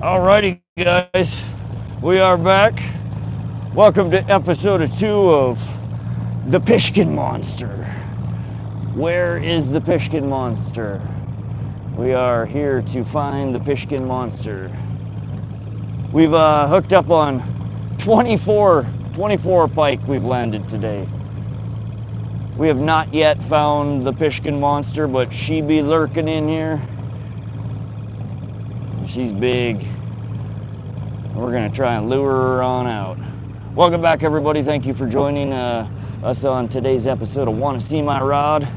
Alrighty, guys, we are back. Welcome to episode 2 of the Pishkun Monster. Where is the Pishkun Monster? We are here to find the Pishkun Monster. We've hooked up on 24 pike we've landed today. We have not yet found the Pishkun Monster, but she be lurking in here. She's big. We're gonna try and lure her on out. Welcome back, everybody. Thank you for joining us on today's episode of Want to See My Rod.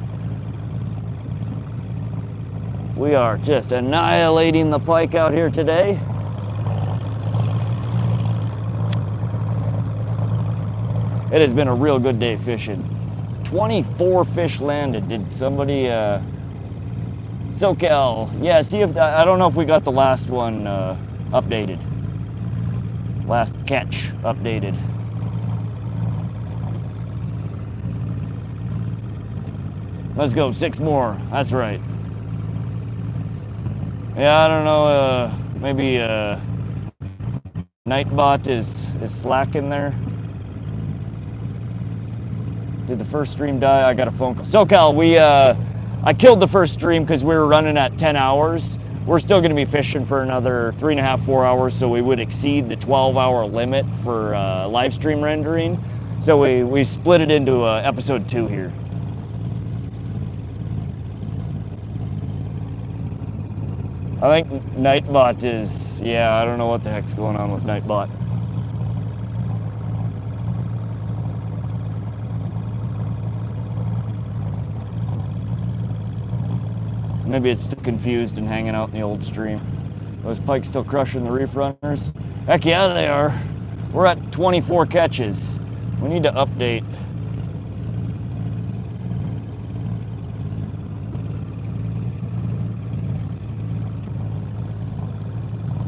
We are just annihilating the pike out here today. It has been a real good day fishing. 24 fish landed. Did somebody SoCal, yeah, see if, I don't know if we got the last one updated. Last catch updated. Let's go, 6 more, that's right. Yeah, I don't know, maybe Nightbot is slacking there. Did the first stream die? I got a phone call. SoCal, I killed the first stream because we were running at 10 hours. We're still going to be fishing for another 3.5, 4 hours, so we would exceed the 12-hour limit for live stream rendering. So we split it into episode 2 here. I think Nightbot is, yeah, I don't know what the heck's going on with Nightbot. Maybe it's still confused and hanging out in the old stream. Those pikes still crushing the Reef Runners? Heck yeah, they are. We're at 24 catches. We need to update.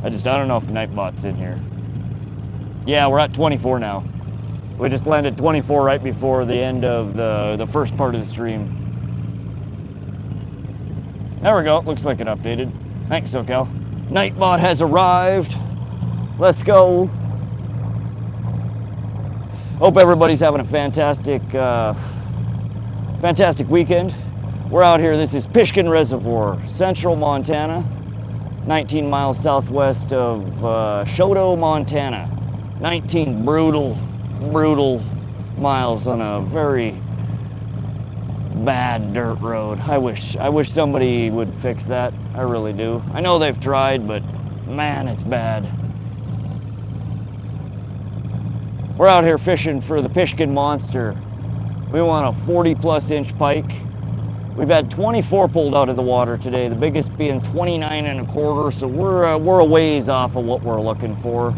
I don't know if Nightbot's in here. Yeah, we're at 24 now. We just landed 24 right before the end of the first part of the stream. There we go, looks like it updated. Thanks, SoCal. Nightbot has arrived. Let's go. Hope everybody's having a fantastic weekend. We're out here, this is Pishkun Reservoir, central Montana, 19 miles southwest of Choteau, Montana. 19 brutal miles on a very bad dirt road. I wish somebody would fix that. I really do. I know they've tried, but man, it's bad. We're out here fishing for the Pishkun Monster. We want a 40+ inch pike. We've had 24 pulled out of the water today, the biggest being 29.25, so we're a ways off of what we're looking for.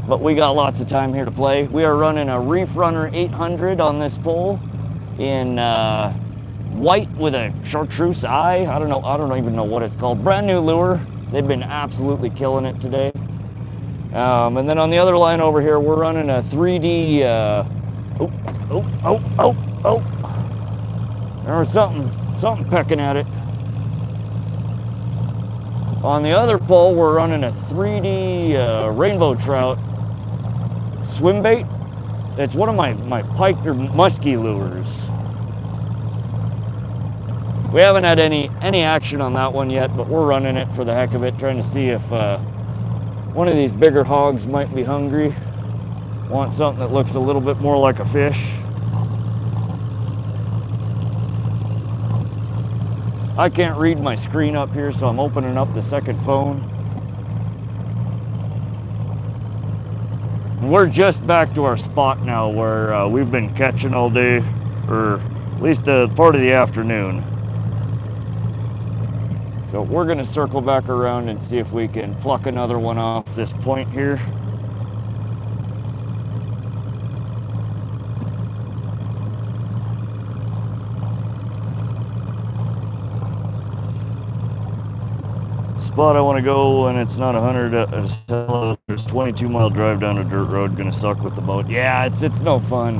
But we got lots of time here to play. We are running a Reef Runner 800 on this pole, in white with a chartreuse eye. I don't even know what it's called. Brand new lure. They've been absolutely killing it today. And then on the other line over here, we're running a 3D. There was something pecking at it. On the other pole, we're running a 3D rainbow trout swim bait. It's one of my pike or muskie lures. We haven't had any action on that one yet, but we're running it for the heck of it, trying to see if one of these bigger hogs might be hungry. Want something that looks a little bit more like a fish. I can't read my screen up here, so I'm opening up the second phone. We're just back to our spot now where we've been catching all day, or at least a part of the afternoon. So we're gonna circle back around and see if we can pluck another one off this point here. Spot I want to go, and it's not 100. There's 22-mile drive down a dirt road. Gonna suck with the boat. Yeah, it's no fun.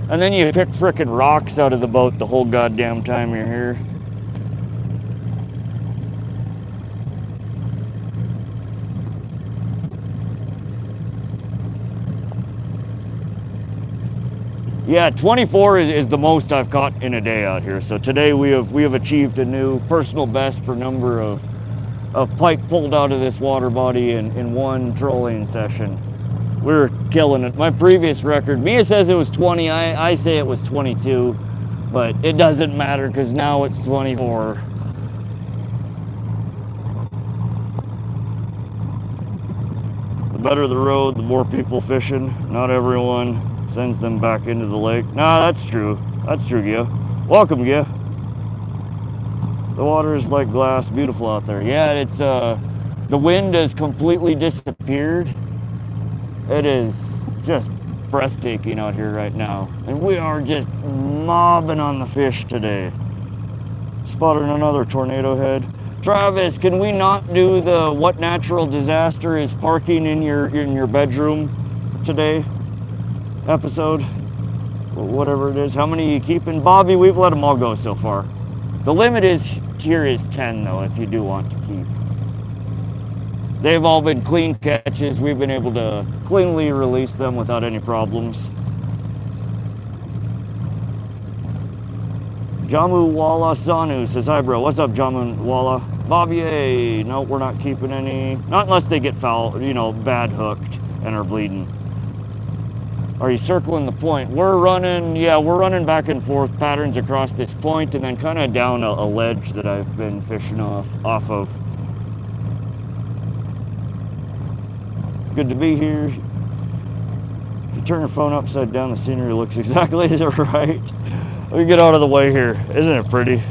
And then you pick frickin' rocks out of the boat the whole goddamn time you're here. Yeah, 24 is the most I've caught in a day out here. So today we have achieved a new personal best for number of pike pulled out of this water body in one trolling session. We're killing it. My previous record, Mia says it was 20, I say it was 22, but it doesn't matter because now it's 24. The better the road, the more people fishing. Not everyone sends them back into the lake. Nah, that's true. That's true, Gia. Welcome, Gia. The water is like glass, beautiful out there. Yeah, it's the wind has completely disappeared. It is just breathtaking out here right now. And we are just mobbing on the fish today. Spotted another tornado head. Travis, can we not do the what natural disaster is parking in your bedroom today episode? Whatever it is. How many are you keeping? Bobby, we've let them all go so far. The limit here is 10 though, if you do want to keep. They've all been clean catches. We've been able to cleanly release them without any problems. Jamu Walla Sanu says, hi bro, what's up Jamu Walla? Bobby, no, we're not keeping any, not unless they get foul, you know, bad hooked and are bleeding. Are you circling the point? We're running back and forth patterns across this point and then kind of down a ledge that I've been fishing off of. Good to be here. If you turn your phone upside down, the scenery looks exactly right. We get out of the way here. Isn't it pretty?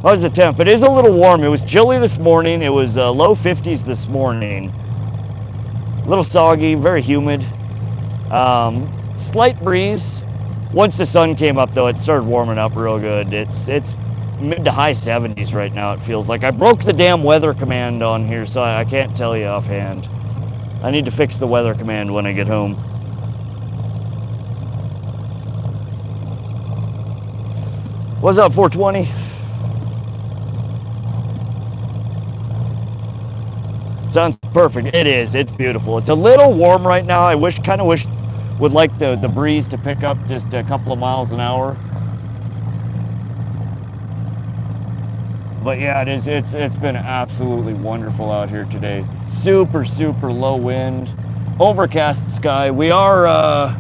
How's the temp? It is a little warm. It was chilly this morning. It was low 50s this morning. A little soggy, very humid. Slight breeze. Once the sun came up though, it started warming up real good. It's mid to high 70s right now, it feels like. I broke the damn weather command on here, so I can't tell you offhand. I need to fix the weather command when I get home. What's up, 420? Sounds perfect. It is. It's beautiful. It's a little warm right now. I kind of wish would like the breeze to pick up just a couple of miles an hour. But yeah, it is. It's been absolutely wonderful out here today. Super low wind, overcast sky. We are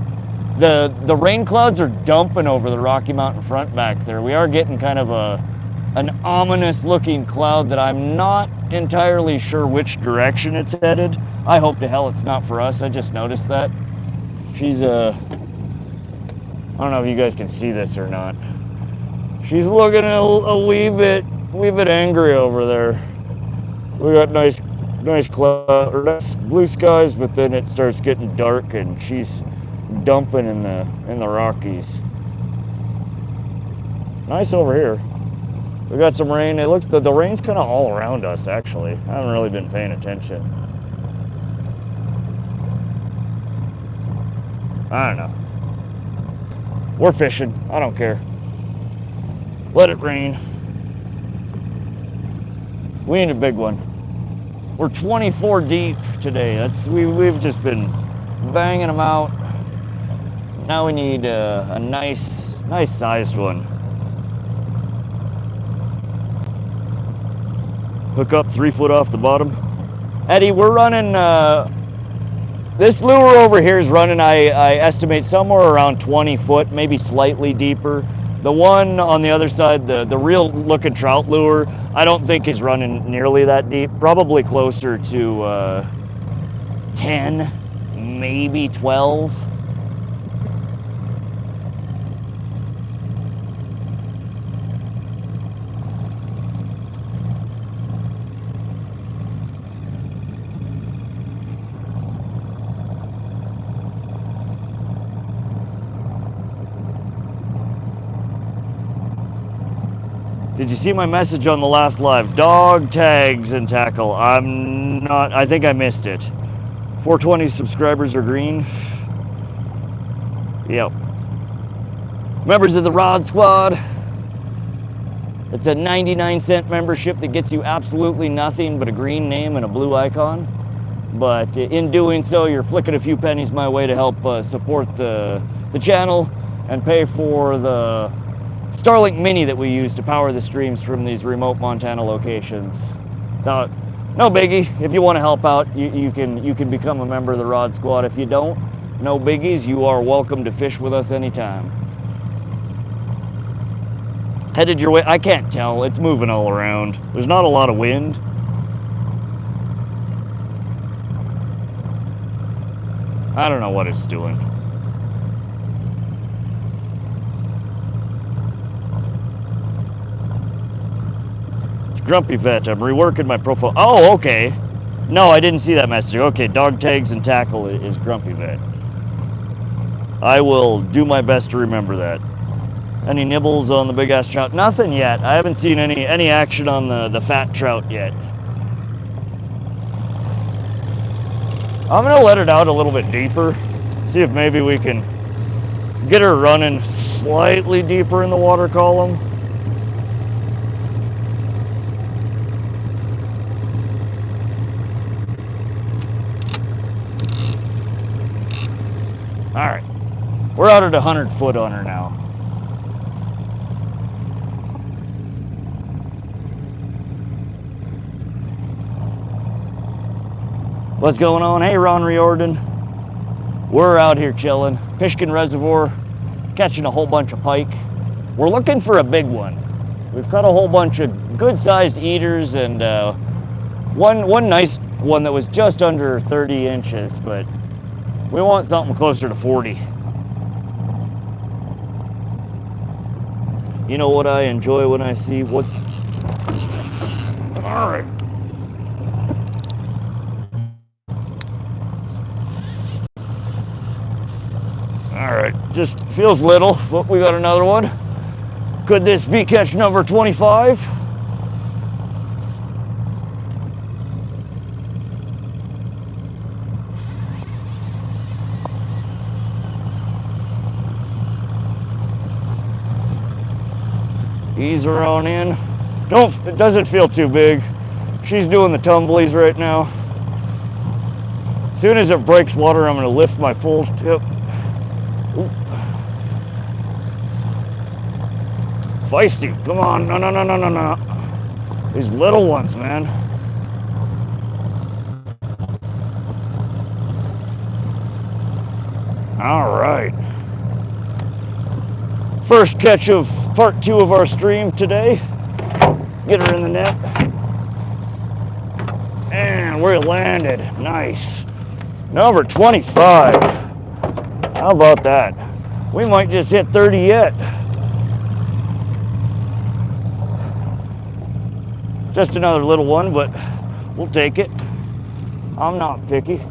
the rain clouds are dumping over the Rocky Mountain front back there. We are getting kind of an ominous looking cloud that I'm not entirely sure which direction it's headed. I hope to hell it's not for us. I just noticed that. She's I don't know if you guys can see this or not. She's looking a wee bit angry over there. We got nice cloud or nice blue skies, but then it starts getting dark and she's dumping in the Rockies. Nice over here. We got some rain. It looks the rain's kind of all around us actually. I haven't really been paying attention. I don't know. We're fishing. I don't care. Let it rain. We need a big one. We're 24 deep today. We've just been banging them out. Now we need a nice sized one. Hook up 3 foot off the bottom. Eddie, we're running, this lure over here is running, I estimate somewhere around 20 foot, maybe slightly deeper. The one on the other side, the real looking trout lure, I don't think is running nearly that deep. Probably closer to 10, maybe 12. Did you see my message on the last live? Dog tags and tackle. I think I missed it. 420 subscribers are green. Yep. Members of the Rod Squad. It's a 99-cent membership that gets you absolutely nothing but a green name and a blue icon. but in doing so, you're flicking a few pennies my way to help support the channel and pay for the Starlink Mini that we use to power the streams from these remote Montana locations. So, no biggie. If you want to help out, you can become a member of the Rod Squad. If you don't, no biggies. You are welcome to fish with us anytime. Headed your way. I can't tell. It's moving all around. There's not a lot of wind. I don't know what it's doing. It's Grumpy Vet. I'm reworking my profile. Oh, okay. No, I didn't see that message. Okay, dog tags and tackle is Grumpy Vet. I will do my best to remember that. Any nibbles on the big ass trout? Nothing yet. I haven't seen any action on the fat trout yet. I'm gonna let it out a little bit deeper. See if maybe we can get her running slightly deeper in the water column. All right, we're out at 100 foot on her now. What's going on? Hey, Ron Riordan. We're out here chilling. Pishkun Reservoir, catching a whole bunch of pike. We're looking for a big one. We've caught a whole bunch of good-sized eaters and one nice one that was just under 30 inches, but we want something closer to 40. You know what I enjoy when I see what's... All right. Alright, just feels little, but we got another one. Could this be catch number 25? Ease her on in. It doesn't feel too big. She's doing the tumblies right now. As soon as it breaks water, I'm going to lift my full tip. Ooh. Feisty, come on, no. These little ones, man. All right. First catch of part 2 of our stream today. Let's get her in the net. And we're landed, nice. Number 25. How about that? We might just hit 30 yet. Just another little one, but we'll take it. I'm not picky.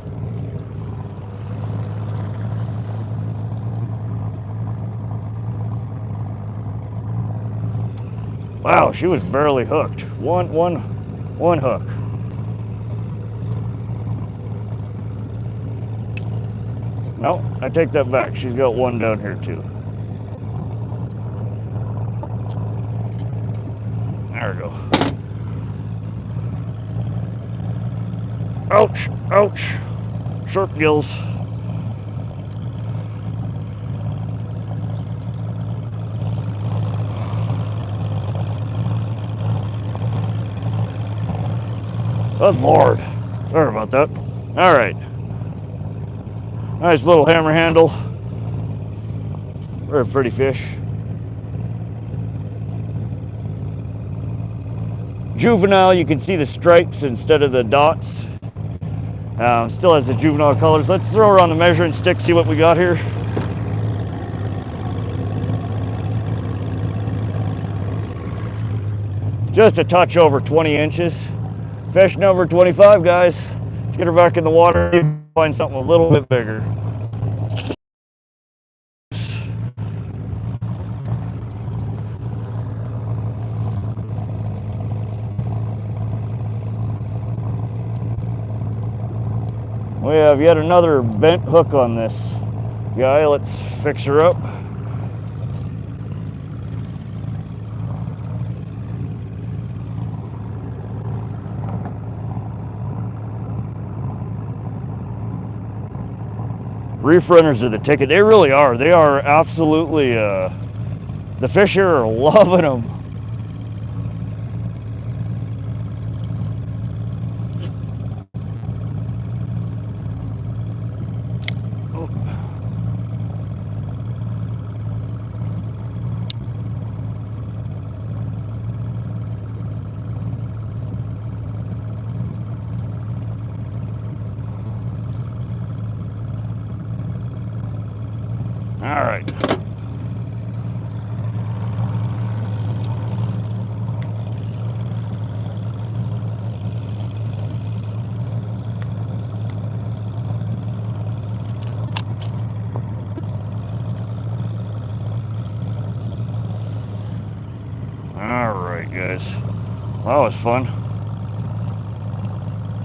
Wow, she was barely hooked. One hook. No, I take that back. She's got one down here too. There we go. Ouch, ouch. Sharp gills. Good Lord. Sorry about that. All right. Nice little hammer handle. Very pretty fish. Juvenile, you can see the stripes instead of the dots. Still has the juvenile colors. Let's throw her on the measuring stick, see what we got here. Just a touch over 20 inches. Fish number 25, guys. Let's get her back in the water. Find something a little bit bigger. We have yet another bent hook on this guy. Let's fix her up. Reef Runners are the ticket. They really are. They are absolutely, the fish here are loving them. All right. All right, guys. Well, that was fun.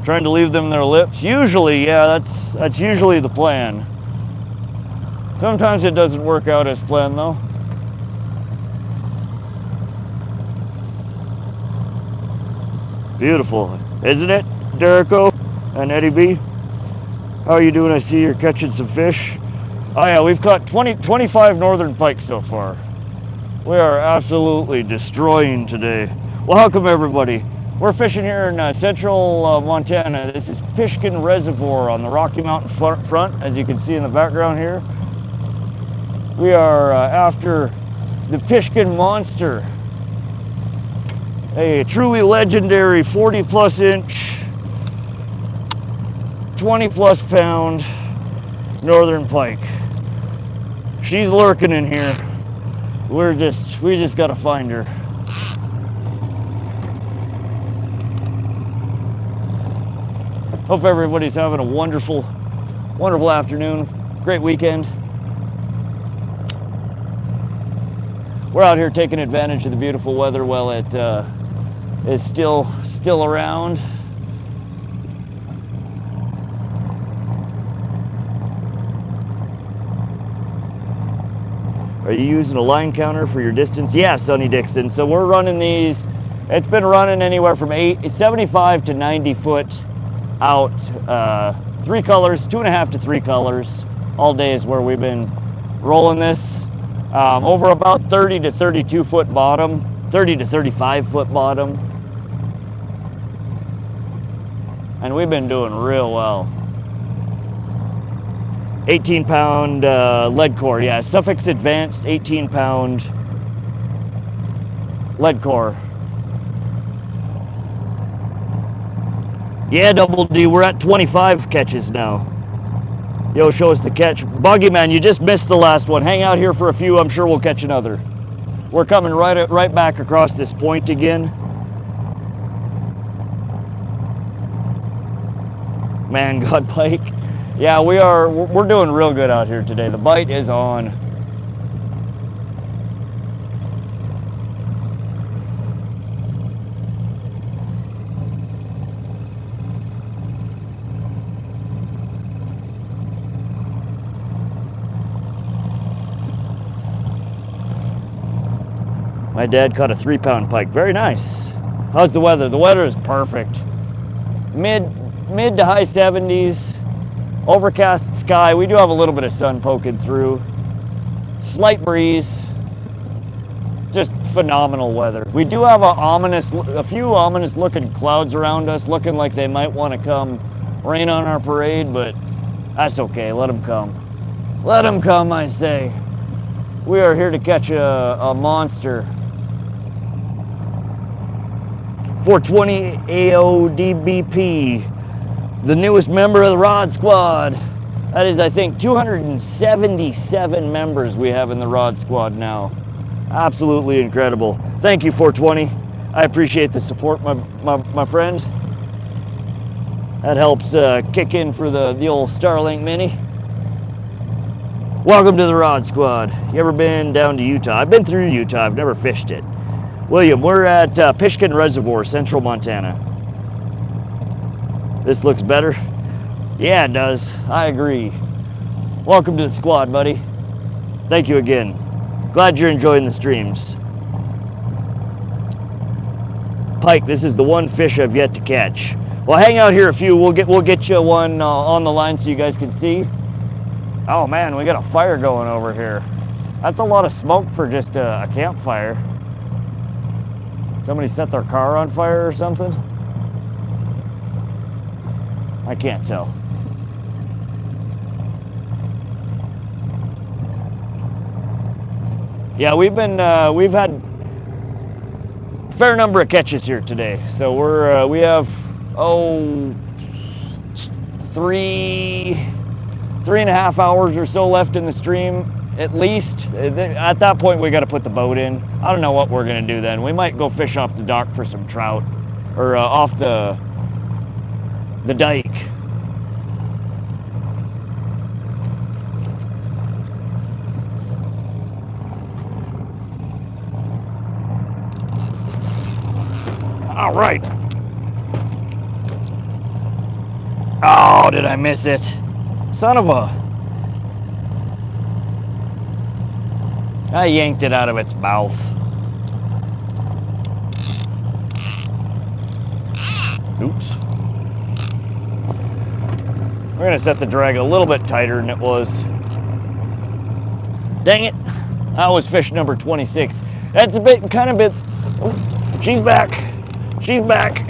Trying to leave them their lips. Usually, yeah, that's usually the plan. Sometimes it doesn't work out as planned, though. Beautiful, isn't it, Derico and Eddie B? How are you doing? I see you're catching some fish. Oh yeah, we've caught 25 Northern Pike so far. We are absolutely destroying today. Welcome everybody. We're fishing here in central Montana. This is Pishkun Reservoir on the Rocky Mountain front, as you can see in the background here. We are after the Pishkun Monster, a truly legendary 40 plus inch, 20 plus pound Northern Pike. She's lurking in here. We just gotta find her. Hope everybody's having a wonderful afternoon, great weekend. We're out here taking advantage of the beautiful weather while it is still around. Are you using a line counter for your distance? Yeah, Sonny Dixon. So we're running these. It's been running anywhere from 75 to 90 foot out. 3 colors, 2.5 to 3 colors. All day is where we've been rolling this. Over about 30 to 32 foot bottom, 30 to 35 foot bottom. And we've been doing real well. 18 pound lead core, yeah, Suffolk's Advanced 18 pound lead core. Yeah, Double D, we're at 25 catches now. Yo, show us the catch. Buggy Man, you just missed the last one. Hang out here for a few, I'm sure we'll catch another. We're coming right back across this point again. Man, God Pike. Yeah, we're doing real good out here today. The bite is on. My dad caught a 3 pound pike. Very nice. How's the weather? The weather is perfect. Mid to high 70s. Overcast sky. We do have a little bit of sun poking through. Slight breeze. Just phenomenal weather. We do have a few ominous looking clouds around us, looking like they might want to come rain on our parade, but that's okay. Let them come. Let them come, I say. We are here to catch a monster. 420 AODBP, the newest member of the Rod Squad. That is, I think, 277 members we have in the Rod Squad now. Absolutely incredible. Thank you, 420. I appreciate the support, my friend. That helps kick in for the old Starlink Mini. Welcome to the Rod Squad. You ever been down to Utah? I've been through Utah. I've never fished it. William, we're at Pishkun Reservoir, central Montana. This looks better? Yeah, it does. I agree. Welcome to the squad, buddy. Thank you again. Glad you're enjoying the streams. Pike, this is the one fish I've yet to catch. Well, hang out here a few. We'll get you one on the line so you guys can see. Oh man, we got a fire going over here. That's a lot of smoke for just a campfire. Somebody set their car on fire or something? I can't tell. Yeah, we've had a fair number of catches here today. So we have three and a half hours or so left in the stream, at least. At that point, we got to put the boat in. I don't know what we're gonna do then. We might go fish off the dock for some trout, or off the dike. All right. Oh, did I miss it? Son of a... I yanked it out of its mouth. Oops. We're gonna set the drag a little bit tighter than it was. Dang it. That was fish number 26. That's a bit, kind of bit... Oh, she's back. She's back.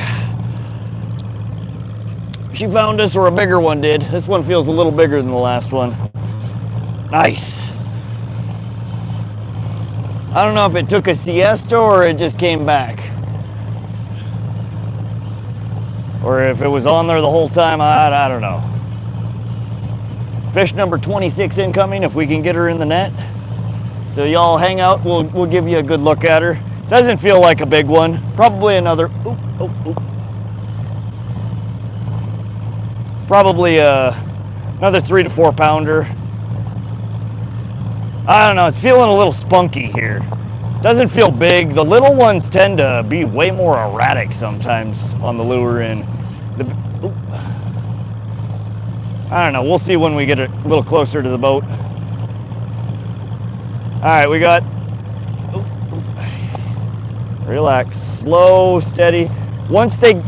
She found us, or a bigger one did. This one feels a little bigger than the last one. Nice. I don't know if it took a siesta or it just came back. Or if it was on there the whole time, I don't know. Fish number 26 incoming, if we can get her in the net. So y'all hang out, we'll give you a good look at her. Doesn't feel like a big one. Probably another, probably another 3 to 4 pounder. I don't know, it's feeling a little spunky here. Doesn't feel big. The little ones tend to be way more erratic sometimes on the lure end. I don't know, we'll see when we get a little closer to the boat. All right, we got, relax, slow, steady. Once they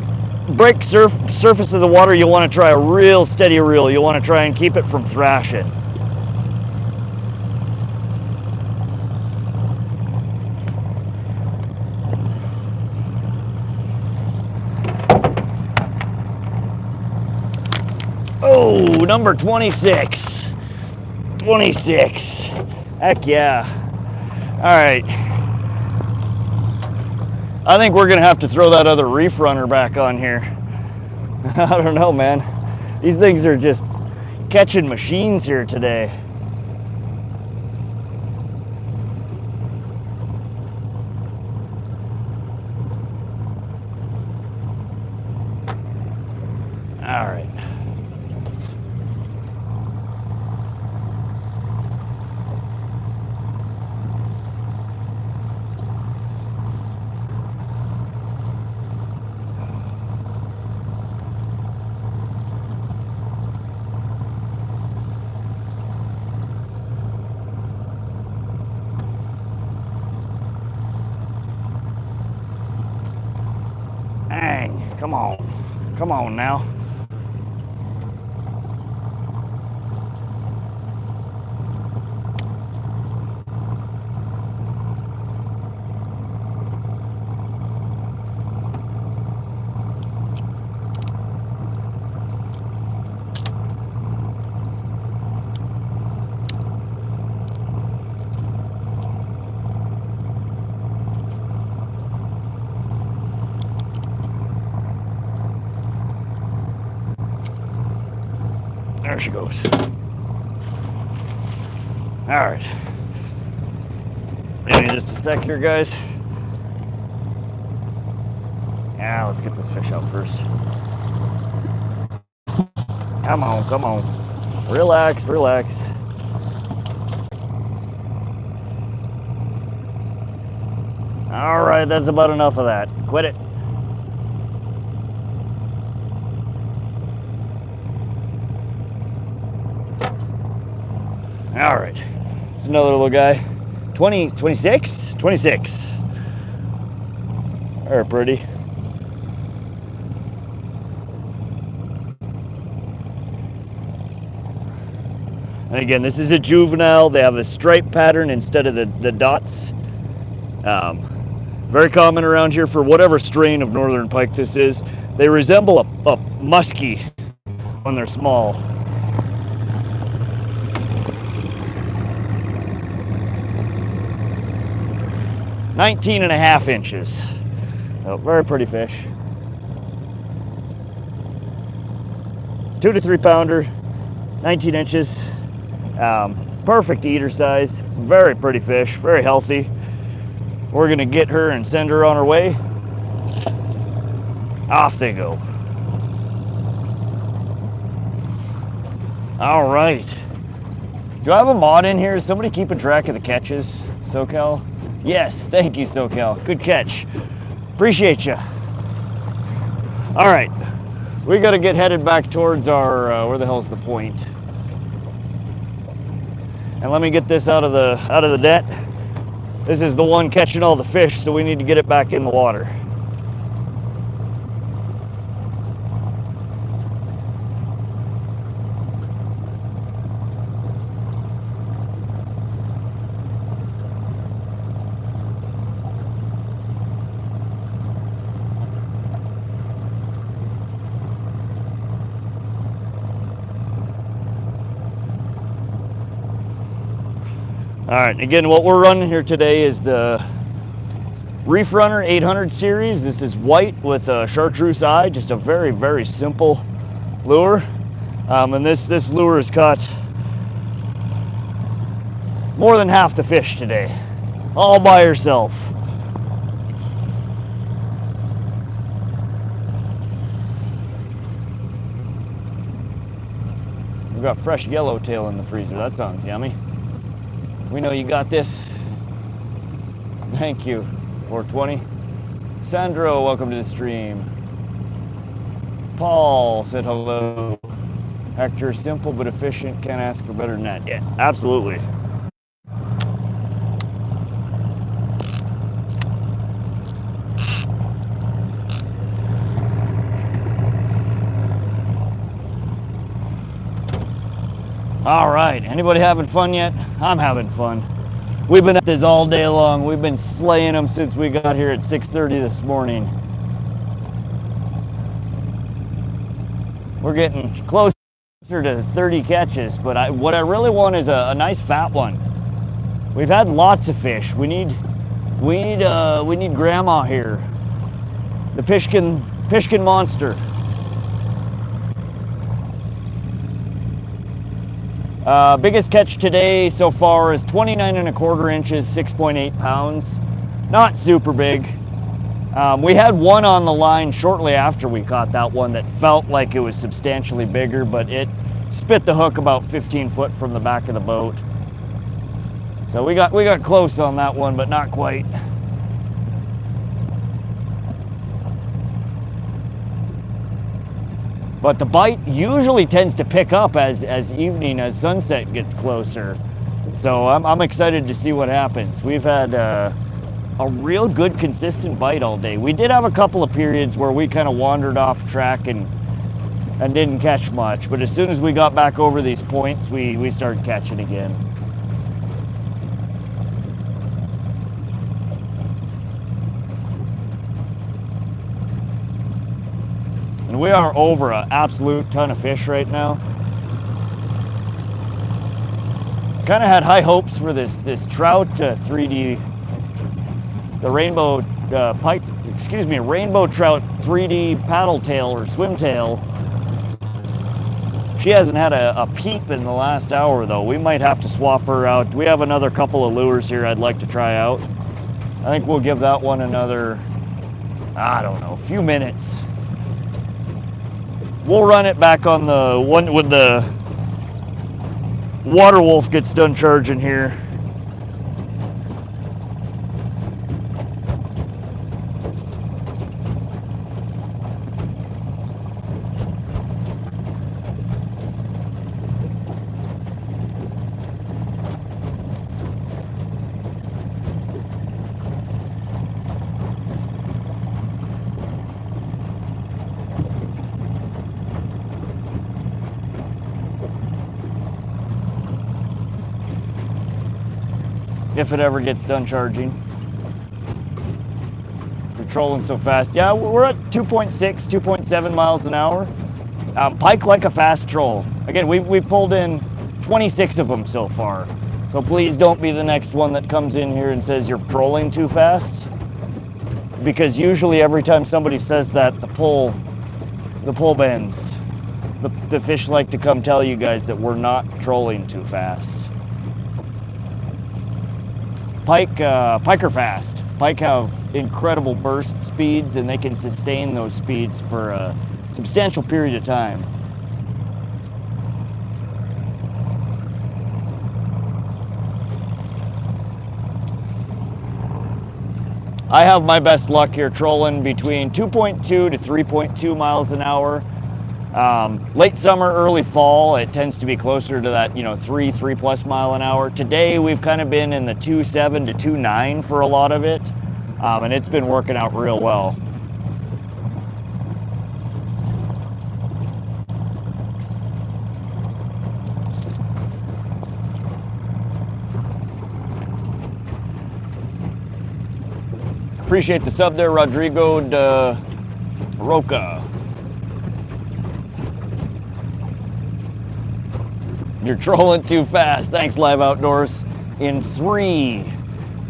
break surface of the water, you want to try a real steady reel. You want to try and keep it from thrashing. Oh, number 26. 26. Heck yeah. All right. I think we're gonna have to throw that other Reef Runner back on here. I don't know, man. These things are just catching machines here today. All right. Dang, come on now. There she goes. All right. Maybe just a sec here, guys. Yeah, let's get this fish out first. Come on, come on. Relax, relax. All right, that's about enough of that. Quit it. All right, it's another little guy. 26? 26. They're pretty. And again, this is a juvenile. They have a stripe pattern instead of the dots. Very common around here for whatever strain of northern pike this is. They resemble a muskie when they're small. "19.5 inches. Oh, very pretty fish. 2 to 3 pounder, 19 inches. Perfect eater size. Very pretty fish, very healthy. We're gonna get her and send her on her way. Off they go. All right. Do I have a mod in here? Is somebody keeping track of the catches, SoCal? Yes, thank you, SoCal. Good catch. Appreciate you. All right, we got to get headed back towards our where the hell's the point? And let me get this out of the net. This is the one catching all the fish, so we need to get it back in the water. All right, again, what we're running here today is the Reef Runner 800 series. This is white with a chartreuse eye, just a very, very simple lure. And this lure has caught more than half the fish today, all by herself. We've got fresh yellowtail in the freezer. That sounds yummy. We know you got this. Thank you. 420. Sandro, welcome to the stream. Paul said hello. Hector, simple but efficient. Can't ask for better than that. Yeah, absolutely. All right, anybody having fun yet? I'm having fun. We've been at this all day long. We've been slaying them since we got here at 6:30 this morning. We're getting closer to 30 catches, but what I really want is a nice fat one. We've had lots of fish. We need grandma here. The Pishkun monster. Biggest catch today so far is 29.25 inches, 6.8 pounds. Not super big. We had one on the line shortly after we caught that one that felt like it was substantially bigger, but it spit the hook about 15 foot from the back of the boat. So we got close on that one, but not quite. But the bite usually tends to pick up as sunset gets closer. So I'm excited to see what happens. We've had a real good consistent bite all day. We did have a couple of periods where we kind of wandered off track and didn't catch much. But as soon as we got back over these points, we started catching again. And we are over an absolute ton of fish right now. Kind of had high hopes for this trout 3D, the rainbow pike, rainbow trout 3D paddle tail or swim tail. She hasn't had a peep in the last hour though. We might have to swap her out. We have another couple of lures here I'd like to try out. I think we'll give that one another, I don't know, a few minutes. We'll run it back on the one when the water wolf gets done charging here. if it ever gets done charging. You're trolling so fast. Yeah, we're at 2.6, 2.7 miles an hour. Pike like a fast troll. Again, we've pulled in 26 of them so far. So please don't be the next one that comes in here and says you're trolling too fast. Because usually every time somebody says that, the pull bends. The fish like to come tell you guys that we're not trolling too fast. Pike are fast. Pike have incredible burst speeds, and they can sustain those speeds for a substantial period of time. I have my best luck here trolling between 2.2 to 3.2 miles an hour. Late summer, early fall, it tends to be closer to that, 3 plus mile an hour. Today, we've kind of been in the 2.7 to 2.9 for a lot of it, and it's been working out real well. Appreciate the sub there, Rodrigo de Roca. You're trolling too fast. Thanks, Live Outdoors. In 3,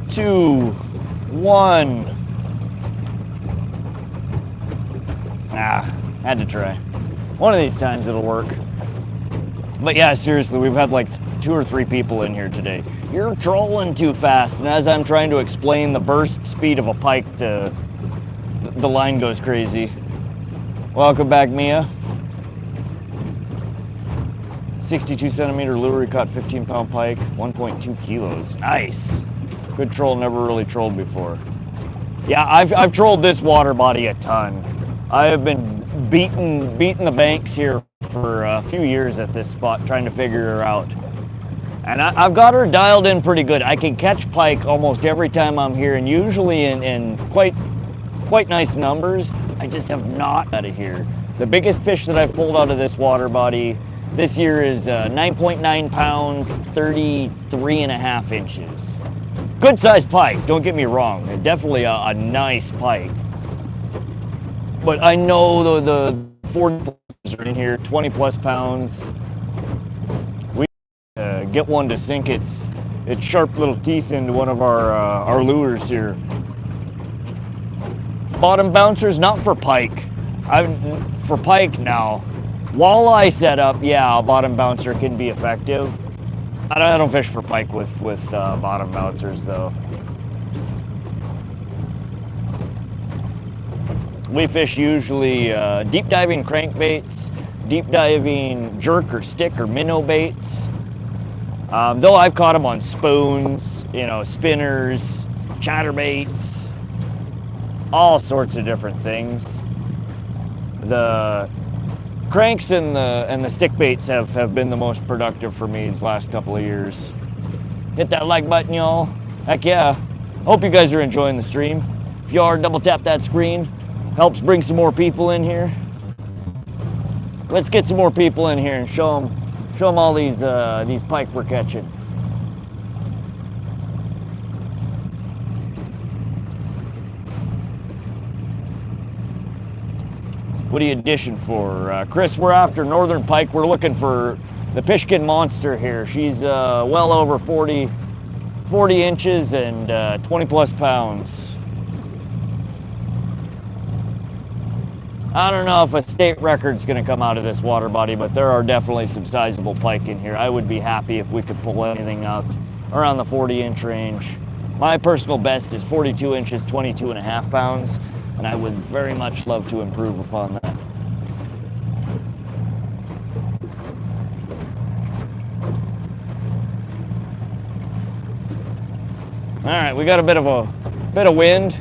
2, 1. Had to try. One of these times it'll work. But yeah, seriously, we've had like 2 or 3 people in here today. You're trolling too fast. And as I'm trying to explain the burst speed of a pike, the line goes crazy. Welcome back, Mia. 62 centimeter lure, caught 15-pound pike, 1.2 kilos. Nice. Good troll, never really trolled before. Yeah, I've trolled this water body a ton. I have been beating the banks here for a few years at this spot, trying to figure her out. And I've got her dialed in pretty good. I can catch pike almost every time I'm here, and usually in quite nice numbers. I just have not out of here. The biggest fish that I've pulled out of this water body this year is 9.9 pounds, 33.5 inches. Good sized pike, don't get me wrong. Definitely a nice pike. But I know the 40 are in here, 20 plus pounds. We get one to sink its sharp little teeth into one of our lures here. Bottom bouncers, not for pike. For pike now. Walleye setup, yeah, a bottom bouncer can be effective. I don't fish for pike with bottom bouncers though. We fish usually deep diving crankbaits, deep diving jerk or stick or minnow baits. Though I've caught them on spoons, spinners, chatterbaits, all sorts of different things. The cranks and the stick baits have been the most productive for me these last couple of years. Hit that like button, y'all. Heck yeah. Hope you guys are enjoying the stream. If you are, double tap that screen. Helps bring some more people in here. Let's get some more people in here and show them all these pike we're catching. What are you dishing for? Chris, we're after Northern Pike. We're looking for the Pishkun monster here. She's well over 40 inches and 20 plus pounds. I don't know if a state record's gonna come out of this water body, but there are definitely some sizable pike in here. I would be happy if we could pull anything out around the 40-inch range. My personal best is 42 inches, 22.5 pounds. And I would very much love to improve upon that. All right, we got a bit of wind.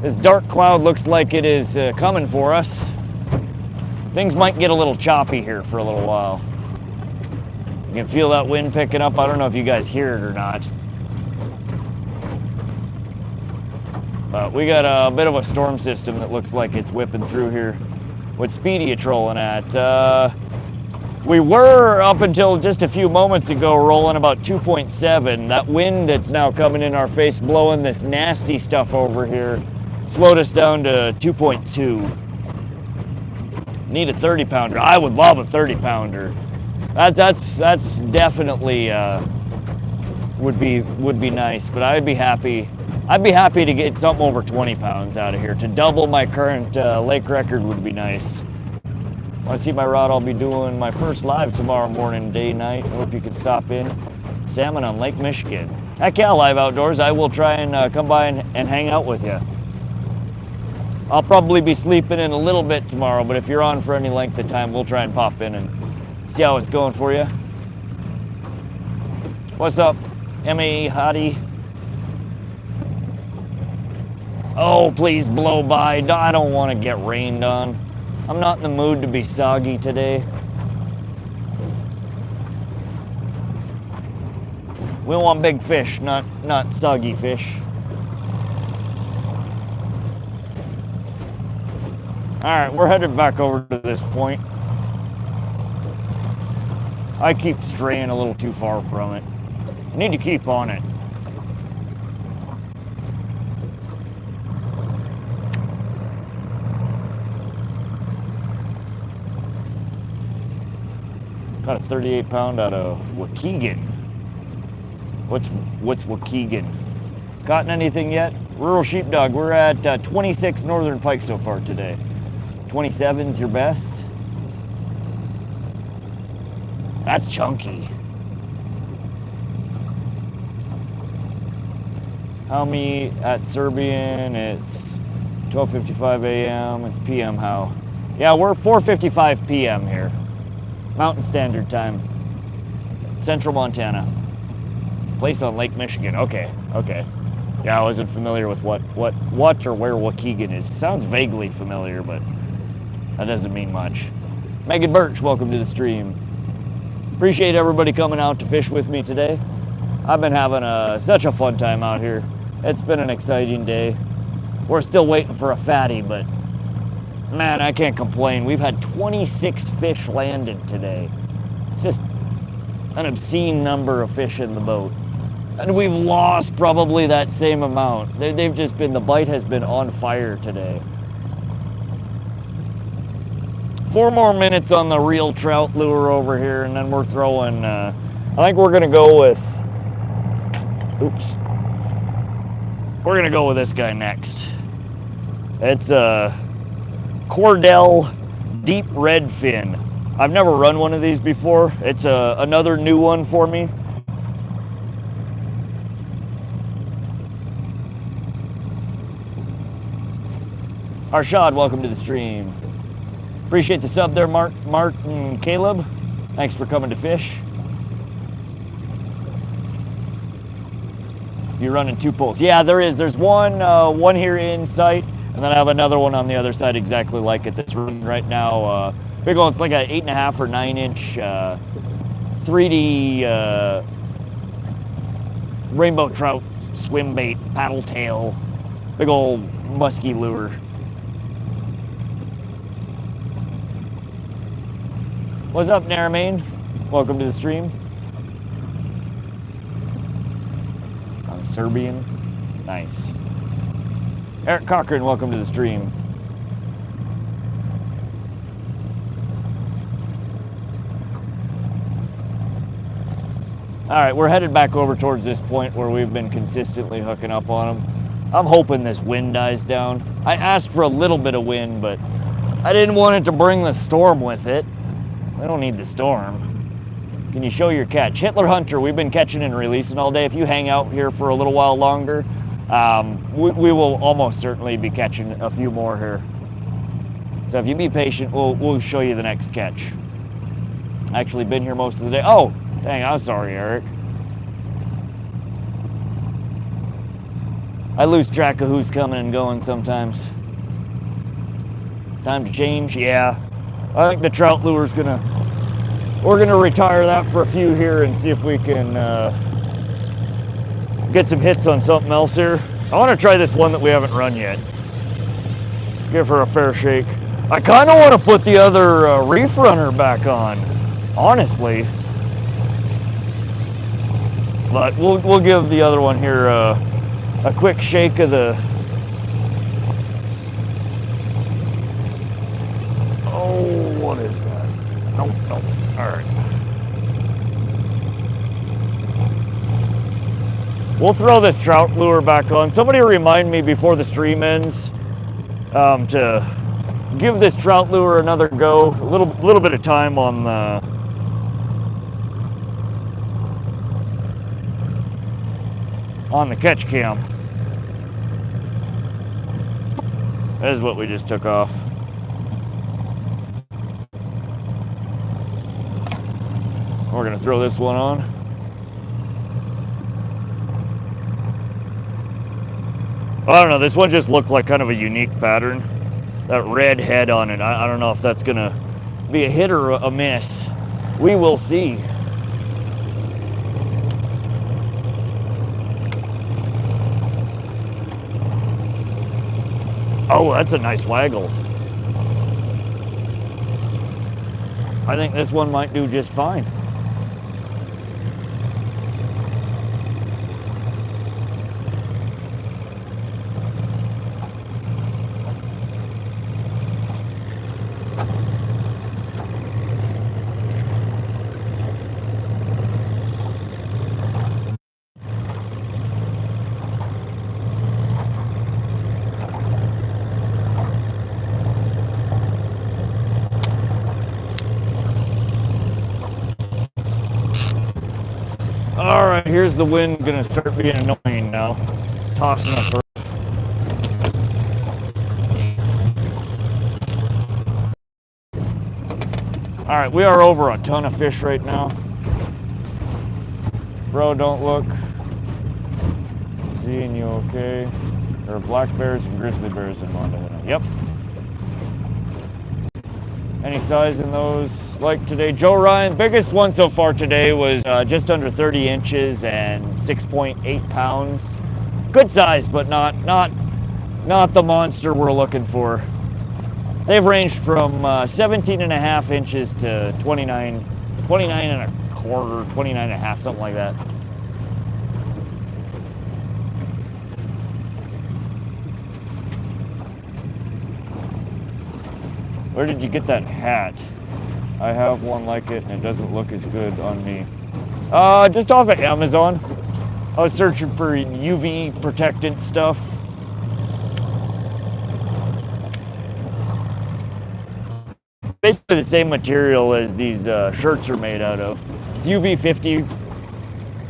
This dark cloud looks like it is coming for us. Things might get a little choppy here for a little while. You can feel that wind picking up. I don't know if you guys hear it or not. But we got a bit of a storm system that looks like it's whipping through here. What speed are you trolling at? We were, up until just a few moments ago, rolling about 2.7. That wind that's now coming in our face, blowing this nasty stuff over here, slowed us down to 2.2. Need a 30 pounder. I would love a 30 pounder. That's definitely would be nice, but I'd be happy to get something over 20 pounds out of here. To double my current lake record would be nice. Want to see my rod? I'll be doing my first live tomorrow morning, day, night. Hope you could stop in. Salmon on Lake Michigan. Heck yeah, live outdoors. I will try and come by and hang out with you. I'll probably be sleeping in a little bit tomorrow, but if you're on for any length of time, we'll try and pop in and see how it's going for you. What's up, M.A. Hottie? Oh, please blow by. I don't want to get rained on. I'm not in the mood to be soggy today. We want big fish, not soggy fish. Alright, we're headed back over to this point. I keep straying a little too far from it. I need to keep on it. Got a 38 pound out of Waukegan. What's Waukegan? Gotten anything yet? Rural Sheepdog, we're at 26 Northern Pike so far today. 27's your best? That's chunky. How me at Serbian? It's 12:55 a.m. It's p.m. How? Yeah, we're 4:55 p.m. here. Mountain Standard Time. Central Montana. Place on Lake Michigan. Okay. Yeah, I wasn't familiar with what or where Waukegan is. Sounds vaguely familiar, but that doesn't mean much. Megan Birch, welcome to the stream. Appreciate everybody coming out to fish with me today. I've been having such a fun time out here. It's been an exciting day. We're still waiting for a fatty, but man, I can't complain. We've had 26 fish landed today. Just an obscene number of fish in the boat. And we've lost probably that same amount. They've just been, the bite has been on fire today. 4 more minutes on the reel trout lure over here, and then we're throwing, I think we're gonna go with, we're gonna go with this guy next. It's a Cordell Deep Red Fin. I've never run one of these before. It's another new one for me. Arshad, welcome to the stream. Appreciate the sub there, Martin Caleb. Thanks for coming to fish. You're running 2 poles. Yeah, there is. There's one here in sight, and then I have another one on the other side exactly like it that's running right now. Big one, it's like an 8.5 or 9 inch 3D rainbow trout swim bait, paddle tail, big old musky lure. What's up, Naramain? Welcome to the stream. I'm Serbian. Nice. Eric Cochran, welcome to the stream. All right, we're headed back over towards this point where we've been consistently hooking up on them. I'm hoping this wind dies down. I asked for a little bit of wind, but I didn't want it to bring the storm with it. I don't need the storm. Can you show your catch? Hitler Hunter, we've been catching and releasing all day. If you hang out here for a little while longer, we will almost certainly be catching a few more here. So if you be patient, we'll show you the next catch. Actually been here most of the day. Oh, dang, I'm sorry, Eric. I lose track of who's coming and going sometimes. Time to change? Yeah. I think the trout lure's we're gonna retire that for a few here and see if we can get some hits on something else here. I want to try this one that we haven't run yet. Give her a fair shake. I kind of want to put the other Reef Runner back on. honestly. But we'll give the other one here a quick shake of the. Oh, what is that? Nope, nope. All right. We'll throw this trout lure back on. Somebody remind me before the stream ends to give this trout lure another go. A little bit of time on the catch cam. That is what we just took off. We're gonna throw this one on. I don't know, this one just looked like kind of a unique pattern. That red head on it, I don't know if that's gonna be a hit or a miss. We will see. Oh, that's a nice waggle. I think this one might do just fine. All right, here's the wind gonna start being annoying now. Tossing up. All right, we are over a ton of fish right now. Bro, don't look. Seeing you okay? There are black bears and grizzly bears in Montana. Yep. Any size in those like today? Joe Ryan, biggest one so far today was just under 30 inches and 6.8 pounds. Good size, but not the monster we're looking for. They've ranged from 17 and a half inches to 29 and a quarter, 29 and a half, something like that. Where did you get that hat? I have one like it and it doesn't look as good on me. Just off of Amazon. I was searching for UV protectant stuff. Basically the same material as these shirts are made out of. It's UV50,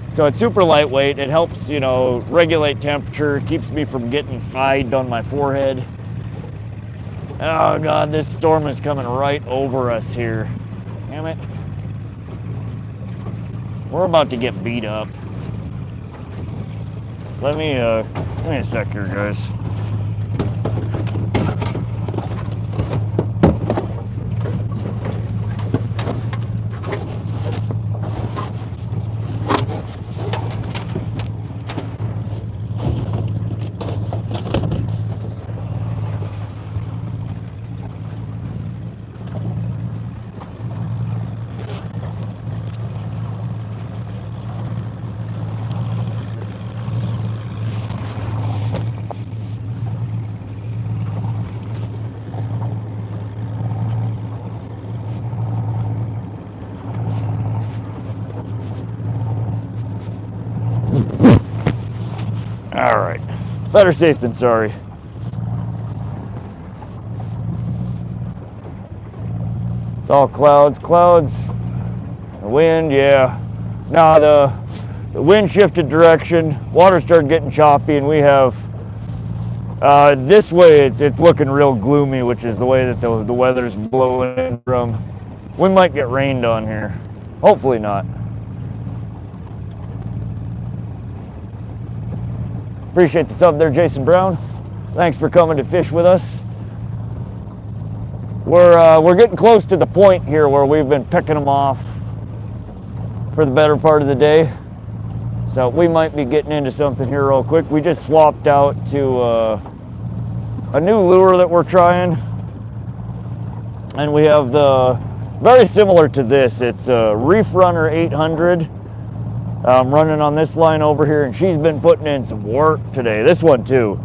so it's super lightweight. It helps, you know, regulate temperature, keeps me from getting fried on my forehead. Oh God, this storm is coming right over us here. Damn it. We're about to get beat up. Let me a sec here, guys. All right, better safe than sorry. It's all clouds, the wind, yeah. Now the wind shifted direction, water started getting choppy, and we have, this way it's looking real gloomy, which is the way that the weather's blowing in from. We might get rained on here, hopefully not. Appreciate the sub there, Jason Brown. Thanks for coming to fish with us. We're getting close to the point here where we've been picking them off for the better part of the day. So we might be getting into something here real quick. We just swapped out to a new lure that we're trying. And we have the very similar to this. It's a Reef Runner 800. I'm running on this line over here, and she's been putting in some work today. This one too.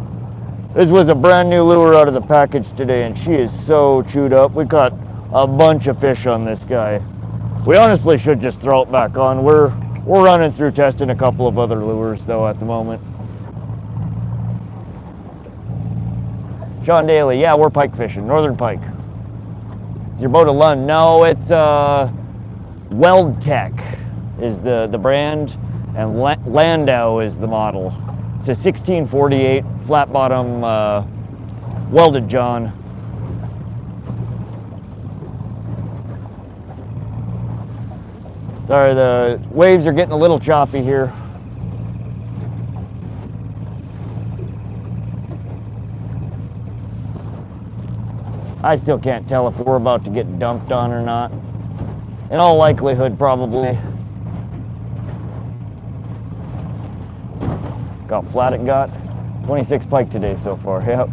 This was a brand new lure out of the package today, and she is so chewed up. We caught a bunch of fish on this guy. We honestly should just throw it back on. We're running through testing a couple of other lures though at the moment. Sean Daly, yeah, we're pike fishing, Northern Pike. Is your boat a Lund? No, it's Weld Tech is the brand, and Landau is the model. It's a 1648 flat bottom welded john. Sorry, the waves are getting a little choppy here. I still can't tell if we're about to get dumped on or not. In all likelihood, probably. Got flat it got. 26 pike today so far, yep.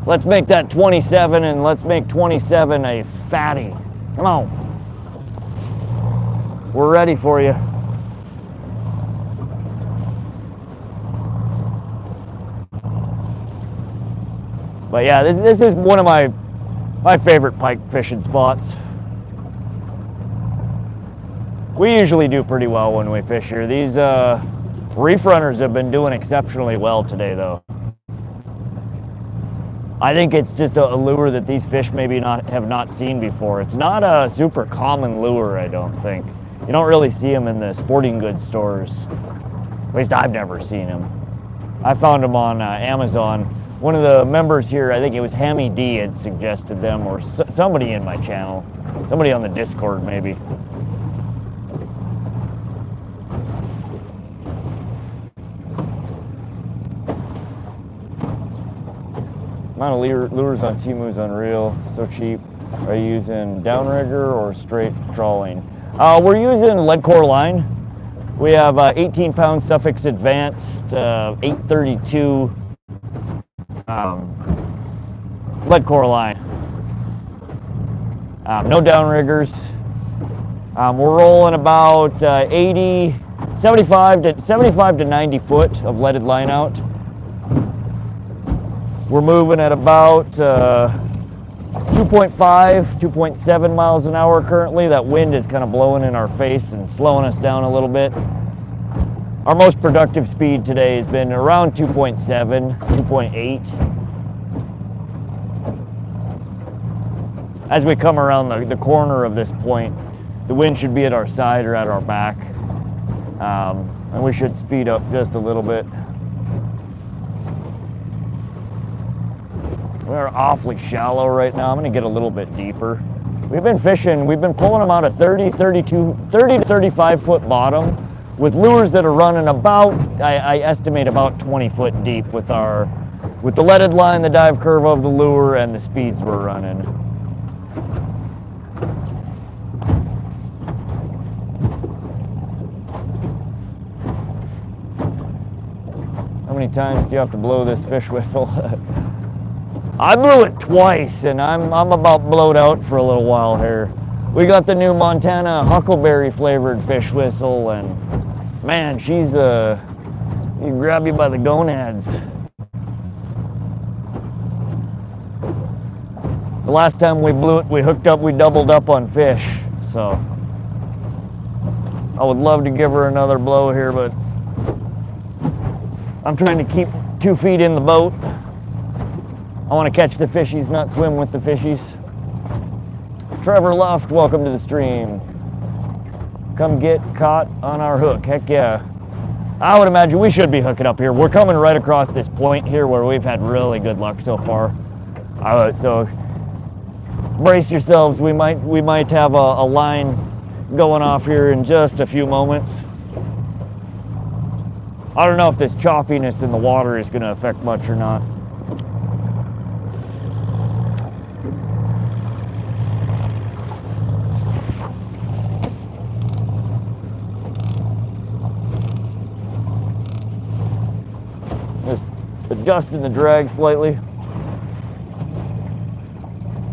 Let's make that 27, and let's make 27 a fatty. Come on. We're ready for you. But yeah, this is one of my favorite pike fishing spots. We usually do pretty well when we fish here. These Reef Runners have been doing exceptionally well today though. I think it's just a lure that these fish maybe have not seen before. It's not a super common lure, I don't think. You don't really see them in the sporting goods stores. At least I've never seen them. I found them on Amazon. One of the members here, I think it was Hammy D, had suggested them, or somebody in my channel. Somebody on the Discord, maybe. Amount of lures on Timu is unreal, so cheap. Are you using downrigger or straight trawling? We're using lead core line. We have 18-pound Suffix Advanced 832 lead core line. No downriggers. We're rolling about 75 to 90 foot of leaded line out. We're moving at about 2.5, 2.7 miles an hour currently. That wind is kind of blowing in our face and slowing us down a little bit. Our most productive speed today has been around 2.7, 2.8. As we come around the corner of this point, the wind should be at our side or at our back. And we should speed up just a little bit. We're awfully shallow right now. I'm gonna get a little bit deeper. We've been fishing, we've been pulling them out of 30 to 35 foot bottom with lures that are running about, I estimate about 20 foot deep with the leaded line, the dive curve of the lure, and the speeds we're running. How many times do you have to blow this fish whistle? I blew it twice, and I'm about blowed out for a little while here. We got the new Montana huckleberry flavored fish whistle, and man, she's you grab you by the gonads. The last time we blew it, we hooked up, we doubled up on fish. So I would love to give her another blow here, but I'm trying to keep 2 feet in the boat. I want to catch the fishies, not swim with the fishies. Trevor Luft, welcome to the stream. Come get caught on our hook. Heck yeah. I would imagine we should be hooking up here. We're coming right across this point here where we've had really good luck so far. So brace yourselves. We might have a line going off here in just a few moments. I don't know if this choppiness in the water is going to affect much or not. Just adjusting the drag slightly.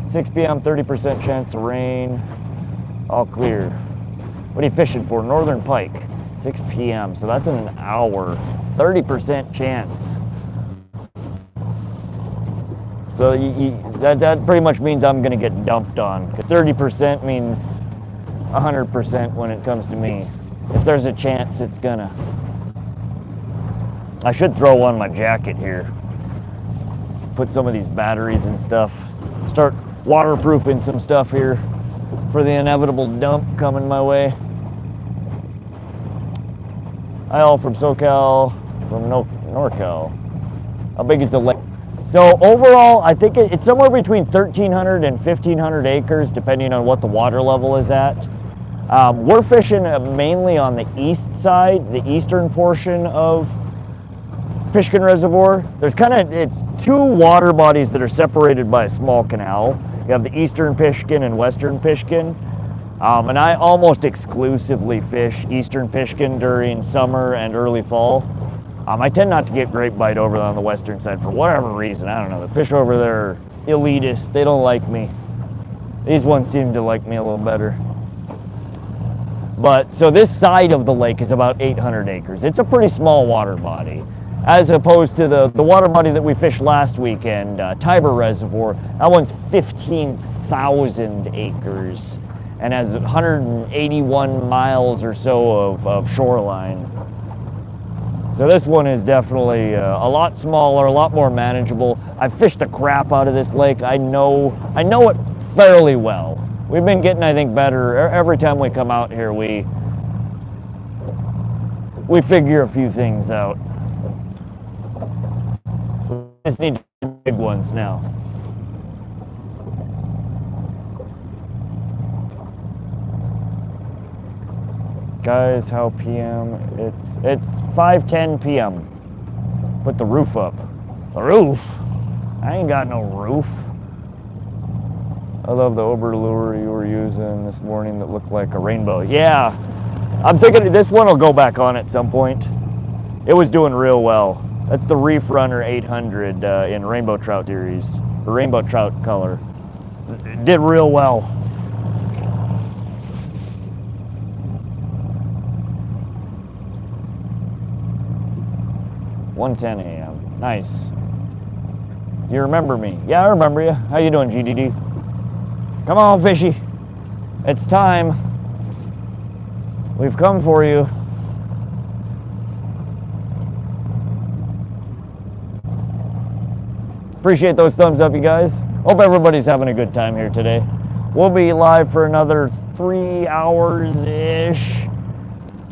6 p.m., 30% chance of rain. All clear. What are you fishing for? Northern Pike. 6 p.m. So that's in an hour. 30% chance. So that pretty much means I'm going to get dumped on. 30% means 100% when it comes to me. If there's a chance, it's gonna. I should throw on my jacket here. Put some of these batteries and stuff. Start waterproofing some stuff here for the inevitable dump coming my way. Hi all from SoCal, from NorCal. How big is the lake? So overall, I think it's somewhere between 1,300 and 1,500 acres, depending on what the water level is at. We're fishing mainly on the east side, the eastern portion of Pishkun Reservoir. There's it's two water bodies that are separated by a small canal. You have the eastern Pishkun and western Pishkun. And I almost exclusively fish eastern Pishkun during summer and early fall. I tend not to get great bite over on the western side for whatever reason. I don't know. The fish over there are elitist. They don't like me. These ones seem to like me a little better. But so this side of the lake is about 800 acres. It's a pretty small water body, as opposed to the water body that we fished last weekend, Tiber Reservoir. That one's 15,000 acres and has 181 miles or so of shoreline. So this one is definitely a lot smaller, a lot more manageable. I've fished the crap out of this lake. I know it fairly well. We've been getting, I think, better. Every time we come out here, we figure a few things out. We just need big ones now. Guys, how PM? It's 5:10 p.m. Put the roof up. The roof? I ain't got no roof. I love the Ober lure you were using this morning that looked like a rainbow. Yeah, I'm thinking this one will go back on at some point. It was doing real well. That's the Reef Runner 800 in rainbow trout series, the rainbow trout color. It did real well. (1:10 a.m.) Nice. Do you remember me? Yeah, I remember you. How you doing, GDD? Come on, fishy. It's time. We've come for you. Appreciate those thumbs up, you guys. Hope everybody's having a good time here today. We'll be live for another 3 hours-ish.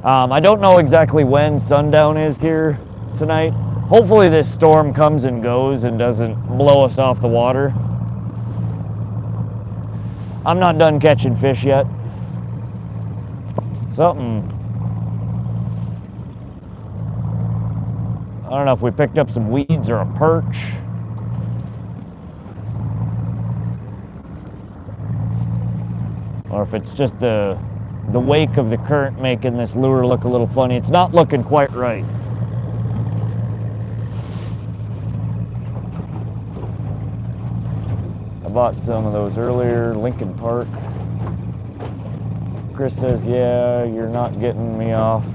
I don't know exactly when sundown is here tonight. Hopefully this storm comes and goes and doesn't blow us off the water. I'm not done catching fish yet. Something. I don't know if we picked up some weeds or a perch. Or if it's just the wake of the current making this lure look a little funny. It's not looking quite right. I bought some of those earlier, Lincoln Park. Chris says, yeah, you're not getting me off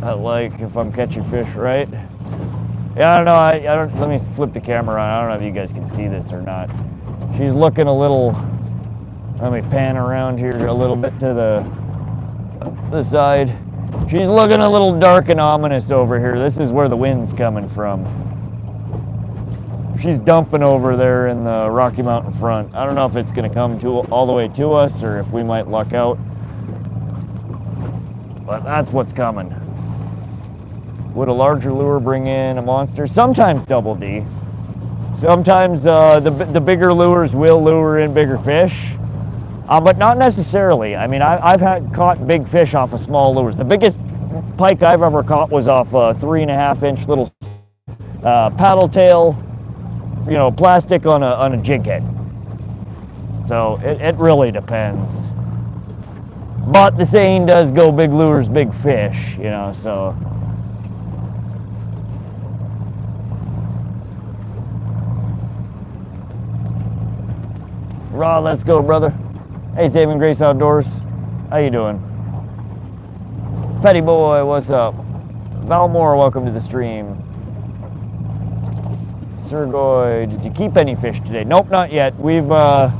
that lake if I'm catching fish, right? Yeah, I don't know. I don't. Let me flip the camera on. I don't know if you guys can see this or not. She's looking a little. Let me pan around here a little bit to the side. She's looking a little dark and ominous over here. This is where the wind's coming from. She's dumping over there in the Rocky Mountain front. I don't know if it's going to come all the way to us or if we might luck out. But that's what's coming. Would a larger lure bring in a monster? Sometimes double D. Sometimes the bigger lures will lure in bigger fish. But not necessarily. I mean, I've caught big fish off of small lures. The biggest pike I've ever caught was off a 3.5-inch little paddle tail, you know, plastic on a jig head. So it really depends. But the saying does go, big lures, big fish, you know, so. Raw, let's go, brother. Hey, Saving Grace Outdoors. How you doing? Petty Boy, what's up? Valmore, welcome to the stream. Sergoy, did you keep any fish today? Nope, not yet. I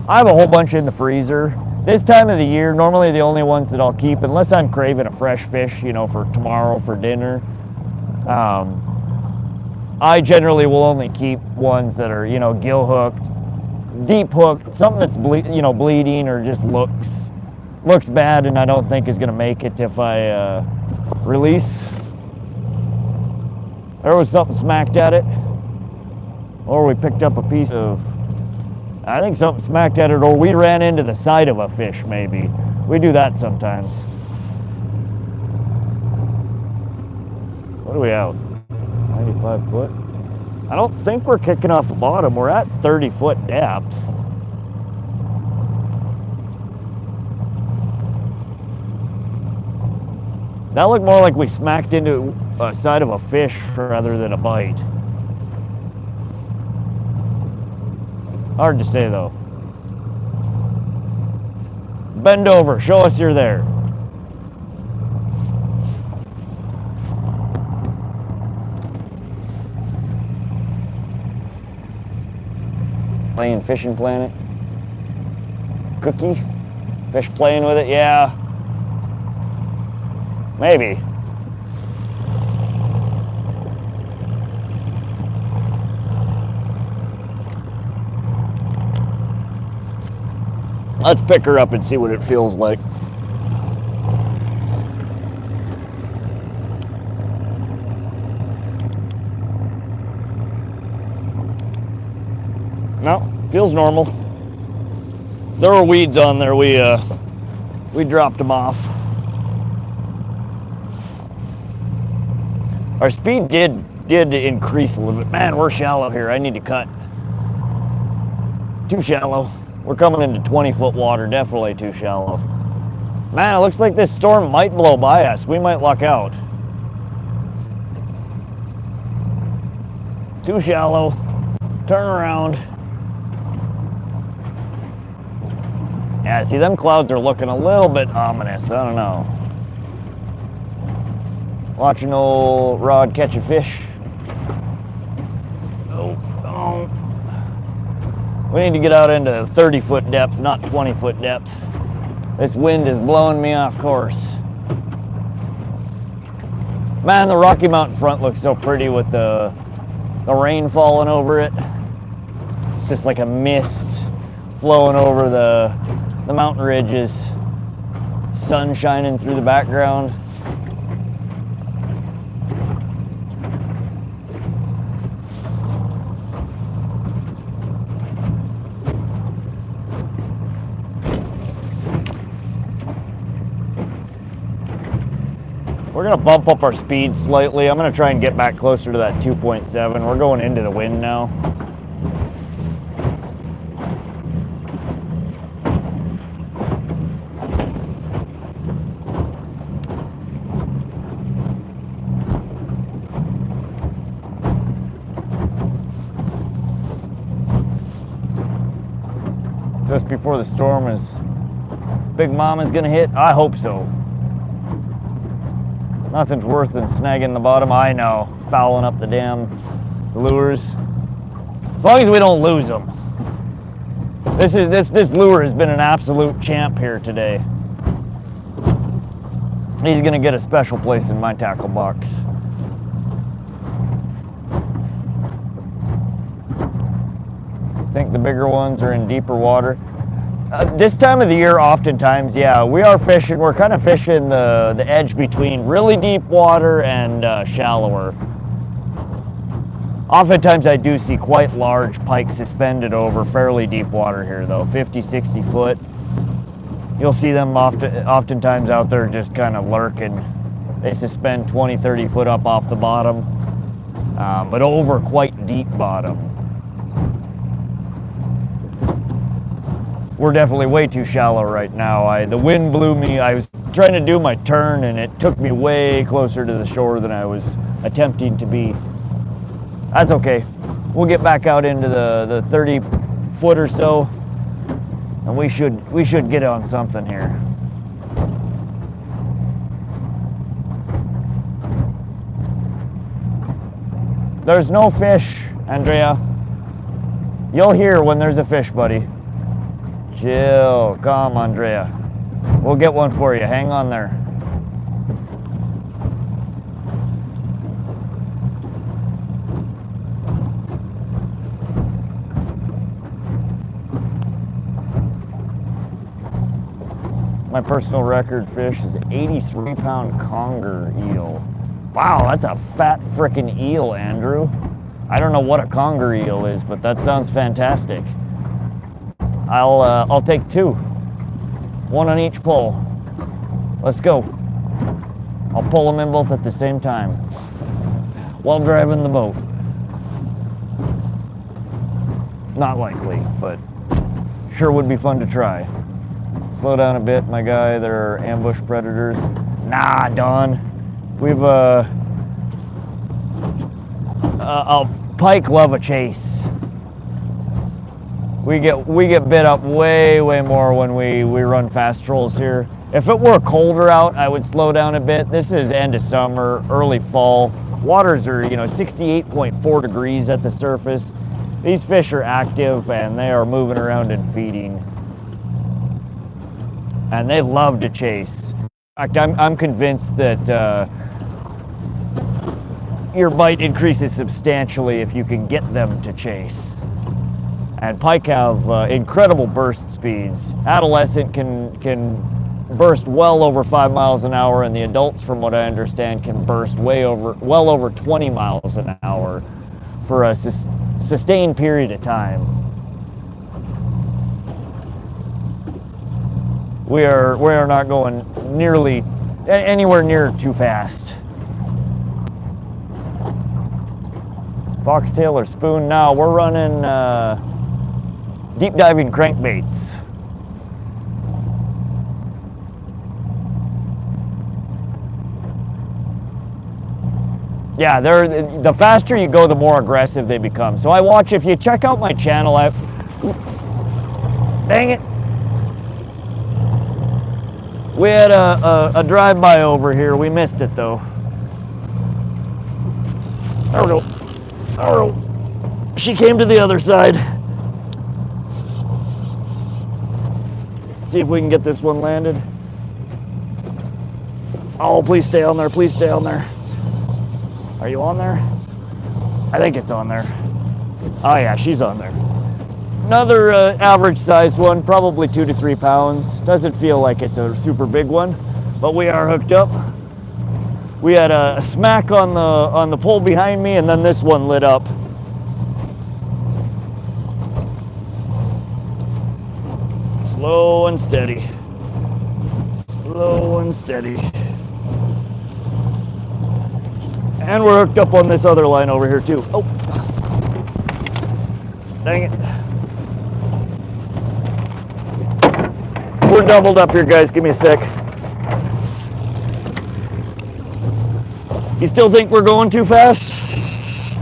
have a whole bunch in the freezer. This time of the year, normally the only ones that I'll keep, unless I'm craving a fresh fish, you know, for tomorrow for dinner, I generally will only keep ones that are, you know, gill hooked, deep hooked, something that's bleeding or just looks bad and I don't think is going to make it if I release. There was something smacked at it, or we picked up a piece of, I think something smacked at it, or we ran into the side of a fish maybe. We do that sometimes. What do we have? 95 foot? I don't think we're kicking off the bottom. We're at 30-foot depth. That looked more like we smacked into a side of a fish rather than a bite. Hard to say though. Bend over, show us you're there. Playing Fishing Planet. Cookie? Fish playing with it? Yeah. Maybe. Let's pick her up and see what it feels like. No, feels normal. There were weeds on there. We dropped them off. Our speed did increase a little bit. Man, we're shallow here. I need to cut. Too shallow. We're coming into 20-foot water. Definitely too shallow. Man, it looks like this storm might blow by us. We might luck out. Too shallow. Turn around. Yeah, see, them clouds are looking a little bit ominous. I don't know. Watching old Rod catch a fish. Oh. We need to get out into 30-foot depths, not 20-foot depths. This wind is blowing me off course. Man, the Rocky Mountain front looks so pretty with the rain falling over it. It's just like a mist flowing over the mountain ridges. Sun shining through the background. We're gonna bump up our speed slightly. I'm gonna try and get back closer to that 2.7. We're going into the wind now. Just before the storm is, Big Mama's gonna hit? I hope so. Nothing's worse than snagging the bottom. I know, fouling up the damn lures. As long as we don't lose them. This lure has been an absolute champ here today. He's gonna get a special place in my tackle box. I think the bigger ones are in deeper water. This time of the year, oftentimes, yeah, we are fishing. We're kind of fishing the edge between really deep water and shallower. Oftentimes, I do see quite large pike suspended over fairly deep water here, though, 50, 60 foot. You'll see them oftentimes out there just kind of lurking. They suspend 20, 30 foot up off the bottom, but over quite deep bottom. We're definitely way too shallow right now. The wind blew me. I was trying to do my turn and it took me way closer to the shore than I was attempting to be. That's okay. We'll get back out into the 30 foot or so. And we should get on something here. There's no fish, Andrea. You'll hear when there's a fish, buddy. Chill, calm, Andrea. We'll get one for you. Hang on there. My personal record fish is an 83-pound conger eel. Wow, that's a fat frickin' eel, Andrew. I don't know what a conger eel is, but that sounds fantastic. I'll take two. One on each pull. Let's go. I'll pull them in both at the same time while driving the boat. Not likely, but sure would be fun to try. Slow down a bit, my guy. There are ambush predators. Nah, Don. We've pike love a chase. We get bit up way more when we run fast trolls here. If it were colder out, I would slow down a bit. This is end of summer, early fall. Waters are 68.4 degrees at the surface. These fish are active and they are moving around and feeding. And they love to chase. In fact, I'm convinced that your bite increases substantially if you can get them to chase. And pike have incredible burst speeds. Adolescent can burst well over 5 miles an hour, and the adults, from what I understand, can burst well over 20 miles an hour for a sustained period of time. We are not going anywhere near too fast. Foxtail or spoon now. We're running deep diving crankbaits. Yeah, the faster you go, the more aggressive they become. So I watch, if you check out my channel, dang it. We had a drive-by over here. We missed it though. There we go. Oh, she came to the other side. See if we can get this one landed. Oh, please stay on there. Please stay on there. Are you on there? I think it's on there. Oh yeah, she's on there. Another average sized one, probably 2 to 3 pounds. Doesn't feel like it's a super big one, but we are hooked up. We had a smack on the pole behind me, and then this one lit up. Slow and steady. Slow and steady. And we're hooked up on this other line over here too. Oh, dang it. We're doubled up here, guys. Give me a sec. You still think we're going too fast?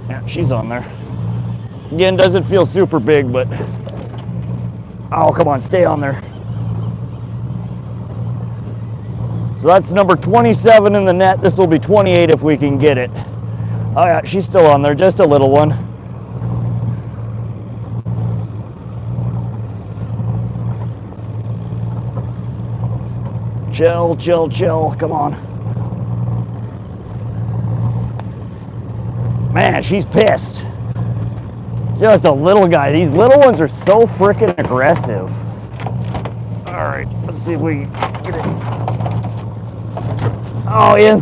Yeah, she's on there. Again, doesn't feel super big, but oh, come on, stay on there. So that's number 27 in the net. This will be 28 if we can get it. Oh yeah, she's still on there, just a little one. Chill, chill, chill, come on. Man, she's pissed. Just a little guy. These little ones are so freaking aggressive. All right, let's see if we can get it. Oh, Ian,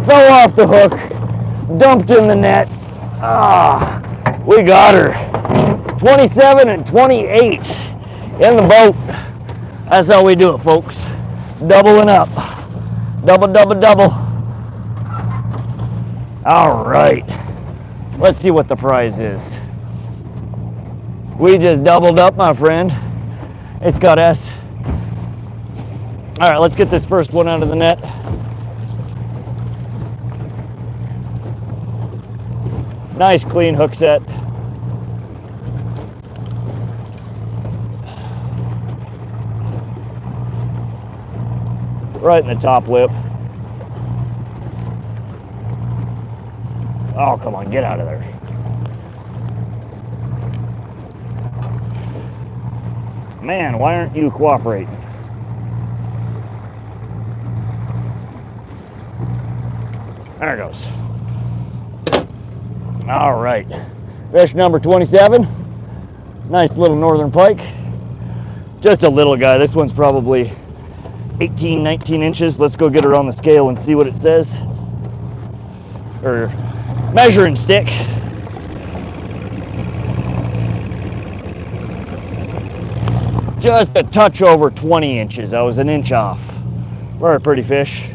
fell off the hook, dumped in the net. Ah, we got her. 27 and 28 in the boat. That's how we do it, folks. Doubling up. Double, double, double. All right. Let's see what the prize is. We just doubled up, my friend. It's got S. All right, let's get this first one out of the net. Nice clean hook set. Right in the top lip. Oh, come on, get out of there. Man, why aren't you cooperating? There it goes. All right, fish number 27. Nice little Northern Pike. Just a little guy. This one's probably 18, 19 inches. Let's go get her on the scale and see what it says. Or measuring stick. Just a touch over 20 inches. I was an inch off. Very pretty fish.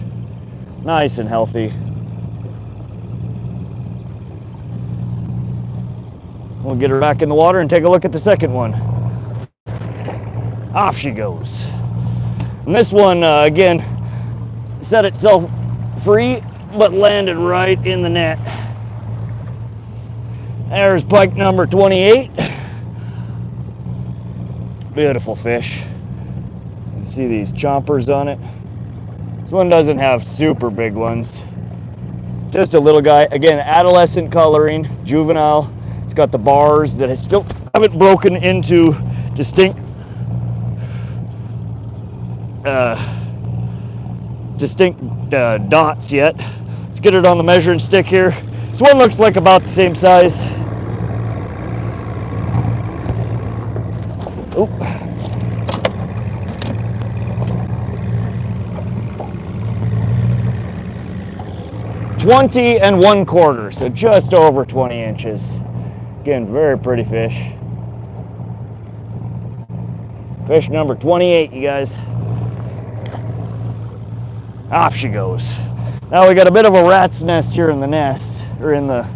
Nice and healthy. We'll get her back in the water and take a look at the second one. Off she goes. And this one, again, set itself free, but landed right in the net. There's pike number 28. Beautiful fish. You can see these chompers on it. This one doesn't have super big ones. Just a little guy. Again, adolescent coloring, juvenile. It's got the bars that I still haven't broken into distinct dots yet. Let's get it on the measuring stick here. This one looks like about the same size. Oh. $20 1/4, so just over 20 inches. Again, very pretty fish. Fish number 28, you guys. Off she goes. Now we got a bit of a rat's nest here in the nest, or in the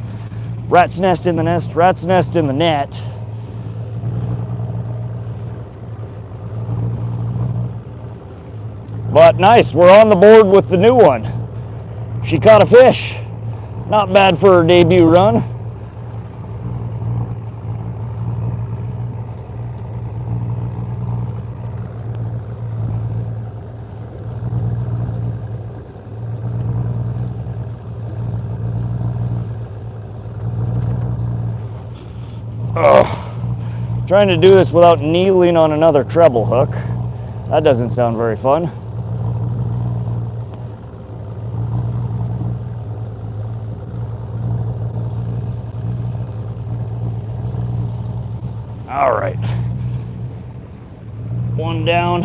rat's nest in the nest, rat's nest in the net. But nice, we're on the board with the new one. She caught a fish. Not bad for her debut run. Trying to do this without kneeling on another treble hook. That doesn't sound very fun. All right. One down.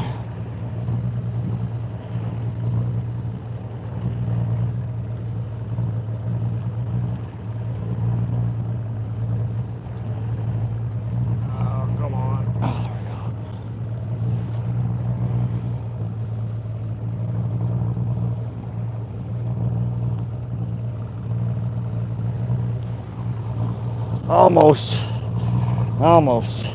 Almost.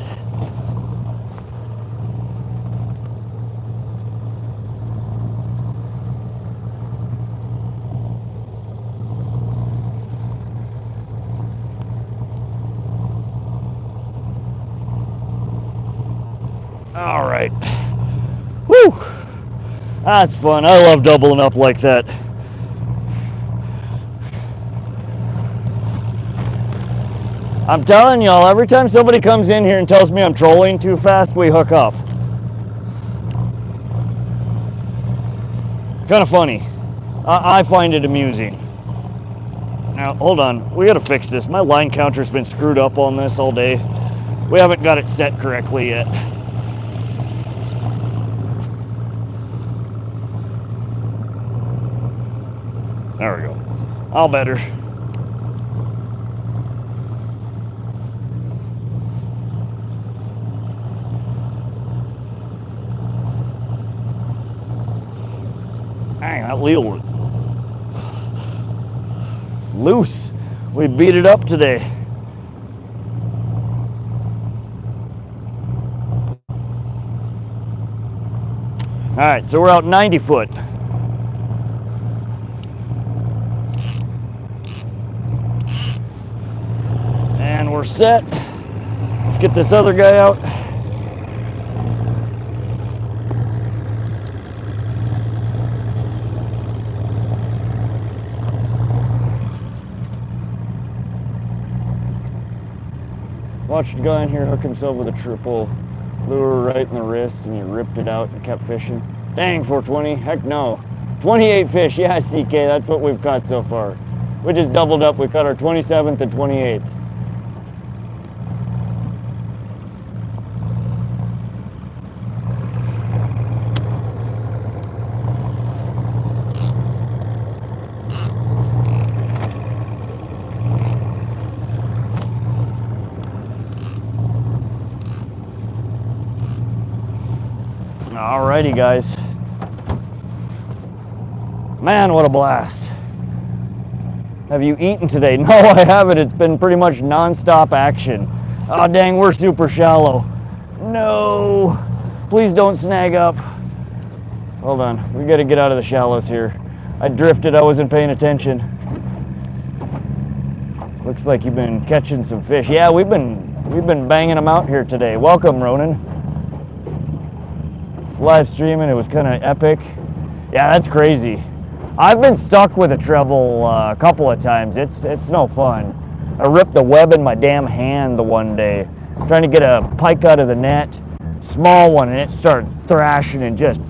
All right. Woo! That's fun. I love doubling up like that. I'm telling y'all, every time somebody comes in here and tells me I'm trolling too fast, we hook up. Kind of funny. I find it amusing. Now, hold on. We gotta fix this. My line counter's been screwed up on this all day. We haven't got it set correctly yet. There we go. All better. Dang, that reel was loose. We beat it up today. All right, so we're out 90 foot. we're set. Let's get this other guy out. Watched a guy in here hook himself with a triple lure right in the wrist, and he ripped it out and kept fishing. Dang, 420, heck no. 28 fish, yeah, CK, that's what we've caught so far. We just doubled up, we caught our 27th and 28th. Alrighty, guys. Man, what a blast. Have you eaten today? No, I haven't. It's been pretty much non-stop action. Oh, dang, we're super shallow. No. Please don't snag up. Hold on. We got to get out of the shallows here. I drifted. I wasn't paying attention. Looks like you've been catching some fish. Yeah, we've been banging them out here today. Welcome, Ronan. Live streaming, it was kind of epic. Yeah, that's crazy. I've been stuck with a treble a couple of times. It's no fun. I ripped the web in my damn hand the one day, trying to get a pike out of the net, small one, and it started thrashing and just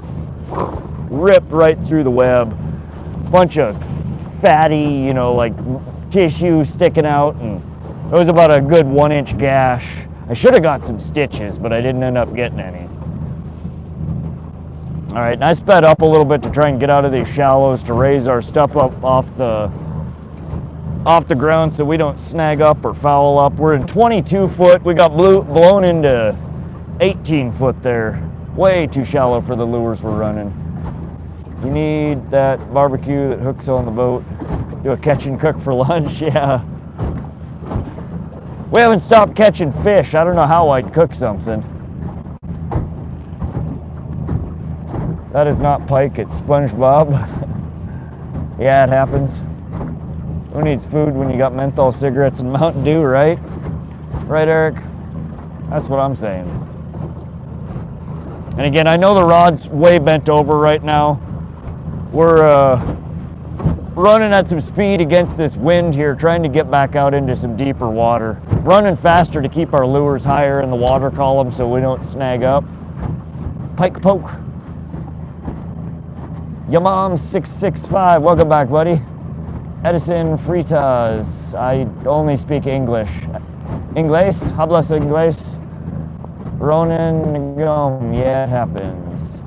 ripped right through the web. Bunch of fatty, you know, like tissue sticking out, and it was about a good 1-inch gash. I should have got some stitches, but I didn't end up getting any. All right, and I sped up a little bit to try and get out of these shallows to raise our stuff up off the ground so we don't snag up or foul up. We're in 22 foot. We got blown into 18 foot there. Way too shallow for the lures we're running. You need that barbecue that hooks on the boat. Do a catch and cook for lunch, yeah. We haven't stopped catching fish. I don't know how I'd cook something. That is not pike, it's SpongeBob. Yeah, it happens. Who needs food when you got menthol cigarettes and Mountain Dew, right? Right, Eric? That's what I'm saying. And again, I know the rod's way bent over right now. We're running at some speed against this wind here, trying to get back out into some deeper water. Running faster to keep our lures higher in the water column so we don't snag up. Pike poke. Your mom 665, welcome back, buddy. Edison Fritas, I only speak English. Inglés, hablas inglés? Ronan Gum, yeah, it happens.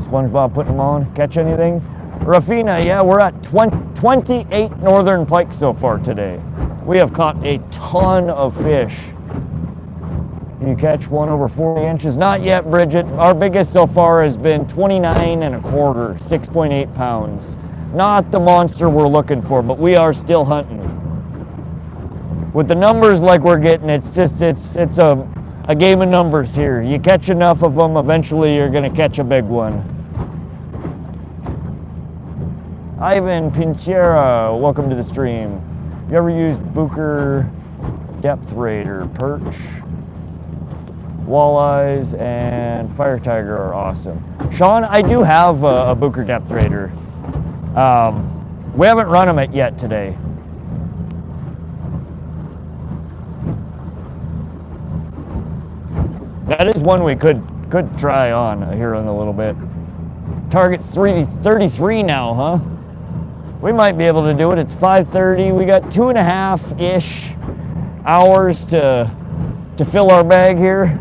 SpongeBob putting them on, catch anything? Rafina, yeah, we're at 28 Northern Pike so far today. We have caught a ton of fish. Can you catch one over 40 inches? Not yet, Bridget. Our biggest so far has been 29 and a quarter, 6.8 pounds. Not the monster we're looking for, but we are still hunting. With the numbers like we're getting, it's a game of numbers here. You catch enough of them, eventually you're gonna catch a big one. Ivan Pinchera, welcome to the stream. You ever used Booker Depth Raider, perch? Walleyes and Fire Tiger are awesome. Sean, I do have a Booker Depth Raider. We haven't run them yet today. That is one we could try on here in a little bit. Target's 33 now, huh? We might be able to do it. It's 5:30. We got 2.5-ish hours to fill our bag here.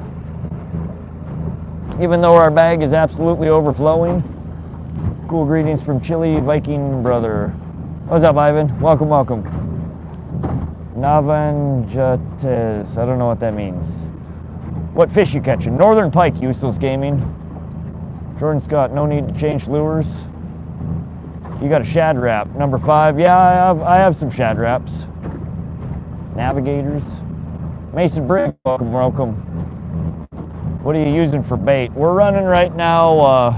Even though our bag is absolutely overflowing. Cool greetings from Chile Viking brother. What's up, Ivan? Welcome, welcome. Navanjates, I don't know what that means. What fish you catching? Northern Pike, Useless Gaming. Jordan Scott, no need to change lures. You got a shad wrap, number 5. Yeah, I have some shad wraps. Navigators. Mason Brigg, welcome, welcome. What are you using for bait? We're running right now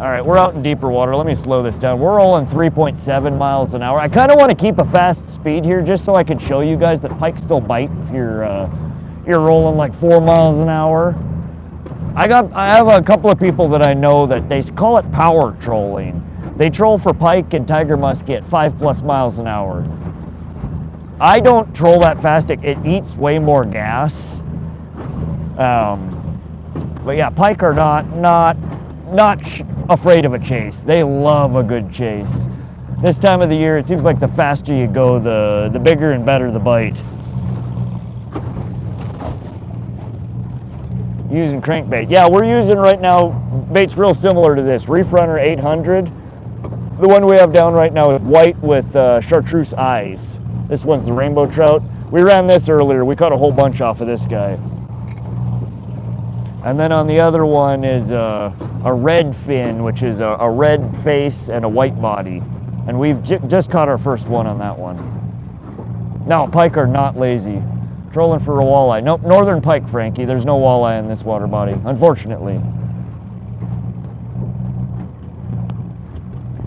All right, we're out in deeper water. Let me slow this down. We're rolling 3.7 miles an hour. I kind of want to keep a fast speed here just so I can show you guys that pike still bite if you're rolling like 4 miles an hour. I have a couple of people that I know that they call it power trolling. They troll for pike and tiger muskie at 5+ miles an hour. I don't troll that fast. It eats way more gas. But yeah, pike are not afraid of a chase. They love a good chase. This time of the year, it seems like the faster you go, the bigger and better the bite. Using crankbait. Yeah, we're using right now baits real similar to this. Reef Runner 800. The one we have down right now is white with chartreuse eyes. This one's the rainbow trout. We ran this earlier. We caught a whole bunch off of this guy. And then on the other one is a red fin, which is a red face and a white body. And we've just caught our first one on that one. Now, pike are not lazy. Trolling for a walleye. Nope, Northern Pike, Frankie. There's no walleye in this water body, unfortunately.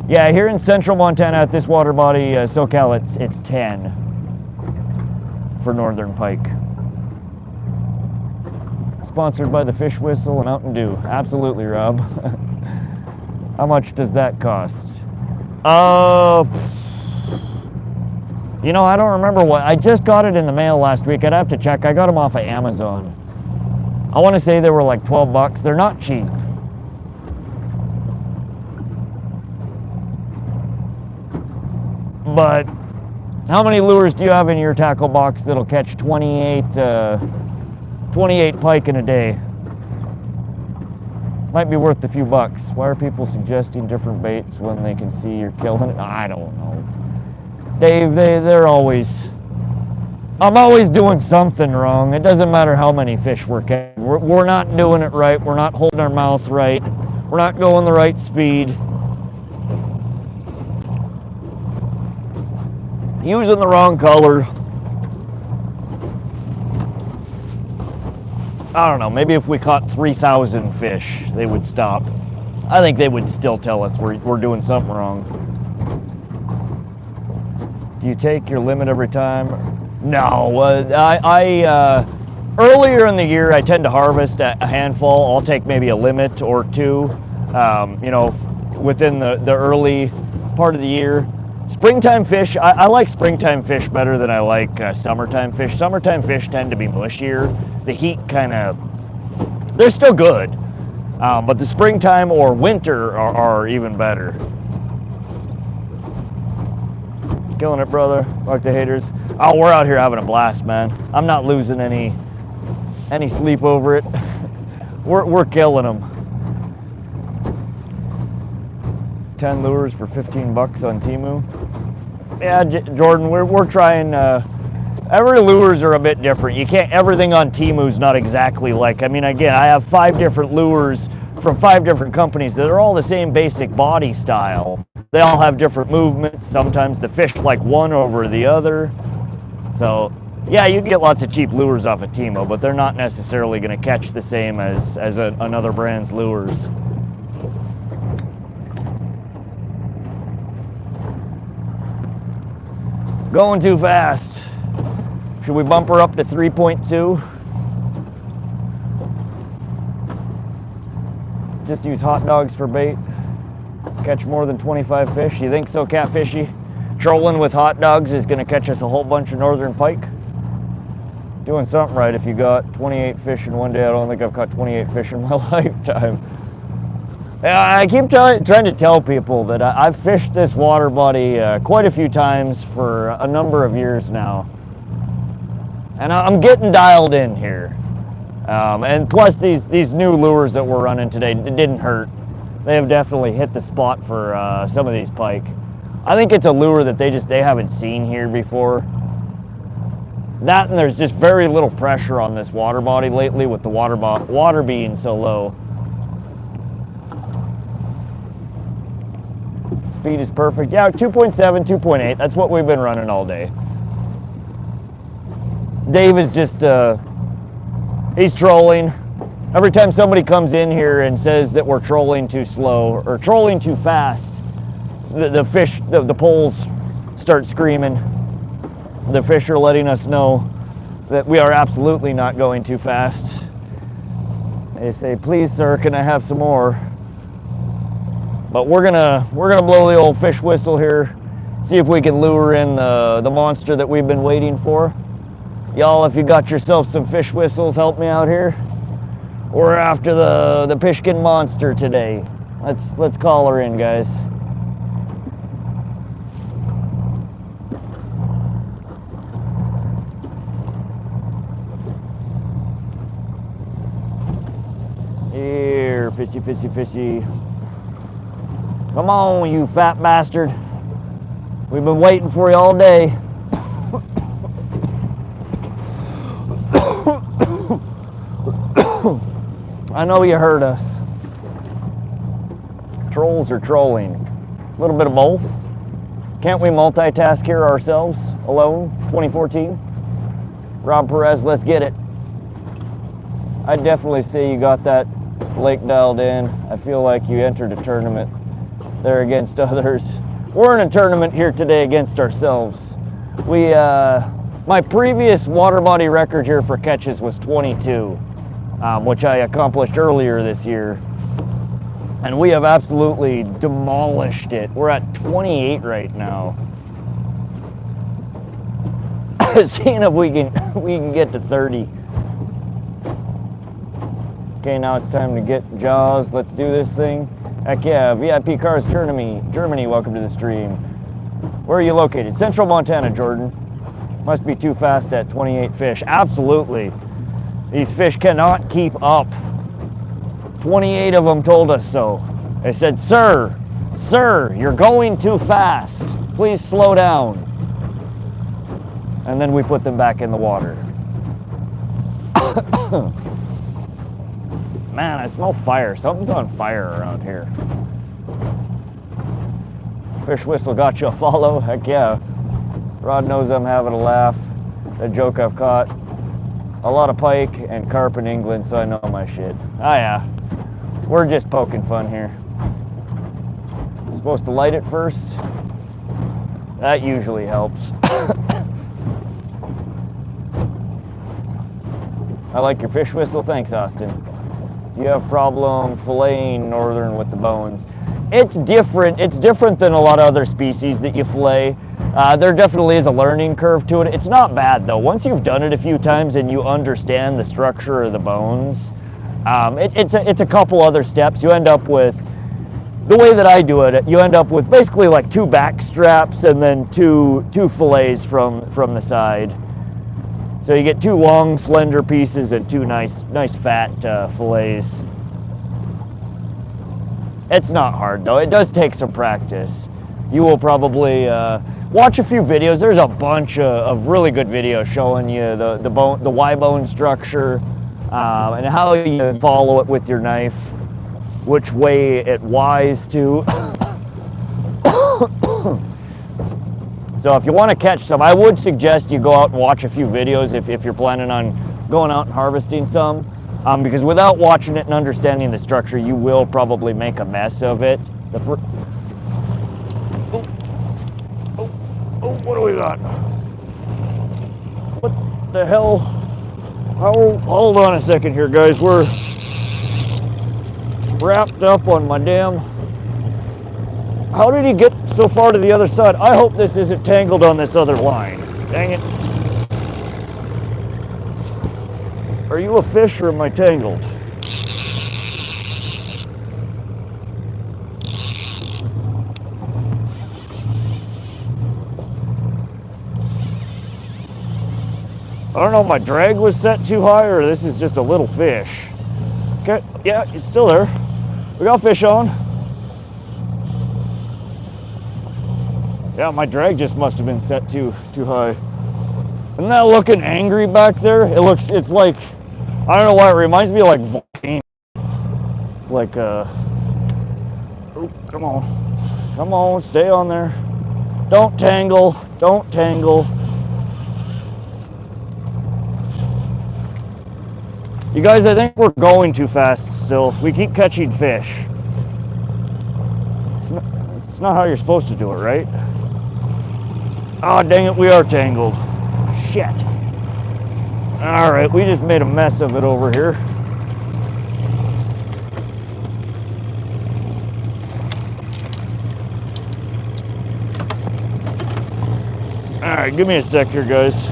Yeah, here in central Montana at this water body, SoCal, it's 10 for Northern Pike. Sponsored by the Fish Whistle and Mountain Dew. Absolutely, Rob. How much does that cost? You know, I don't remember what. I just got it in the mail last week. I'd have to check. I got them off of Amazon. I want to say they were like 12 bucks. They're not cheap. But how many lures do you have in your tackle box that'll catch 28 pike in a day? Might be worth a few bucks. Why are people suggesting different baits when they can see you're killing it? I don't know. Dave, they're always... I'm always doing something wrong. It doesn't matter how many fish we're catching. We're not doing it right. We're not holding our mouth right. We're not going the right speed. Using the wrong color. I don't know, maybe if we caught 3,000 fish, they would stop. I think they would still tell us we're doing something wrong. Do you take your limit every time? No, earlier in the year, I tend to harvest a handful. I'll take maybe a limit or two, you know, within the early part of the year. Springtime fish, I like springtime fish better than I like summertime fish. Summertime fish tend to be mushier. The heat kind of, they're still good, but the springtime or winter are even better. Killing it, brother. Like the haters. Oh, we're out here having a blast, man. I'm not losing any sleep over it. We're killing them. 10 lures for 15 bucks on Temu. Yeah, Jordan, we're trying. Every lures are a bit different. You can't. Everything on Temu's not exactly like. I mean, again, I have 5 different lures from 5 different companies that are all the same basic body style. They all have different movements. Sometimes the fish like one over the other. So, yeah, you can get lots of cheap lures off of Temu, but they're not necessarily going to catch the same as another brand's lures. Going too fast. Should we bump her up to 3.2? Just use hot dogs for bait. Catch more than 25 fish. You think so, Catfishy? Trolling with hot dogs is going to catch us a whole bunch of Northern Pike. Doing something right if you got 28 fish in one day. I don't think I've caught 28 fish in my lifetime. I keep trying to tell people that I've fished this water body quite a few times for a number of years now. And I'm getting dialed in here. And plus these new lures that we're running today, it didn't hurt. They have definitely hit the spot for some of these pike. I think it's a lure that they haven't seen here before. That, and there's just very little pressure on this water body lately with the water being so low. Speed is perfect. Yeah, 2.7, 2.8. That's what we've been running all day. Dave is just, he's trolling. Every time somebody comes in here and says that we're trolling too slow or trolling too fast, the poles start screaming. The fish are letting us know that we are absolutely not going too fast. They say, "Please, sir, can I have some more?" But we're gonna blow the old fish whistle here, see if we can lure in the monster that we've been waiting for. Y'all, if you got yourself some fish whistles, help me out here. We're after the Pishkun monster today. Let's call her in, guys. Here, fishy, fishy, fishy. Come on, you fat bastard. We've been waiting for you all day. I know you heard us. Trolls or trolling? A little bit of both. Can't we multitask here ourselves alone? 2014. Rob Perez, let's get it. I'd definitely say you got that lake dialed in. I feel like you entered a tournament there against others. We're in a tournament here today against ourselves. My previous water body record here for catches was 22. Which I accomplished earlier this year, and we have absolutely demolished it. We're at 28 right now. Seeing if we can get to 30. Okay, now it's time to get jaws. Let's do this thing. Heck yeah, VIP Cars Germany, welcome to the stream. Where are you located? Central Montana, Jordan. Must be too fast at 28 fish. Absolutely. These fish cannot keep up. 28 of them told us so. They said, sir, you're going too fast. Please slow down. And then we put them back in the water. Man, I smell fire. Something's on fire around here. Fish whistle got you a follow? Heck yeah. Rod knows I'm having a laugh. A joke I've caught. A lot of pike and carp in England, so I know my shit. Ah yeah, we're just poking fun here. Supposed to light it first. That usually helps. I like your fish whistle, thanks Austin. Do you have problem filleting northern with the bones? It's different than a lot of other species that you fillet. There definitely is a learning curve to it. It's not bad though. Once you've done it a few times and you understand the structure of the bones, it's a couple other steps. You end up with, the way that I do it, you end up with basically like 2 back straps and then two fillets from the side. So you get 2 long, slender pieces and 2 nice fat fillets. It's not hard though. It does take some practice. You will probably watch a few videos. There's a bunch of really good videos showing you the Y bone structure and how you follow it with your knife, which way it Ys to. So if you want to catch some, I would suggest you go out and watch a few videos if you're planning on going out and harvesting some. Because without watching it and understanding the structure, you will probably make a mess of it. What do we got? What the hell? Hold on a second here, guys. We're wrapped up on my damn... How did he get so far to the other side? I hope this isn't tangled on this other line. Dang it. Are you a fish or am I tangled? I don't know if my drag was set too high or this is just a little fish. Okay, yeah, it's still there. We got fish on. Yeah, my drag just must have been set too high. Isn't that looking angry back there? It's like, I don't know why, it reminds me of like volcano. It's like, oh, come on, stay on there. Don't tangle. You guys, I think we're going too fast still. We keep catching fish. It's not how you're supposed to do it, right? Oh, dang it, we are tangled. Shit. All right, we just made a mess of it over here. All right, give me a sec here, guys.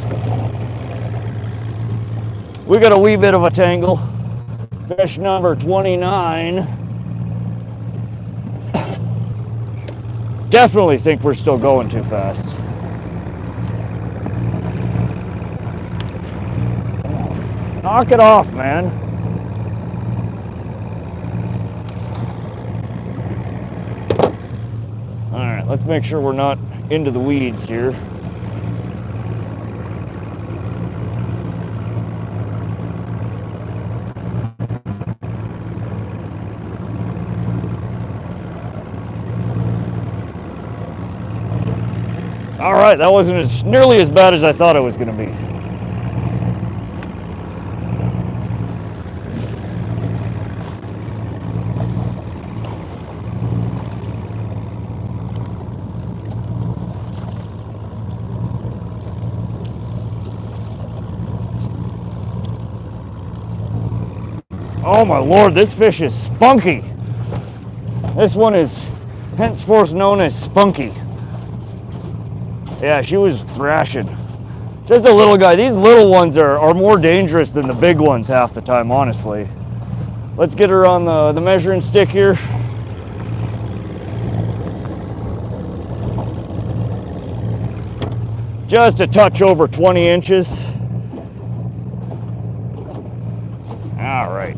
We got a wee bit of a tangle. Fish number 29. Definitely think we're still going too fast. Knock it off, man. All right, let's make sure we're not into the weeds here. All right, that wasn't nearly as bad as I thought it was going to be. Oh my Lord, this fish is spunky. This one is henceforth known as Spunky. Yeah, she was thrashing. Just a little guy. These little ones are more dangerous than the big ones half the time, honestly. Let's get her on the measuring stick here. Just a touch over 20 inches. All right.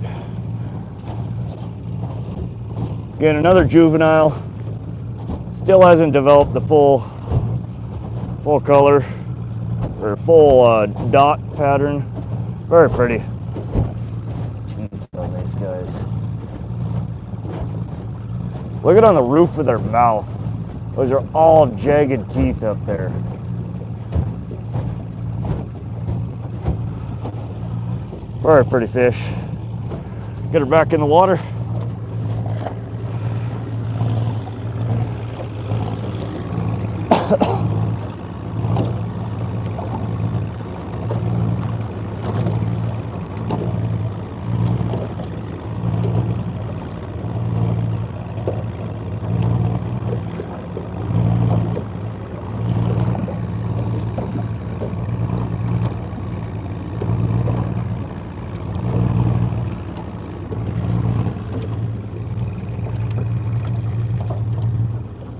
Again, another juvenile. Still hasn't developed the full color or full dot pattern. Very pretty. Teeth on these guys. Look at on the roof of their mouth. Those are all jagged teeth up there. Very pretty fish. Get her back in the water.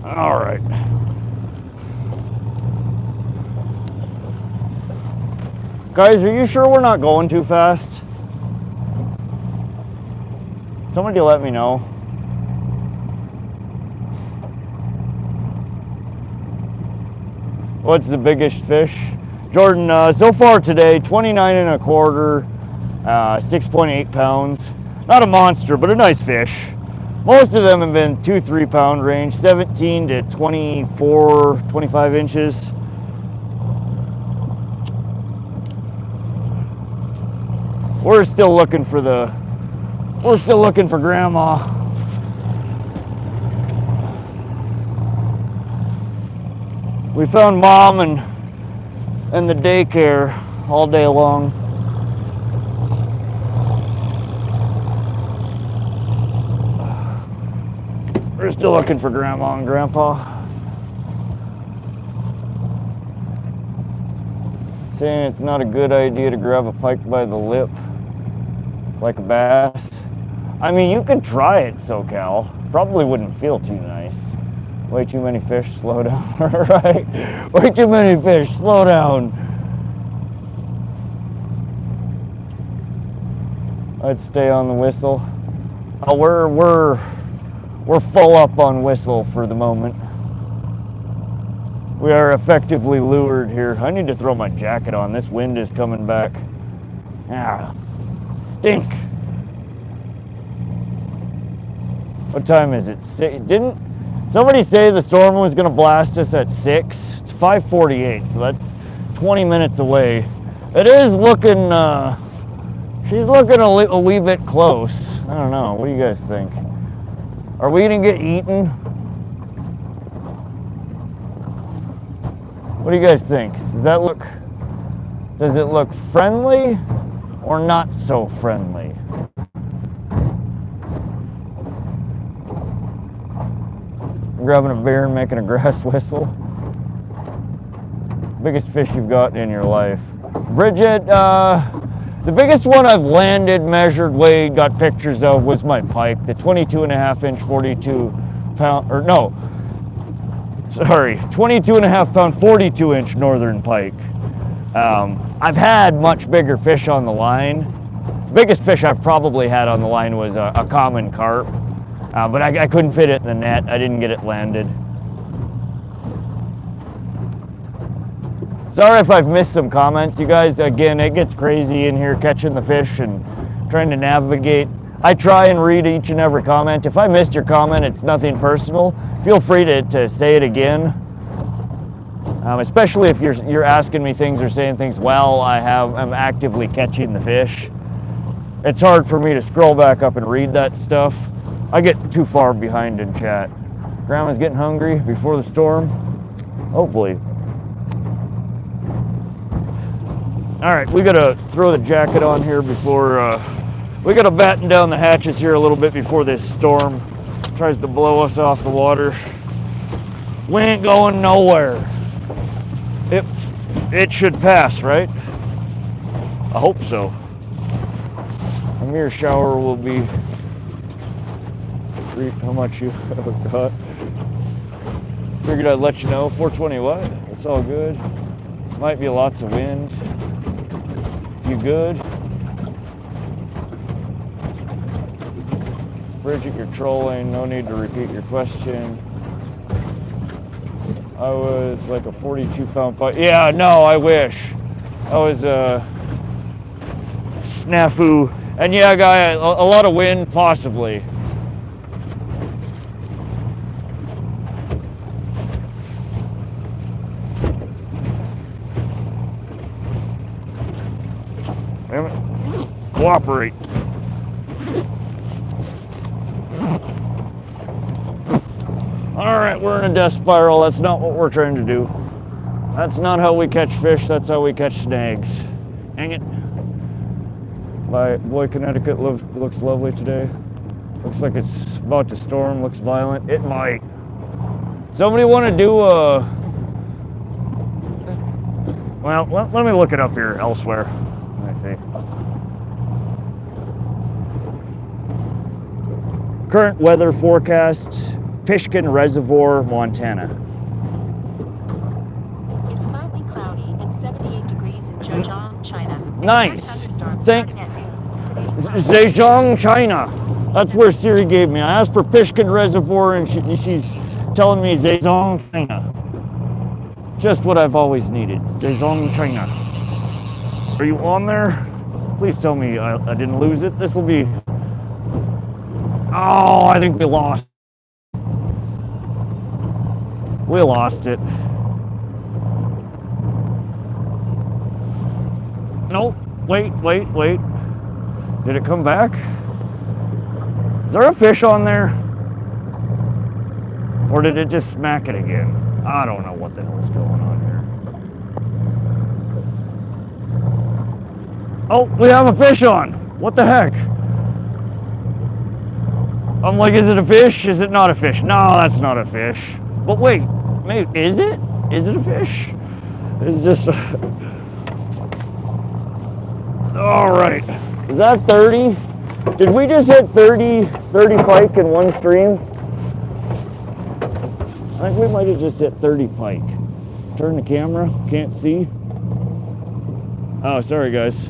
All right. Guys, are you sure we're not going too fast? Somebody let me know. What's the biggest fish? Jordan, so far today, 29 and a quarter, 6.8 pounds. Not a monster, but a nice fish. Most of them have been 2-3 pound range, 17 to 24, 25 inches. We're still looking for Grandma. We found Mom and the daycare all day long. We're still looking for Grandma and Grandpa. Saying it's not a good idea to grab a pike by the lip like a bass. I mean, you could try it, SoCal. Probably wouldn't feel too nice. Way too many fish, slow down, right? Way too many fish, slow down. Let's stay on the whistle. Oh, we're full up on whistle for the moment. We are effectively lured here. I need to throw my jacket on. This wind is coming back. Ah, stink. What time is it? Didn't somebody say the storm was going to blast us at 6? It's 5:48, so that's 20 minutes away. It is looking She's looking a wee bit close. I don't know. What do you guys think? Are we gonna get eaten? What do you guys think? Does it look friendly or not so friendly? I'm grabbing a beer and making a grass whistle. Biggest fish you've got in your life. Bridget, the biggest one I've landed, measured, weighed, got pictures of was my pike, the 22.5-inch, 42-pound, or no, sorry, 22.5-pound, 42-inch Northern Pike. I've had much bigger fish on the line. The biggest fish I've probably had on the line was a common carp, but I couldn't fit it in the net. I didn't get it landed. Sorry if I've missed some comments, you guys. Again, it gets crazy in here catching the fish and trying to navigate. I try and read each and every comment. If I missed your comment, it's nothing personal. Feel free to say it again. Especially if you're asking me things or saying things while I'm actively catching the fish. It's hard for me to scroll back up and read that stuff. I get too far behind in chat. Grandma's getting hungry before the storm. Hopefully. All right, we gotta throw the jacket on here before, we gotta batten down the hatches here a little bit before this storm tries to blow us off the water. We ain't going nowhere. It should pass, right? I hope so. A mere shower will be, how much you got? Figured I'd let you know. 420 what? It's all good. Might be lots of wind. You good? Bridget, you're trolling. No need to repeat your question. I was like a 42-pound pike. Yeah, no, I wish. I was a snafu. And yeah, guy, a lot of wind, possibly. Damn it. Cooperate. Alright, we're in a death spiral. That's not what we're trying to do. That's not how we catch fish. That's how we catch snags. Dang it. Boy, Connecticut looks lovely today. Looks like it's about to storm. Looks violent. It might. Somebody want to do a... Well, let me look it up here elsewhere. Let me see. Current weather forecast, Pishkun Reservoir, Montana. It's partly cloudy and 78 degrees in Zhejiang, China. Nice. Zhejiang, China. That's where Siri gave me. I asked for Pishkun Reservoir and she's telling me Zhejiang, China. Just what I've always needed. Zhejiang, China. Are you on there? Please tell me I didn't lose it. This will be... Oh, I think we lost. We lost it. Nope. Wait. Did it come back? Is there a fish on there? Or did it just smack it again? I don't know what the hell's going on here. Oh, we have a fish on. What the heck? I'm like, is it a fish? Is it not a fish? No, that's not a fish. But wait, maybe, is it? Is it a fish? It's just... All right. Is that 30? Did we just hit 30 pike in one stream? I think we might have just hit 30 pike. Turn the camera, can't see. Oh, sorry guys.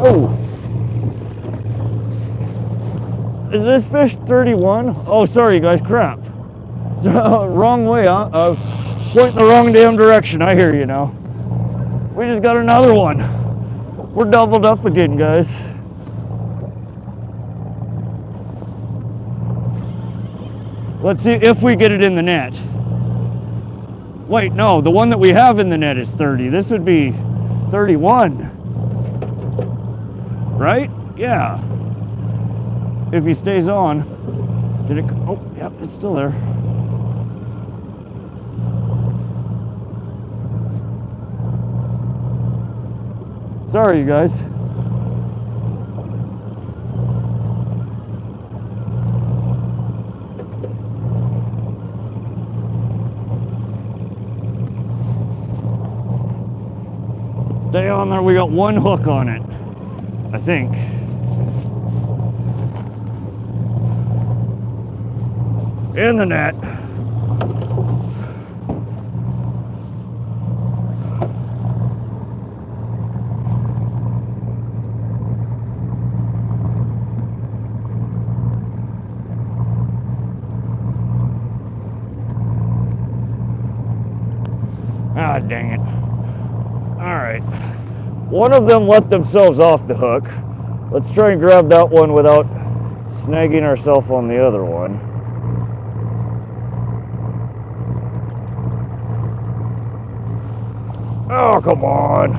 Oh. Is this fish 31? Oh, sorry guys, crap. Wrong way, huh? Pointing the wrong damn direction, I hear you now. We just got another one. We're doubled up again, guys. Let's see if we get it in the net. Wait, no, the one that we have in the net is 30. This would be 31. Right? Yeah. If he stays on. Did it? Oh, yep, it's still there. Sorry, you guys. Stay on there. We got one hook on it, I think. In the net. Ah, dang it. All right. One of them let themselves off the hook. Let's try and grab that one without snagging ourselves on the other one. Oh, come on.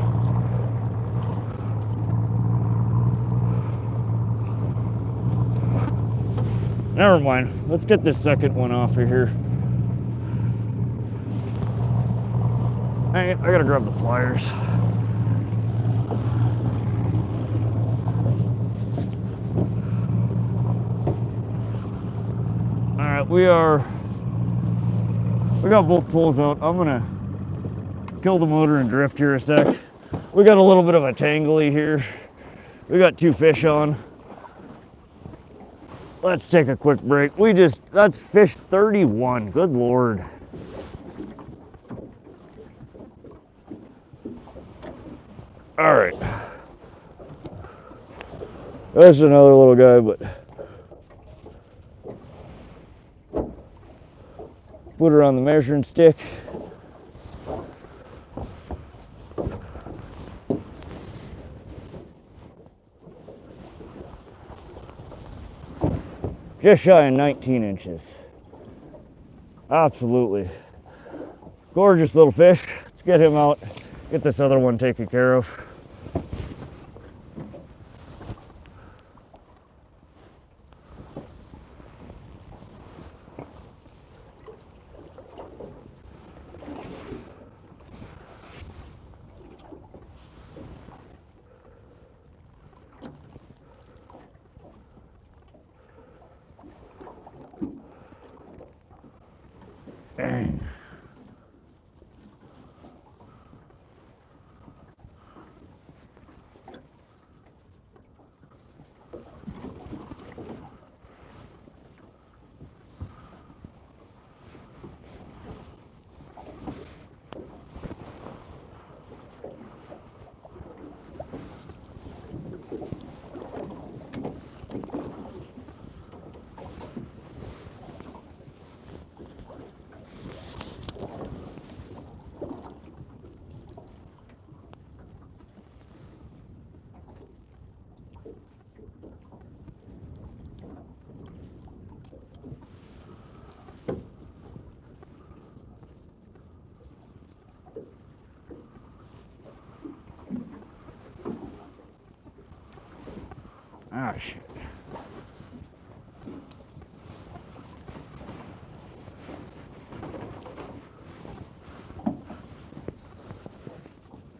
Never mind. Let's get this second one off of here. Dang it, I gotta grab the pliers. Alright, we got both poles out. I'm gonna kill the motor and drift here a sec. We got a little bit of a tangly here. We got two fish on. Let's take a quick break. That's fish 31. Good Lord. All right. That's another little guy, but put her on the measuring stick. Just shy of 19 inches. Absolutely. Gorgeous little fish. Let's get him out. Get this other one taken care of. Dang. Ah, shit.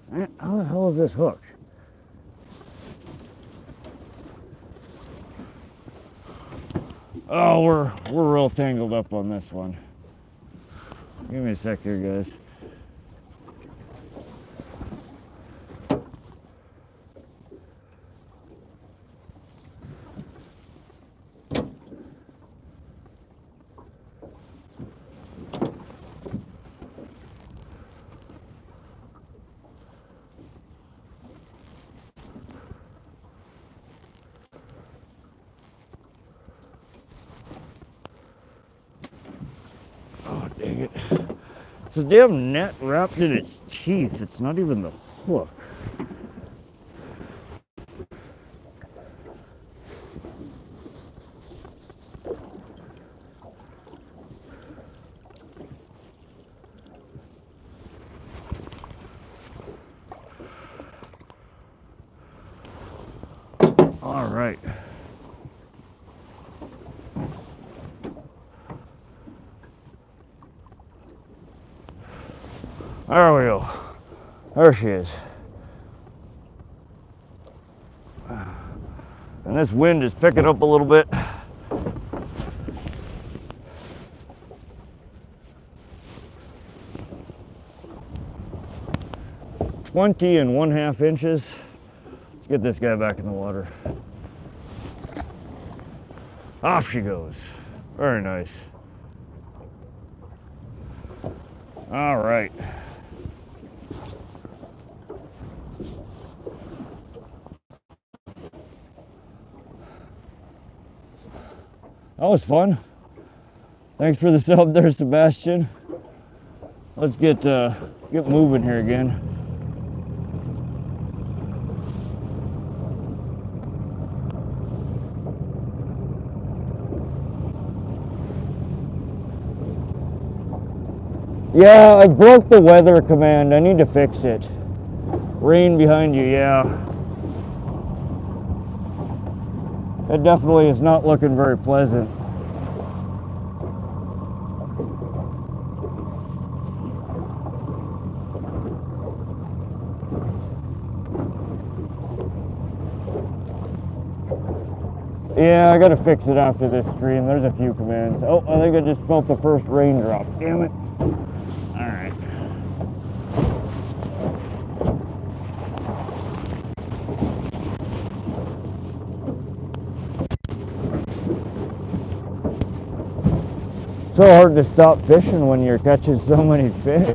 Man, how the hell is this hook? Oh, we're real tangled up on this one. Give me a sec here, guys. Oh, dang it. It's a damn net wrapped in its teeth. It's not even the hook. There we go. There she is. And this wind is picking up a little bit. 20 1/2 inches. Let's get this guy back in the water. Off she goes. Very nice. All right. That was fun. Thanks for the sub there, Sebastian. Let's get moving here again. Yeah, I broke the weather command. I need to fix it. Rain behind you, yeah. It definitely is not looking very pleasant. Yeah, I gotta fix it after this stream. There's a few commands. Oh, I think I just felt the first raindrop. Damn it. Alright. So hard to stop fishing when you're catching so many fish.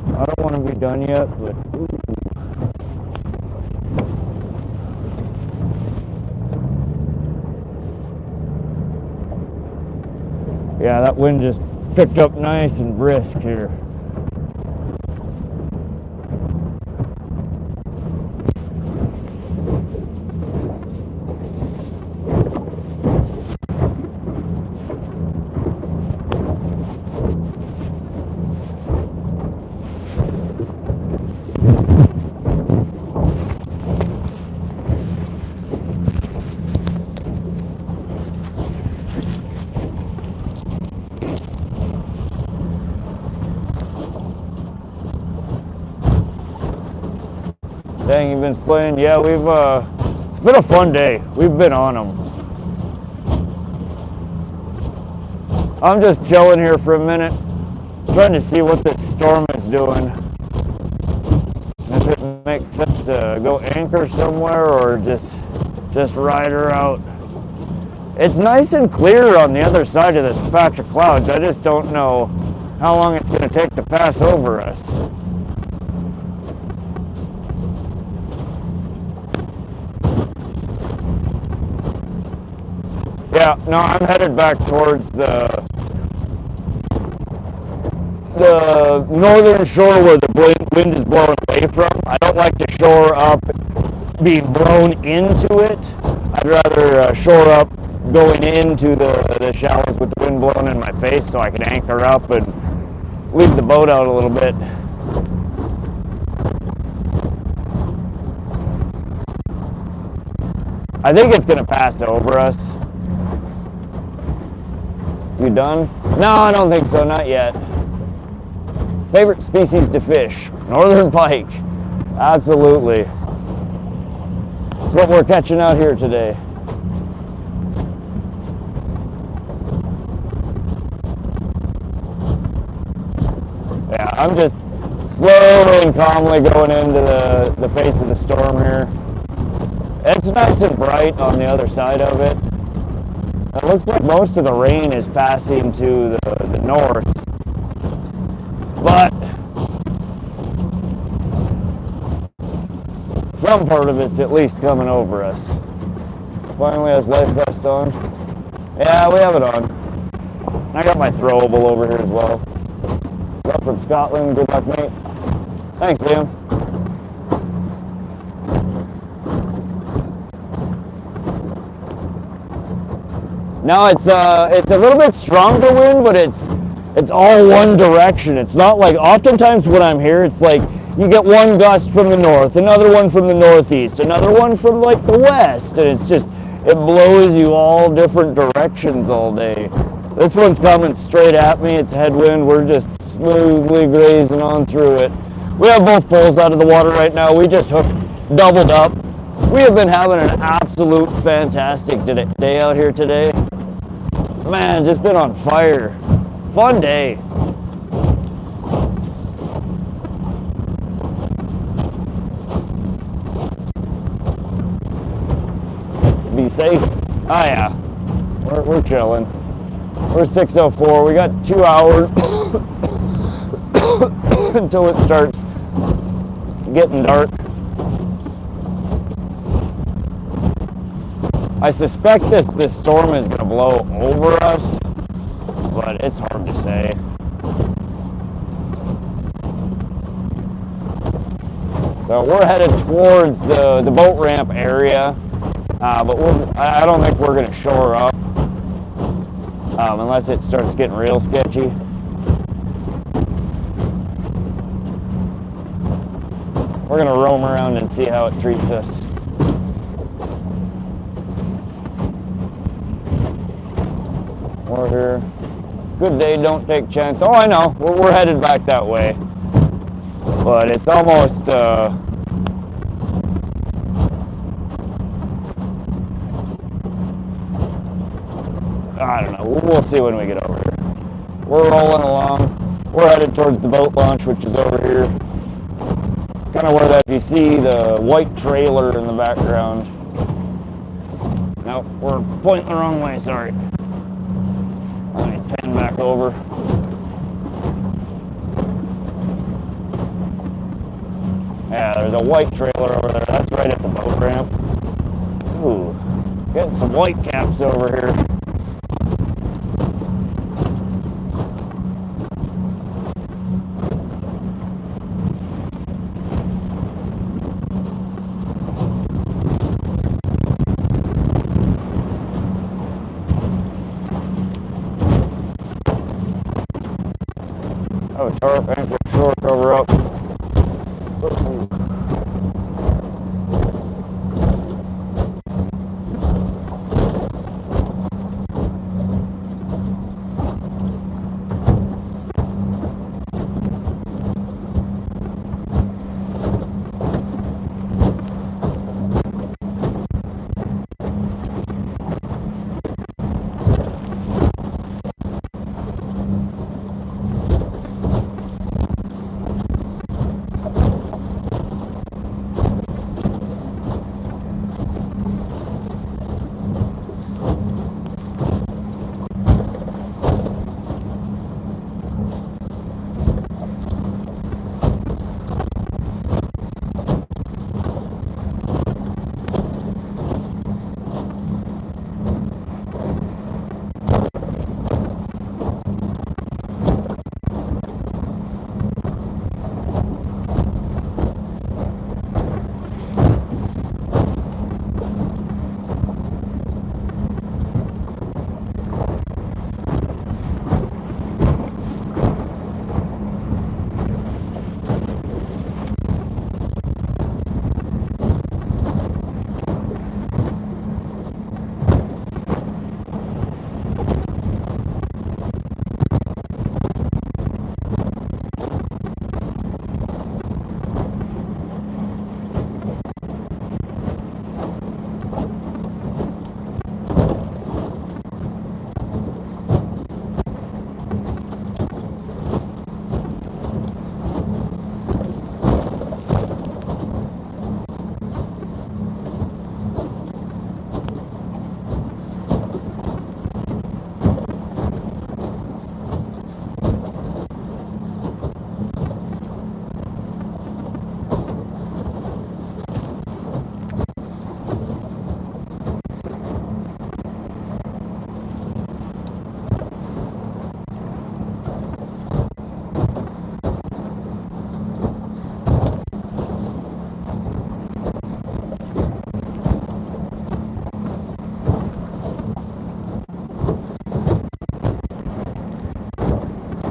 I don't want to be done yet, but ooh. Yeah, that wind just picked up nice and brisk here. Dang, you've been slaying. Yeah, it's been a fun day. We've been on them. I'm just chilling here for a minute, trying to see what this storm is doing. If it makes sense to go anchor somewhere or just ride her out. It's nice and clear on the other side of this patch of clouds. I just don't know how long it's going to take to pass over us. Yeah, no, I'm headed back towards the northern shore where the wind is blowing away from. I don't like to shore up being blown into it. I'd rather shore up going into the shallows with the wind blowing in my face so I can anchor up and leave the boat out a little bit. I think it's going to pass over us. You done? No, I don't think so, not yet. Favorite species to fish? Northern pike. Absolutely. That's what we're catching out here today. Yeah, I'm just slowly and calmly going into the face of the storm here. It's nice and bright on the other side of it. It looks like most of the rain is passing to the north, but some part of it's at least coming over us. Finally has life vest on. Yeah, we have it on. I got my throwable over here as well. Up from Scotland, good luck, mate. Thanks, Liam. Now it's a little bit stronger wind, but it's all one direction. It's not like, oftentimes when I'm here, it's like you get one gust from the north, another one from the northeast, another one from like the west, and it's just, it blows you all different directions all day. This one's coming straight at me. It's headwind. We're just smoothly grazing on through it. We have both poles out of the water right now. We just hooked, doubled up. We have been having an absolute fantastic day out here today. Man, just been on fire. Fun day. Be safe. Oh yeah, we're chilling. We're 6:04. We got 2 hours until it starts getting dark. I suspect this storm is going to blow over us, but it's hard to say. So we're headed towards the boat ramp area, but I don't think we're going to shore up unless it starts getting real sketchy. We're going to roam around and see how it treats us. We're here. Good day, don't take chance. Oh, I know. We're headed back that way. But it's almost, I don't know. We'll see when we get over here. We're rolling along. We're headed towards the boat launch, which is over here. Kind of where that you see the white trailer in the background. Nope, we're pointing the wrong way, sorry. Let me pan back over. Yeah, there's a white trailer over there. That's right at the boat ramp. Ooh, getting some white caps over here. Oh, tarp, anchor, shore, cover up. Ooh.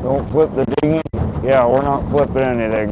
Don't flip the dinghy. Yeah, we're not flipping anything.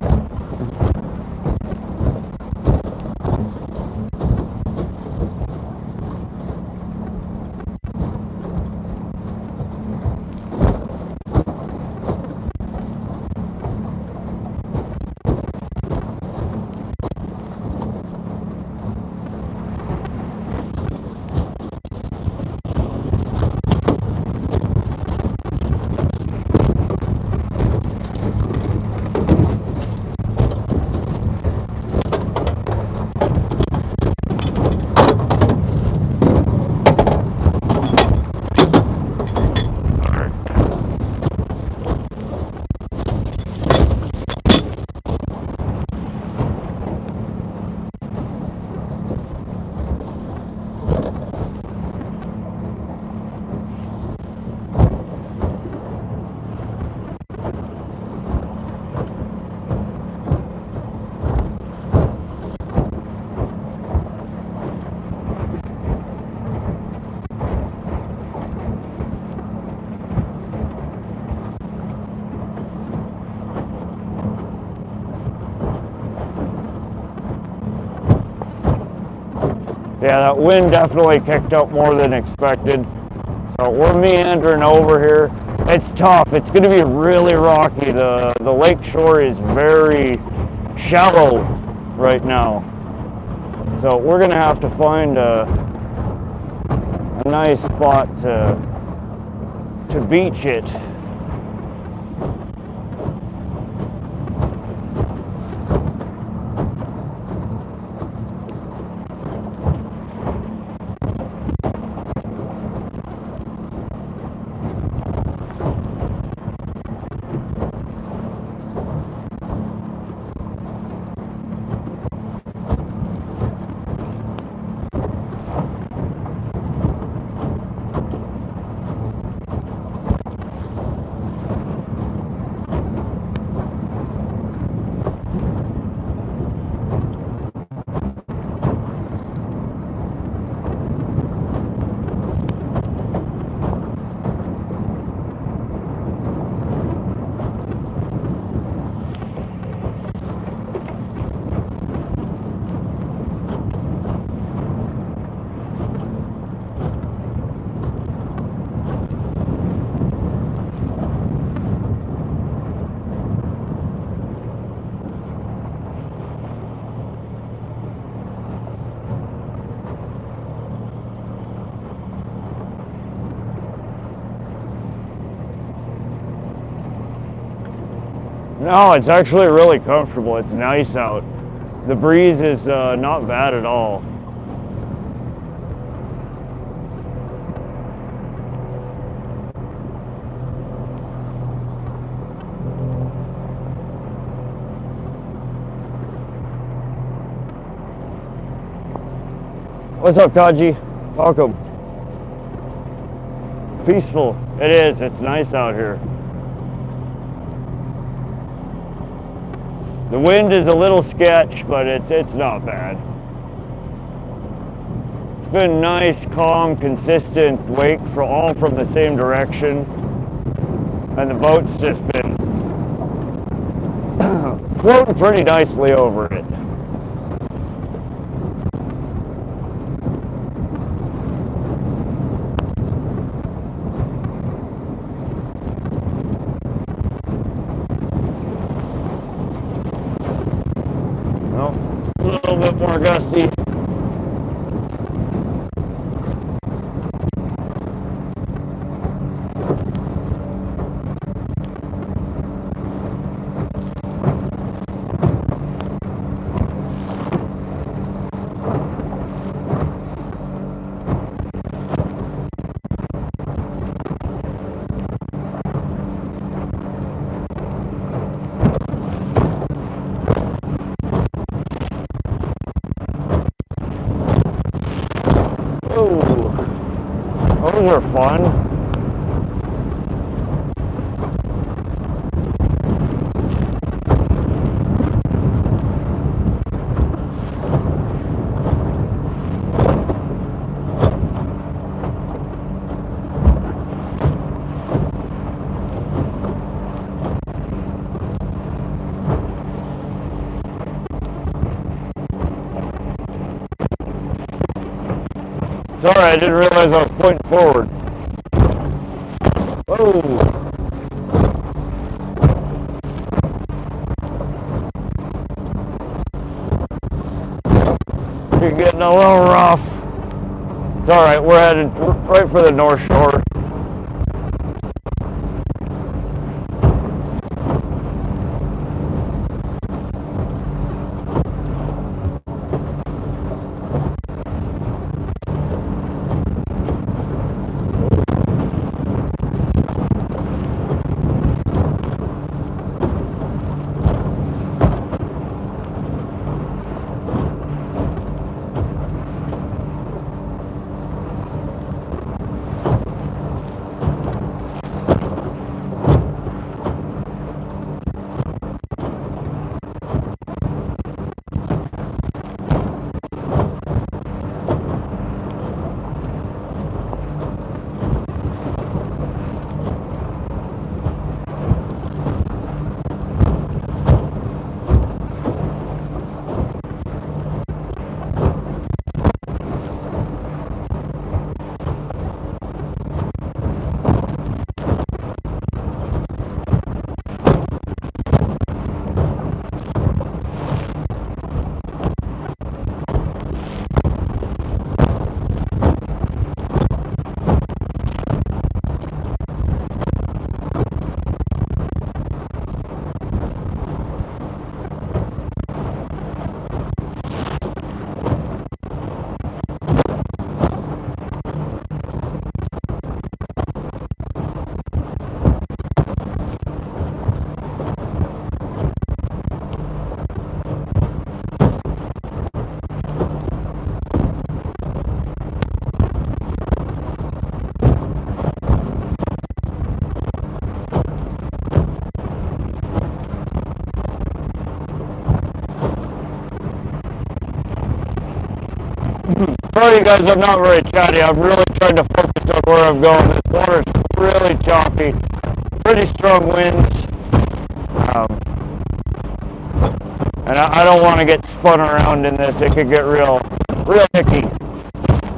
Yeah, that wind definitely kicked up more than expected. So we're meandering over here. It's tough. It's going to be really rocky. The lake shore is very shallow right now. So we're going to have to find a nice spot to beach it. No, it's actually really comfortable. It's nice out. The breeze is not bad at all. What's up, Kaji? Welcome. Peaceful. It is. It's nice out here. The wind is a little sketch, but it's not bad. It's been nice, calm, consistent wake all from the same direction, and the boat's just been floating pretty nicely over it. A little bit more gusty. Those are fun. Sorry, I didn't realize I was pointing forward. Oh. You're getting a little rough. It's alright, we're headed right for the North Shore. sorry guys, I'm not very chatty. I'm really trying to focus on where I'm going. This water's really choppy, pretty strong winds, and I don't want to get spun around in this. It could get real icky.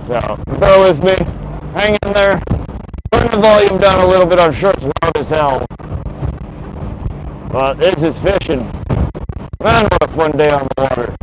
So bear with me, hang in there. Turn the volume down a little bit. I'm sure it's loud as hell, but this is fishing. Man, what a fun day on the water.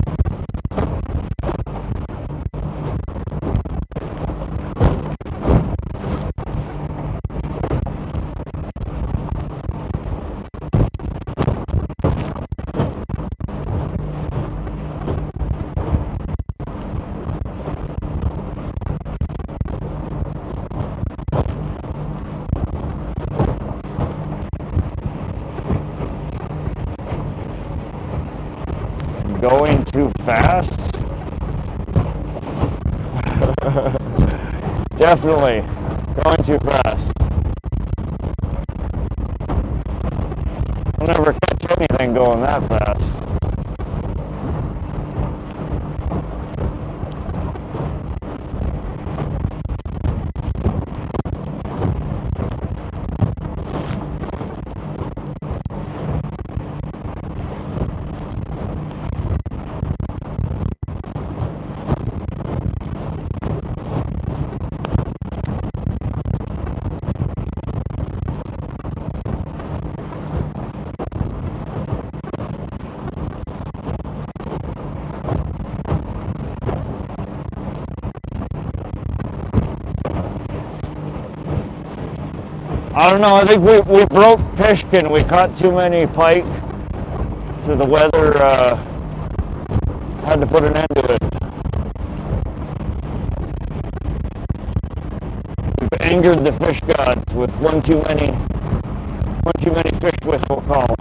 Going too fast? Definitely going too fast. I'll never catch anything going that fast. I don't know, I think we broke Pishkun. We caught too many pike, so the weather had to put an end to it. We've angered the fish gods with one too many fish whistle call.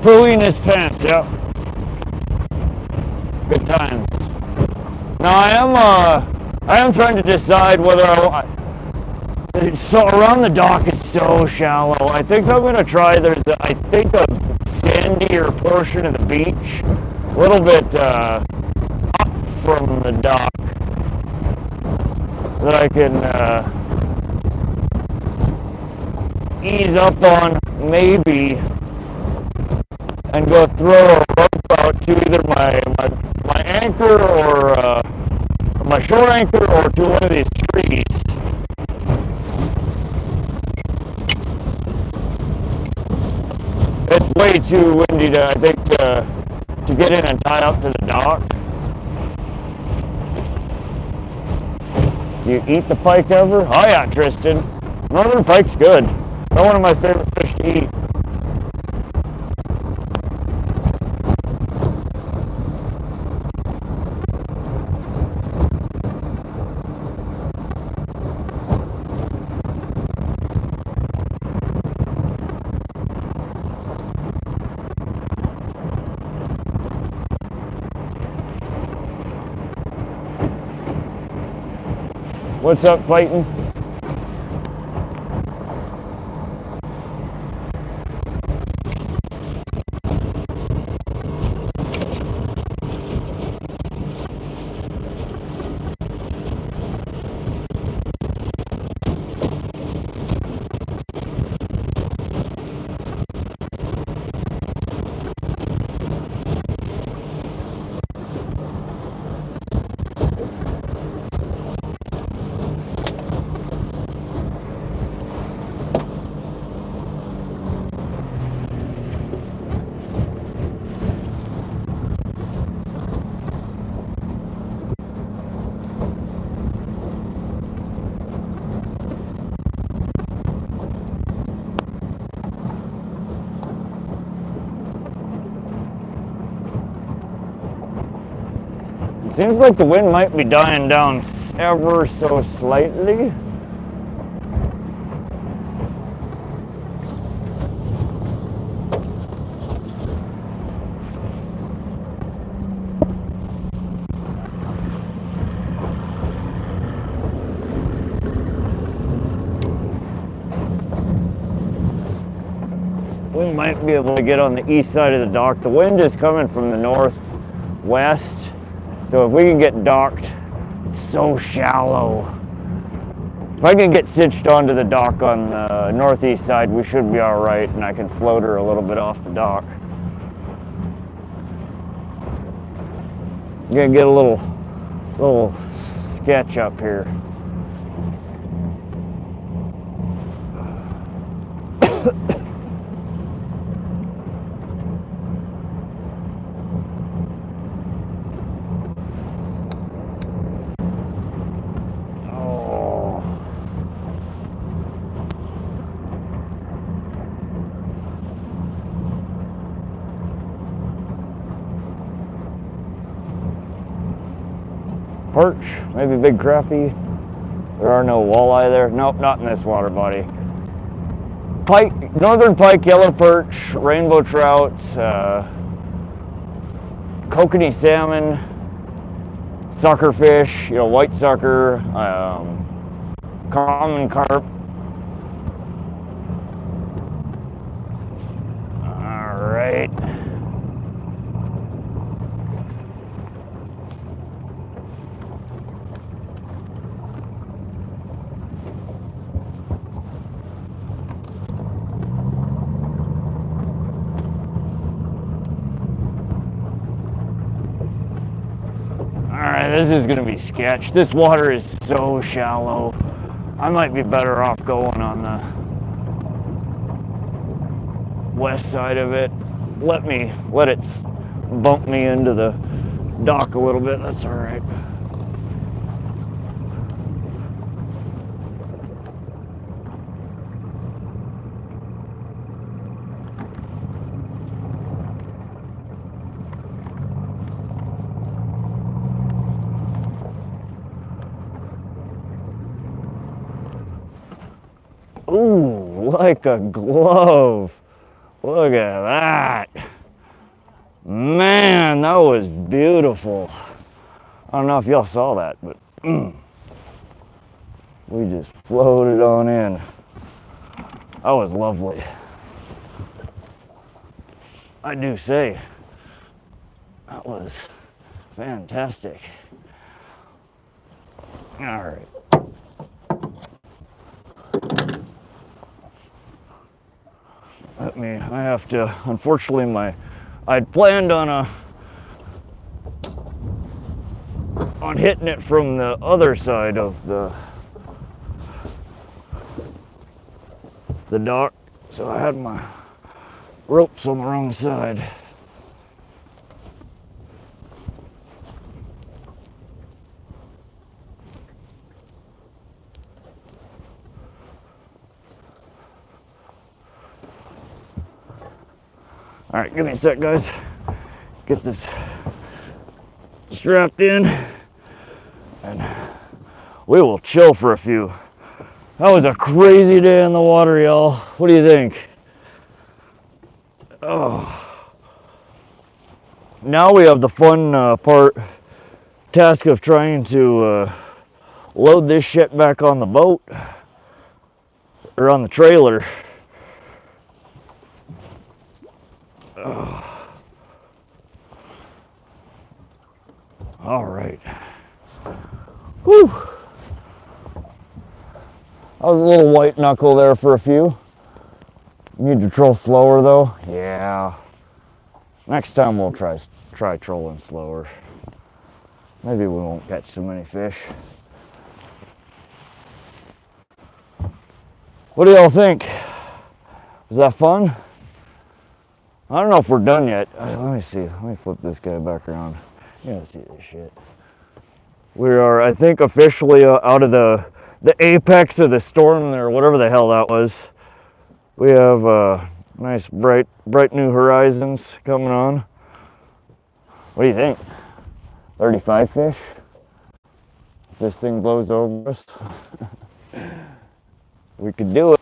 Pooing his pants, yep. Good times. Now I am trying to decide whether so around the dock is so shallow. I think I'm gonna try. There's I think a sandier portion of the beach, a little bit up from the dock, that I can ease up on maybe, and go throw a rope out to either my anchor or my shore anchor or to one of these trees. It's way too windy to, I think, to get in and tie up to the dock. Do you eat the pike ever? Oh yeah, Tristan. Northern Pike's good. They're one of my favorite fish to eat. What's up, Clayton? Seems like the wind might be dying down ever so slightly. we might be able to get on the east side of the dock. The wind is coming from the northwest, so if we can get docked, it's so shallow. If I can get cinched onto the dock on the northeast side, we should be all right, and I can float her a little bit off the dock. I'm gonna get a little sketch up here. Perch, maybe big crappie. There are no walleye there. Nope, not in this water body. Pike, northern pike, yellow perch, rainbow trout, kokanee salmon, suckerfish, white sucker, common carp. All right. Alright, this is gonna be sketch. This water is so shallow. I might be better off going on the west side of it. Let it bump me into the dock a little bit. That's alright. Ooh, like a glove. Look at that. Man, that was beautiful. I don't know if y'all saw that, but we just floated on in. That was lovely. I do say, that was fantastic. All right. I have to, unfortunately, I'd planned on hitting it from the other side of the dock, so I had my ropes on the wrong side. All right, give me a sec, guys. Get this strapped in, and we will chill for a few. That was a crazy day in the water, y'all. What do you think? Oh. Now we have the fun task of trying to load this shit back on the boat, or on the trailer. All right. Whew. I was a little white knuckle there for a few. Need to troll slower though. Yeah. Next time we'll try trolling slower. Maybe we won't catch so many fish. What do y'all think? Was that fun? I don't know if we're done yet. Let me see. Let me flip this guy back around. You gotta see this shit. We are, I think, officially out of the apex of the storm there, whatever the hell that was. We have nice bright new horizons coming on. What do you think? 35 fish? If this thing blows over us, we could do it.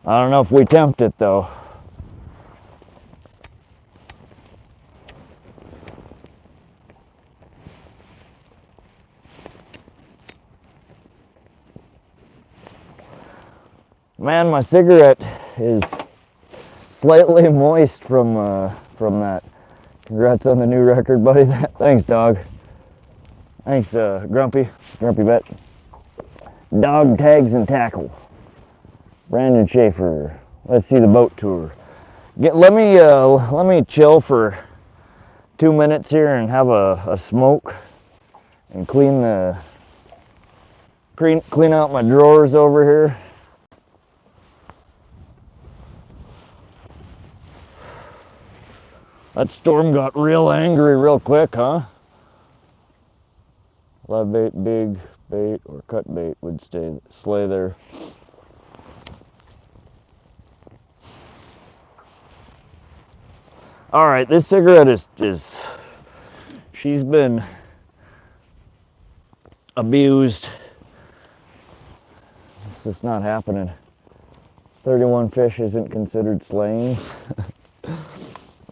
I don't know if we tempt it though. Man, my cigarette is slightly moist from that. Congrats on the new record, buddy. Thanks, dog. Thanks, Grumpy Bet. Dog tags and tackle. Brandon Schaefer. Let's see the boat tour. Let me chill for 2 minutes here and have a smoke and clean out my drawers over here. That storm got real angry real quick, huh? Live bait, big bait, or cut bait would slay there. All right, this cigarette is she's been abused. It's just not happening. 31 fish isn't considered slaying.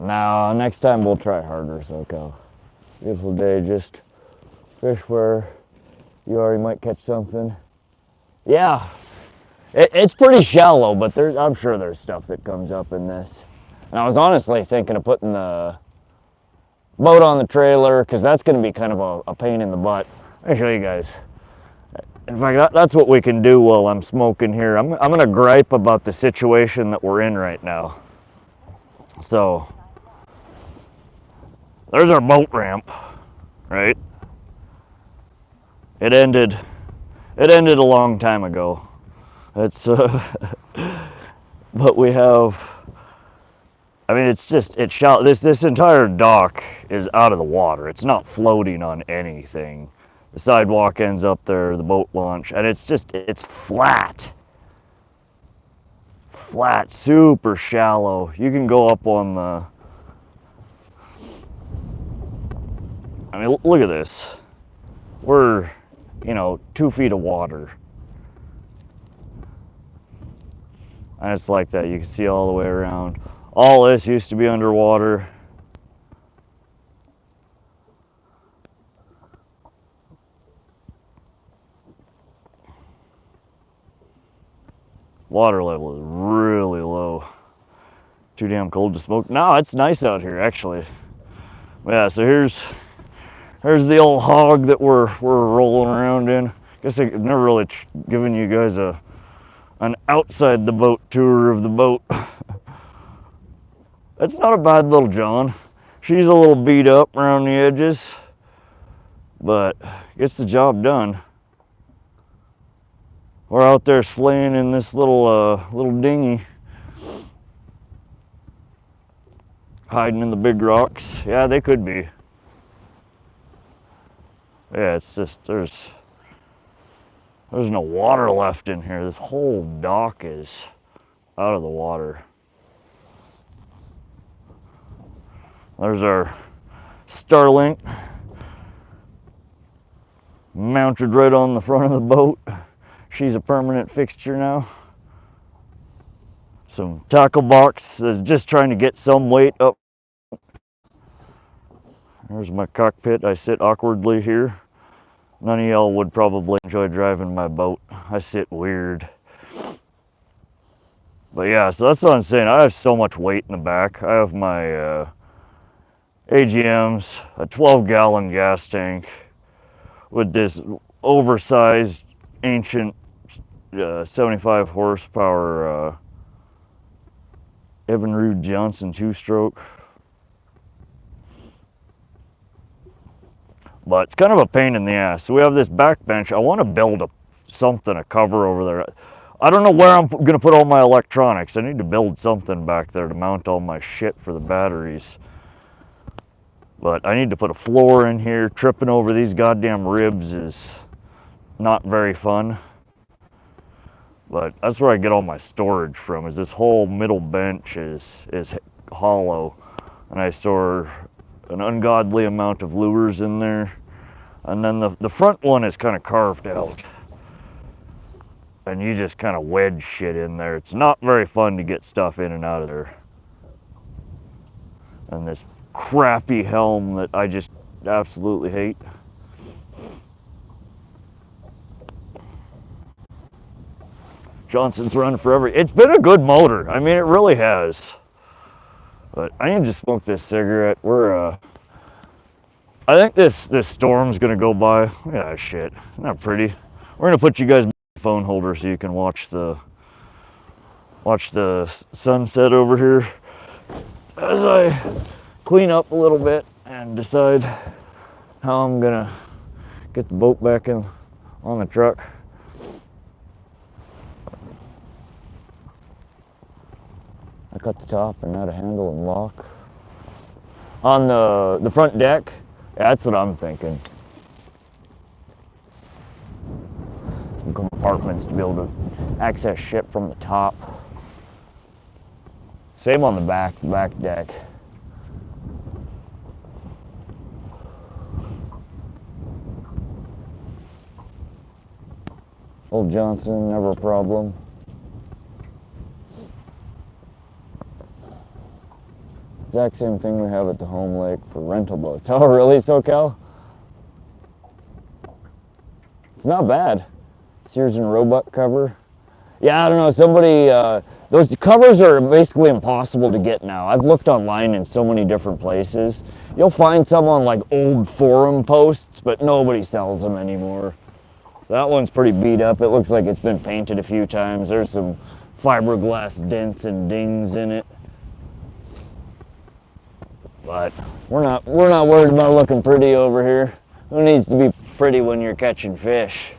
No, next time we'll try harder, SoCal. Beautiful day, just fish where you already might catch something. Yeah, it's pretty shallow, but I'm sure there's stuff that comes up in this. And I was honestly thinking of putting the boat on the trailer, because that's going to be kind of a pain in the butt. Let me show you guys. In fact, that's what we can do while I'm smoking here. I'm going to gripe about the situation that we're in right now. So, there's our boat ramp, right? It ended a long time ago. It's but we have, I mean, it's shallow. This entire dock is out of the water. It's not floating on anything. The sidewalk ends up there, the boat launch, and it's flat. Flat, super shallow. You can go up on the, I mean, look at this. We're, 2 feet of water. And it's like that. You can see all the way around. All this used to be underwater. Water level is really low. Too damn cold to smoke. No, it's nice out here, actually. Yeah, so here's the old hog that we're rolling around in. Guess I've never really given you guys an outside the boat tour of the boat. That's not a bad little John. She's a little beat up around the edges, but gets the job done. We're out there slaying in this little dinghy, hiding in the big rocks. Yeah, they could be. Yeah, it's just there's no water left in here. This whole dock is out of the water. There's our Starlink mounted right on the front of the boat. She's a permanent fixture now. Some tackle box, just trying to get some weight up. There's my cockpit. I sit awkwardly here. None of y'all would probably enjoy driving my boat. I sit weird. But yeah, so that's what I'm saying. I have so much weight in the back. I have my AGMs, a 12-gallon gas tank with this oversized, ancient 75 horsepower Evinrude Johnson 2-stroke. But it's kind of a pain in the ass. So we have this back bench. I want to build a cover over there. I don't know where I'm going to put all my electronics. I need to build something back there to mount all my shit for the batteries. But I need to put a floor in here. Tripping over these goddamn ribs is not very fun. But that's where I get all my storage from, is this whole middle bench is hollow. And I store an ungodly amount of lures in there. And then the front one is kind of carved out. And you just kind of wedge shit in there. It's not very fun to get stuff in and out of there. And this crappy helm that I just absolutely hate. Johnson's running forever. It's been a good motor. I mean, it really has. But I need to smoke this cigarette. I think this storm's gonna go by. Yeah, shit, not pretty. We're gonna put you guys in the phone holder so you can watch the sunset over here as I clean up a little bit and decide how I'm gonna get the boat back in on the truck. I cut the top and add a handle and lock on the front deck. Yeah, that's what I'm thinking. Some compartments to be able to access ship from the top. Same on the back deck. Old Johnson, never a problem. Exact same thing we have at the home lake for rental boats. Oh, really, SoCal? It's not bad. Sears and Roebuck cover. Yeah, I don't know. Somebody, those covers are basically impossible to get now. I've looked online in so many different places. You'll find some on like old forum posts, but nobody sells them anymore. That one's pretty beat up. It looks like it's been painted a few times. There's some fiberglass dents and dings in it. But we're not worried about looking pretty over here. Who needs to be pretty when you're catching fish?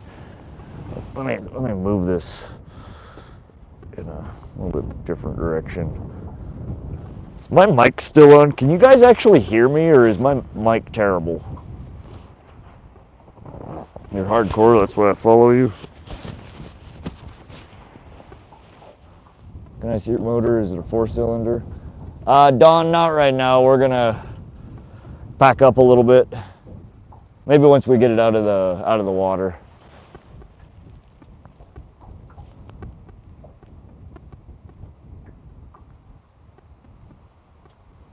Let me move this in a little bit different direction. Is my mic still on? Can you guys actually hear me, or is my mic terrible? You're hardcore, that's why I follow you. Can I see your motor? Is it a 4-cylinder? Don, not right now. We're gonna back up a little bit. Maybe once we get it out of the water.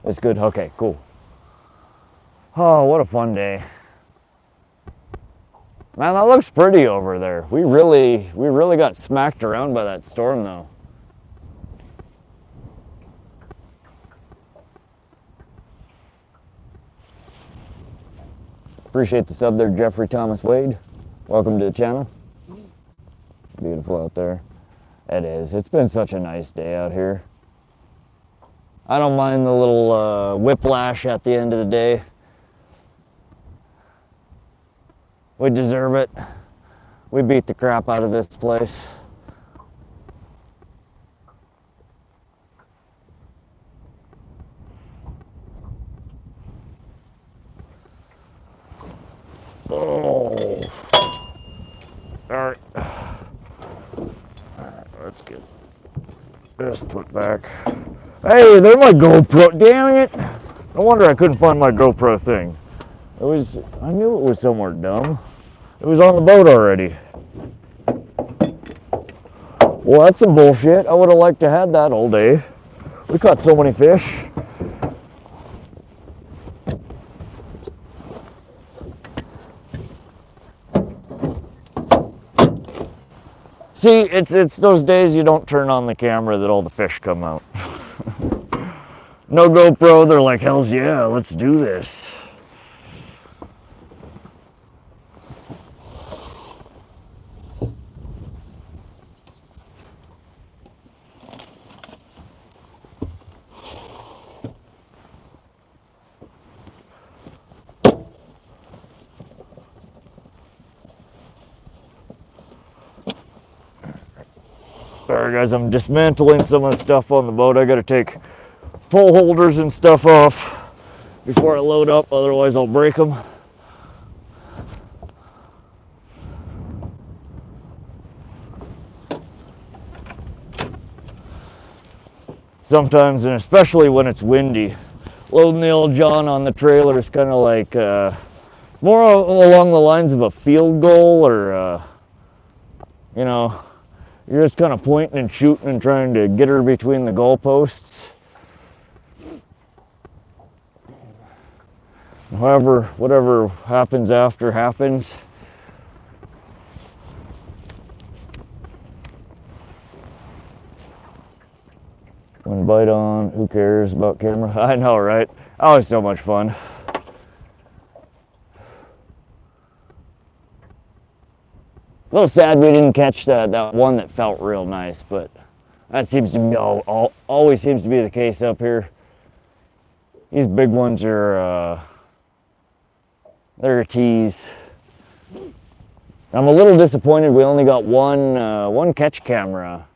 It's good. Okay, cool. Oh, what a fun day. Man, that looks pretty over there. We really got smacked around by that storm though. Appreciate the sub there, Jeffrey Thomas Wade. Welcome to the channel. Beautiful out there. It is. It's been such a nice day out here. I don't mind the little whiplash at the end of the day. We deserve it. We beat the crap out of this place. Oh. Alright. Let's get this put back. Hey, there's my GoPro. Damn it. No wonder I couldn't find my GoPro thing. I knew it was somewhere dumb. It was on the boat already. Well, that's some bullshit. I would have liked to have that all day. We caught so many fish. See, it's those days you don't turn on the camera that all the fish come out. No GoPro, they're like, hells yeah, let's do this. Alright guys, I'm dismantling some of the stuff on the boat. I gotta take pole holders and stuff off before I load up, otherwise I'll break them. Sometimes, and especially when it's windy, loading the old John on the trailer is kind of like more along the lines of a field goal, or you know, you're just kind of pointing and shooting and trying to get her between the goalposts. However, whatever happens after happens. One bite on, who cares about camera? I know, right? Oh, it's so much fun. A little sad we didn't catch that one that felt real nice, but that seems to be always seems to be the case up here. These big ones are they're a tease. I'm a little disappointed we only got one catch camera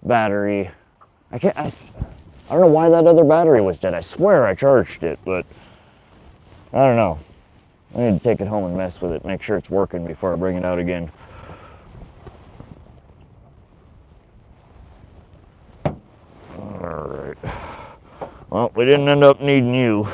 battery. I don't know why that other battery was dead. I swear I charged it, but I don't know. I need to take it home and mess with it, make sure it's working before I bring it out again. Alright. Well, we didn't end up needing you.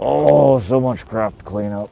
Oh, so much crap to clean up.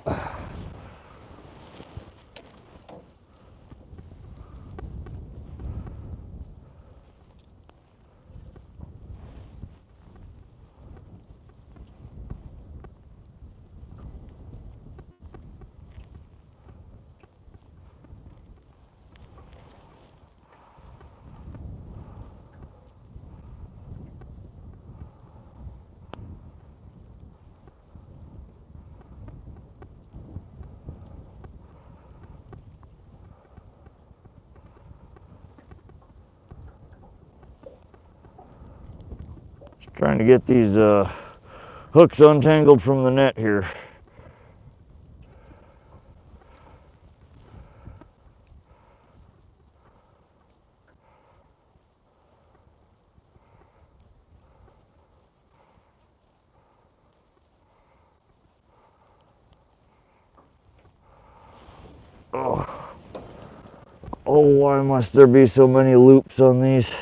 Just trying to get these hooks untangled from the net here. Oh, why must there be so many loops on these?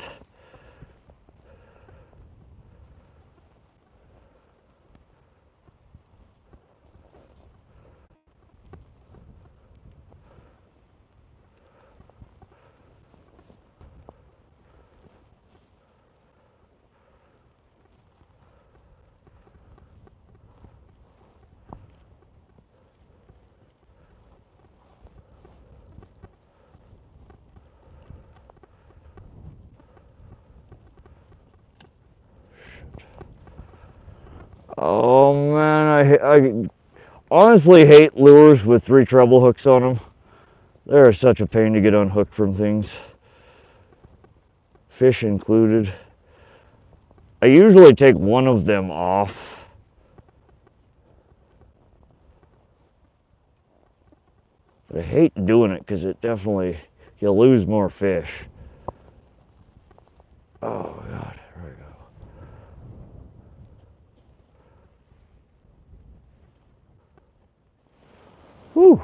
Oh man, I honestly hate lures with 3 treble hooks on them. They're such a pain to get unhooked from things, fish included. I usually take one of them off. But I hate doing it because it definitely, you'll lose more fish. Oh God, here we go. Whew.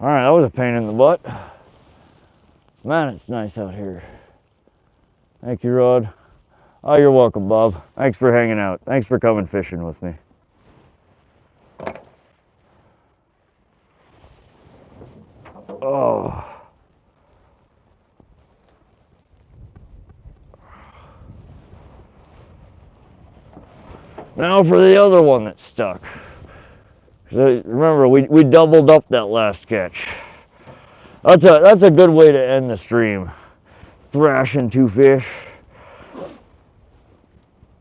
Alright, that was a pain in the butt. Man, it's nice out here. Thank you, Rod. Oh, you're welcome, Bob. Thanks for hanging out. Thanks for coming fishing with me. Oh. Now for the other one that's stuck. So remember, we doubled up that last catch. That's a good way to end the stream. Thrashing 2 fish.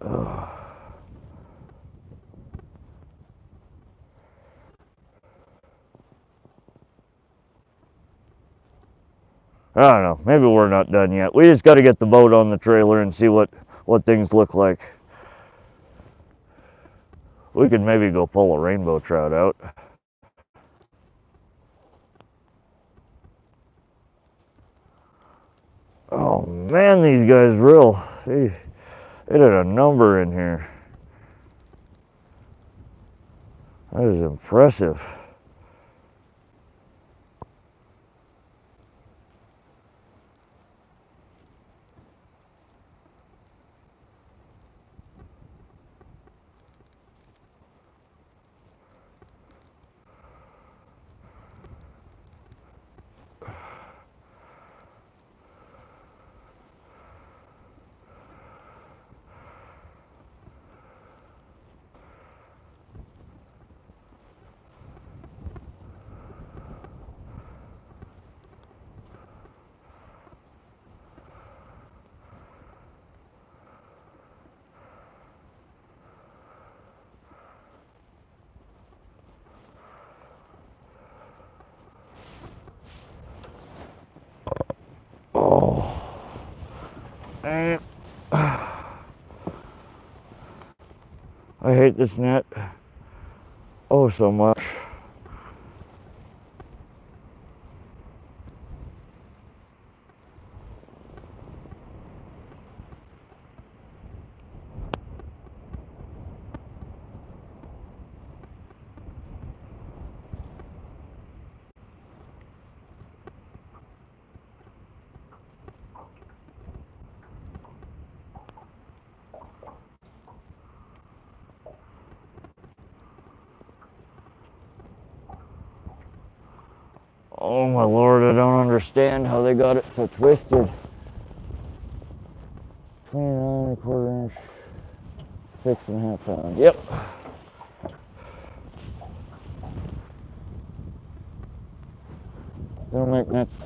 Ugh. I don't know. Maybe we're not done yet. We just got to get the boat on the trailer and see what things look like. We could maybe go pull a rainbow trout out. Oh man, these guys real. They did a number in here. That is impressive. And I hate this net oh so much. Oh my lord, I don't understand how they got it so twisted. 29 1/4 inch, 6.5 pounds. Yep. They don't make nets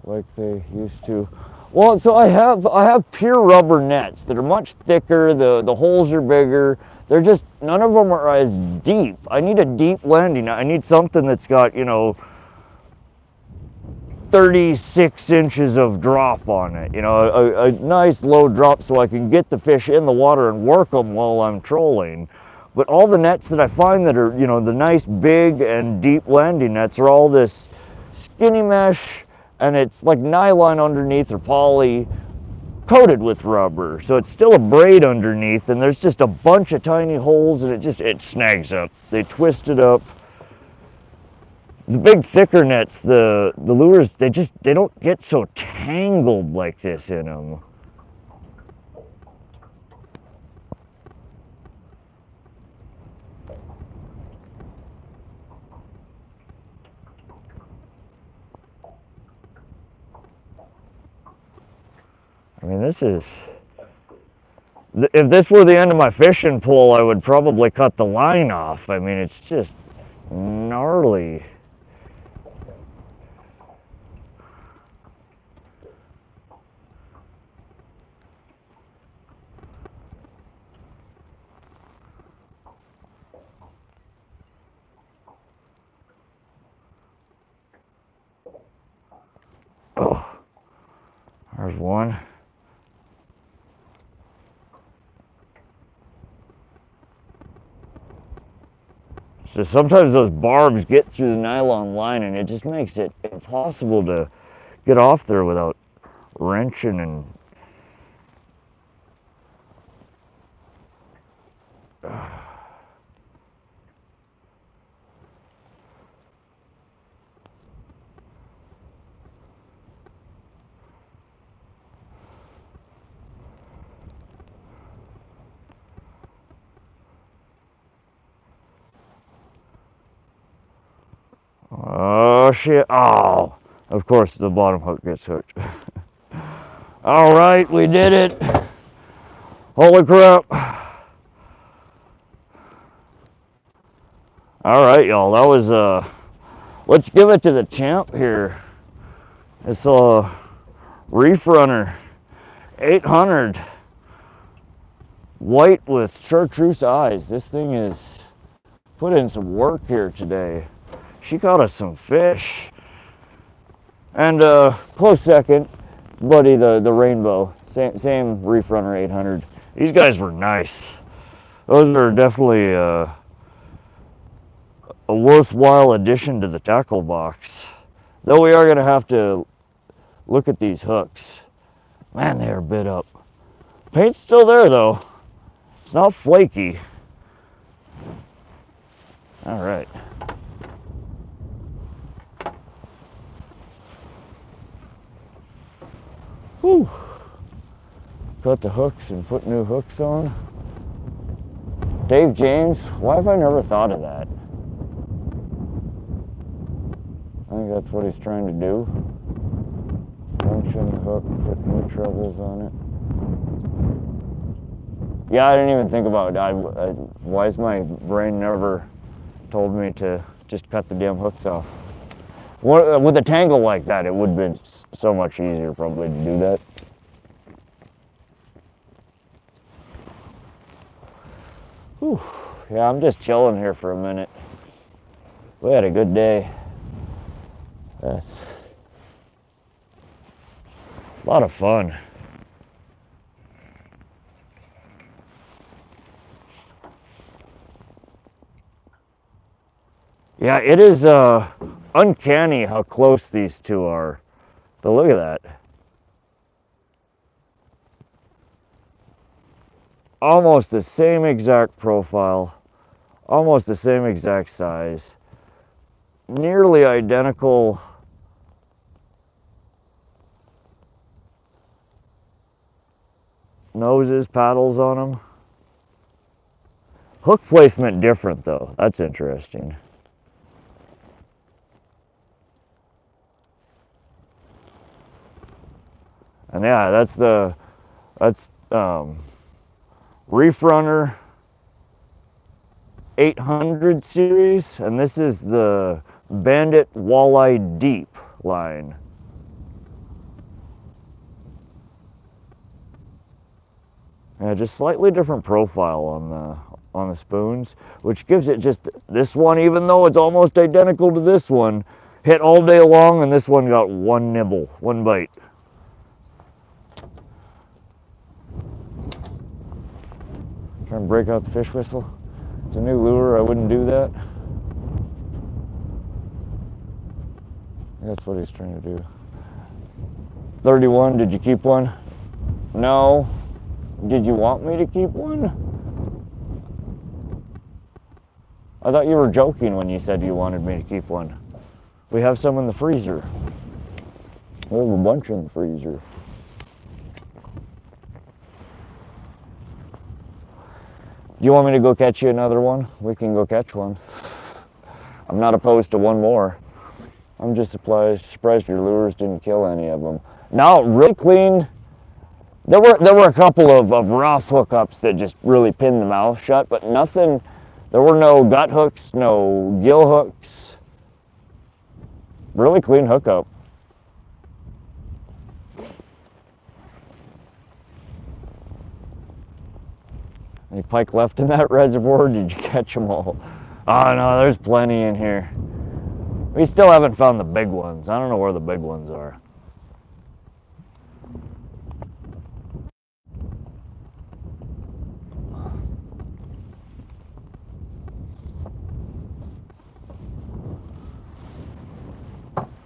like they used to. Well, so I have pure rubber nets that are much thicker. The holes are bigger. They're just, none of them are as deep. I need a deep landing. I need something that's got, 36 inches of drop on it. A nice low drop so I can get the fish in the water and work them while I'm trolling. But all the nets that I find that are, the nice big and deep landing nets are all this skinny mesh, and it's like nylon underneath or poly coated with rubber. So it's still a braid underneath, and there's just a bunch of tiny holes, and it snags up. They twist it up. The big thicker nets, the lures, they don't get so tangled like this in them. I mean, if this were the end of my fishing pole, I would probably cut the line off. I mean, it's just gnarly. Oh, there's one. So sometimes those barbs get through the nylon line, and it just makes it impossible to get off there without wrenching and oh shit. Oh, of course the bottom hook gets hooked. All right, we did it. Holy crap. All right, y'all, that was let's give it to the champ here. It's a Reef Runner 800 white with chartreuse eyes. This thing is put in some work here today. She caught us some fish. And close second, it's Buddy the Rainbow. Same Reef Runner 800. These guys were nice. Those are definitely a worthwhile addition to the tackle box. Though we are going to have to look at these hooks. Man, they are bit up. Paint's still there though. It's not flaky. All right. Whew. Cut the hooks and put new hooks on. Dave James, why have I never thought of that? I think that's what he's trying to do. Function the hook, put new trebles on it. Yeah, I didn't even think about it. Why has my brain never told me to just cut the damn hooks off? With a tangle like that, it would have been so much easier probably to do that. Whew. Yeah, I'm just chilling here for a minute. We had a good day. Yes. A lot of fun. Yeah, it is uncanny how close these two are. So look at that. Almost the same exact profile, almost the same exact size, nearly identical noses, paddles on them. Hook placement different though. That's interesting. And yeah, that's Reef Runner 800 series, and this is the Bandit Walleye Deep line. Yeah, just slightly different profile on the spoons, which gives it just this one, even though it's almost identical to this one, hit all day long, and this one got one nibble, one bite. Trying to break out the fish whistle. It's a new lure, I wouldn't do that. That's what he's trying to do. 31, did you keep one? No. Did you want me to keep one? I thought you were joking when you said you wanted me to keep one. We have some in the freezer. We have a bunch in the freezer. Do you want me to go catch you another one? We can go catch one. I'm not opposed to one more. I'm just surprised your lures didn't kill any of them. No, really clean. There were a couple of rough hookups that just really pinned the mouth shut, but nothing. There were no gut hooks, no gill hooks. Really clean hookup. Any pike left in that reservoir? Did you catch them all? Oh no, there's plenty in here. We still haven't found the big ones. I don't know where the big ones are.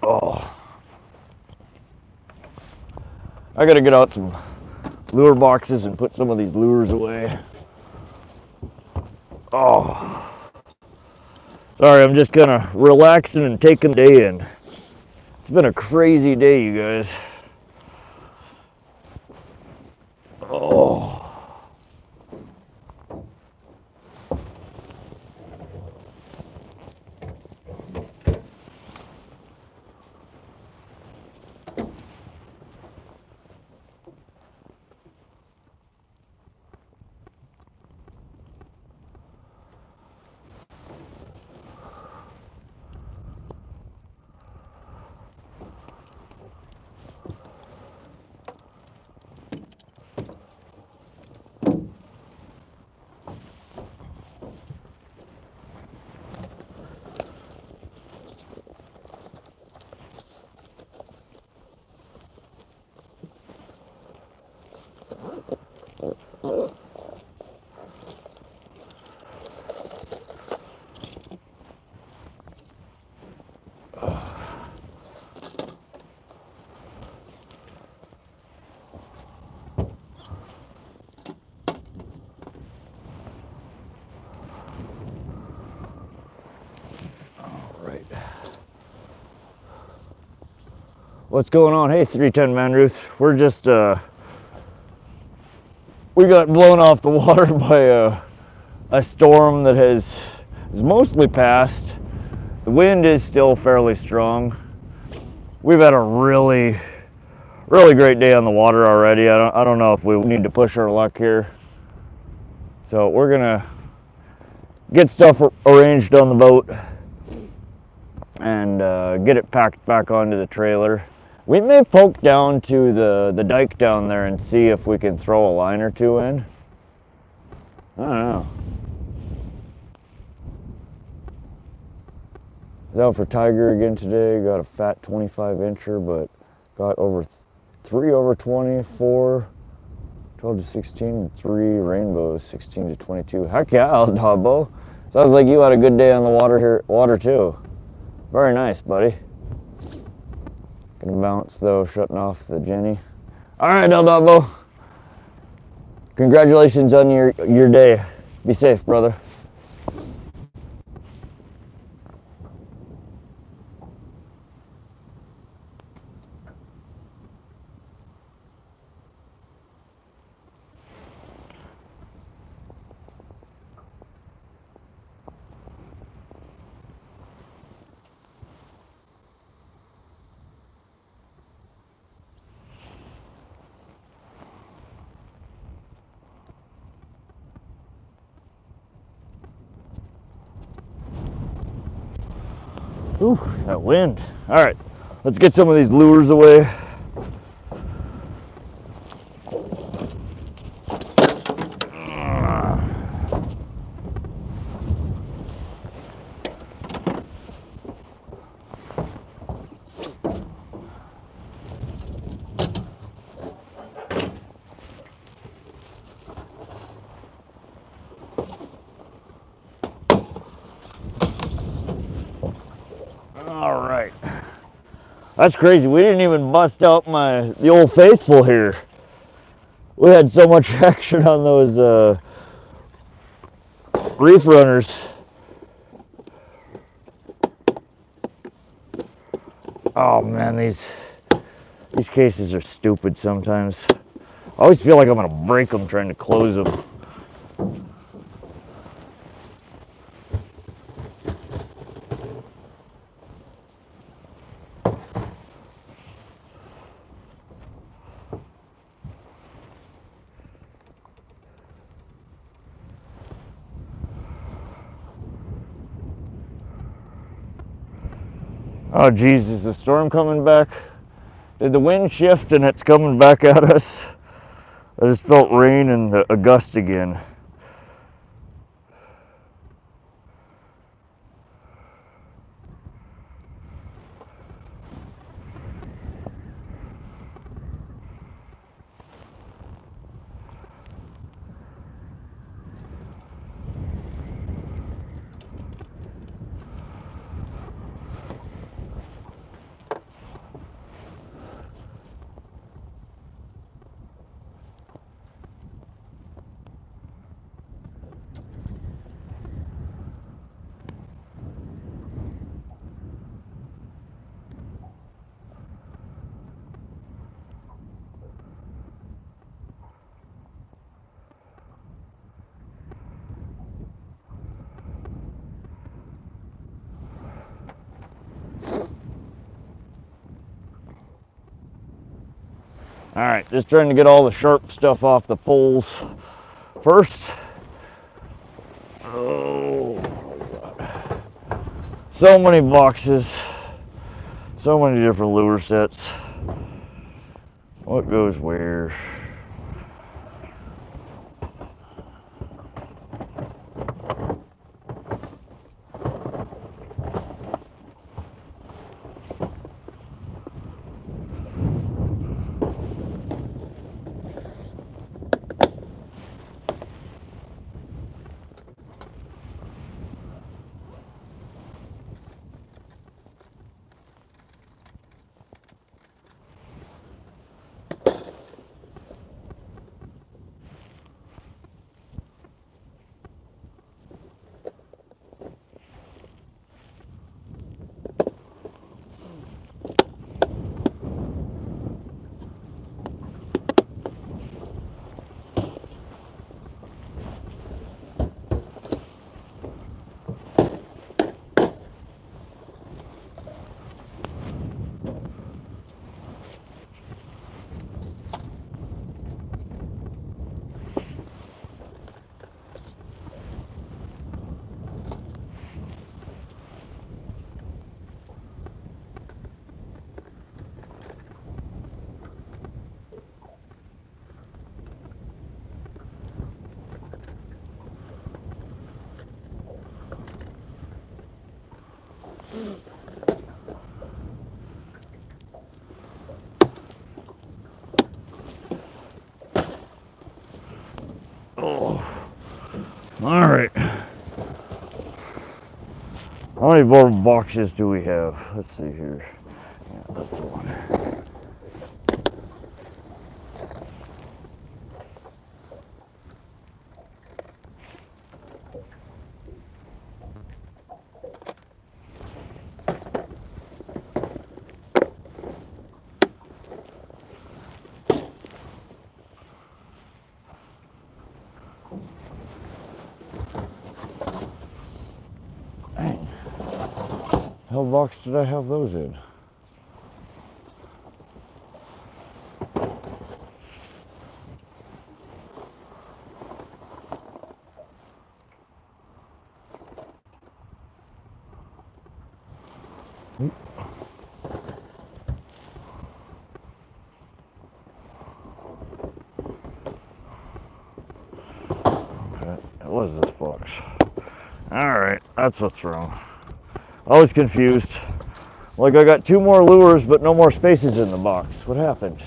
Oh. I gotta get out some lure boxes and put some of these lures away. Oh. Sorry, I'm just kind of relaxing and taking the day in. It's been a crazy day, you guys. Oh. What's going on? Hey, 310 Man Ruth. We're just, we got blown off the water by a storm that is mostly passed. The wind is still fairly strong. We've had a really great day on the water already. I don't know if we need to push our luck here. So we're gonna get stuff arranged on the boat and get it packed back onto the trailer. We may poke down to the dike down there and see if we can throw a line or two in. I don't know. Was out for tiger again today. Got a fat 25 incher, but got over 3 over 24, 12 to 16, 3 rainbows, 16 to 22. Heck yeah, Dabo. Sounds like you had a good day on the water too. Very nice, buddy. Gonna bounce though, shutting off the Jenny. All right, El Dabo. Congratulations on your day. Be safe, brother. Ooh, that wind. All right, let's get some of these lures away. All right. That's crazy. We didn't even bust out the old faithful here. We had so much action on those Reef Runners. Oh man, these cases are stupid sometimes. I always feel like I'm gonna break them trying to close them. Oh geez, is the storm coming back? Did the wind shift and it's coming back at us? I just felt rain and a gust again. All right, just trying to get all the sharp stuff off the poles first. Oh, so many boxes, so many different lure sets. What goes where? All right. How many more boxes do we have? Let's see here. Yeah, that's the one. Dang. Hell box did I have those in? Okay, it was this box. Alright, that's what's wrong. I was confused. Like I got 2 more lures, but no more spaces in the box. What happened?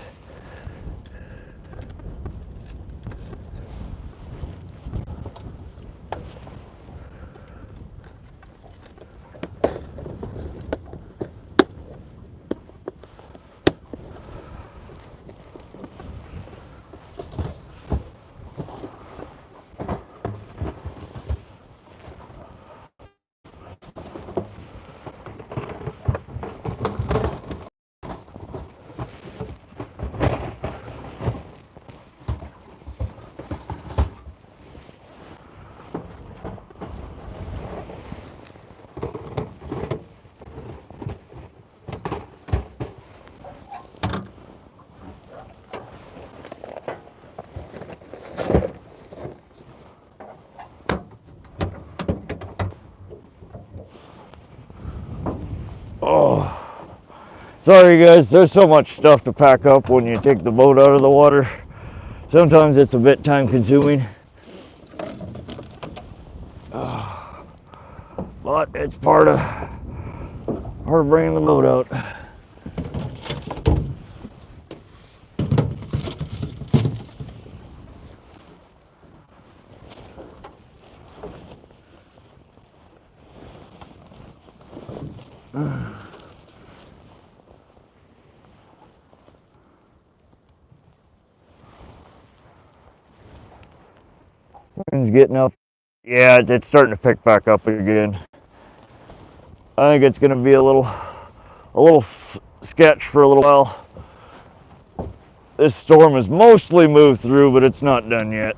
Oh, sorry guys, there's so much stuff to pack up when you take the boat out of the water. Sometimes it's a bit time consuming. But it's part of bringing the boat out. Wind's getting up. Yeah, it's starting to pick back up again. I think it's going to be a little sketch for a little while. This storm has mostly moved through, but it's not done yet.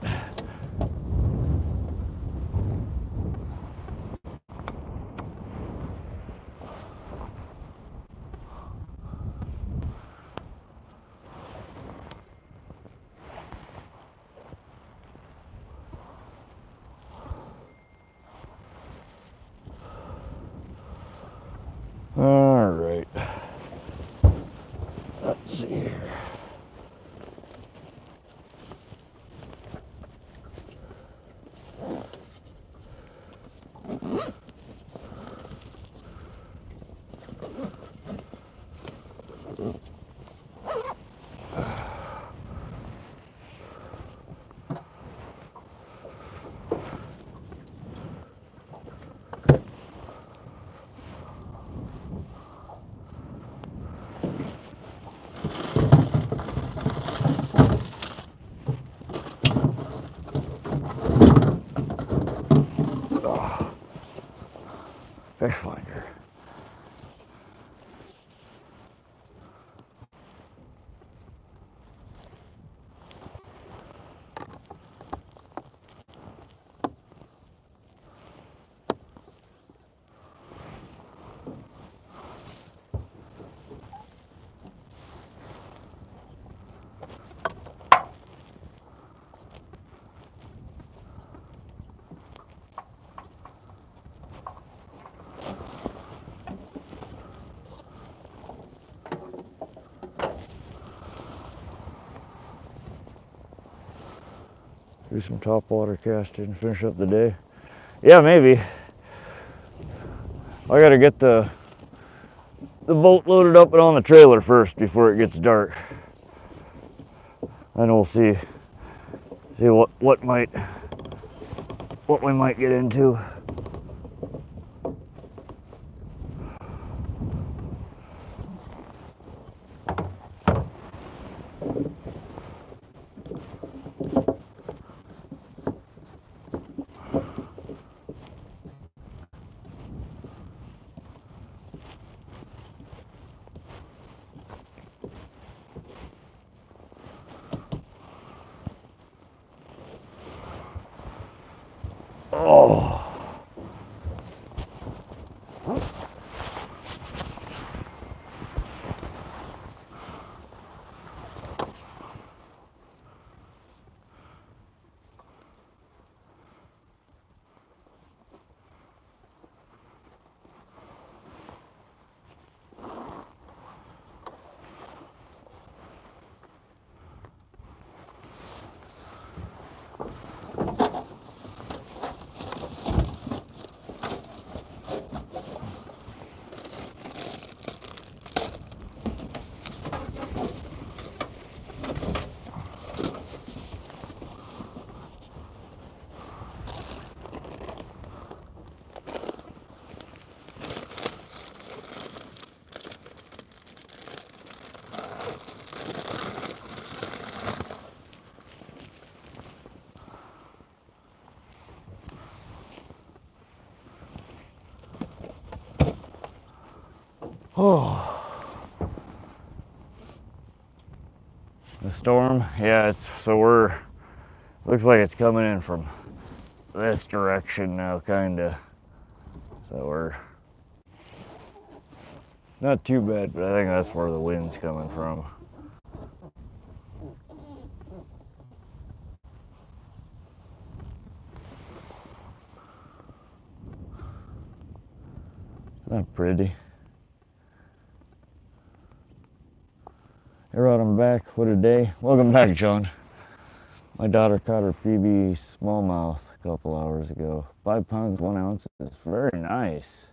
All right. Let's see here. Fish finder. Do some top water casting and finish up the day. Yeah, maybe. I gotta get the boat loaded up and on the trailer first before it gets dark. And we'll see what might what we might get into. Oh. Oh. The storm, yeah, looks like it's coming in from this direction now, kinda. So it's not too bad, but I think that's where the wind's coming from. Not pretty. Hey Rod, I'm back. What a day. Welcome back, John. My daughter caught her PB smallmouth a couple hours ago. 5 pounds, 1 ounce. It's very nice.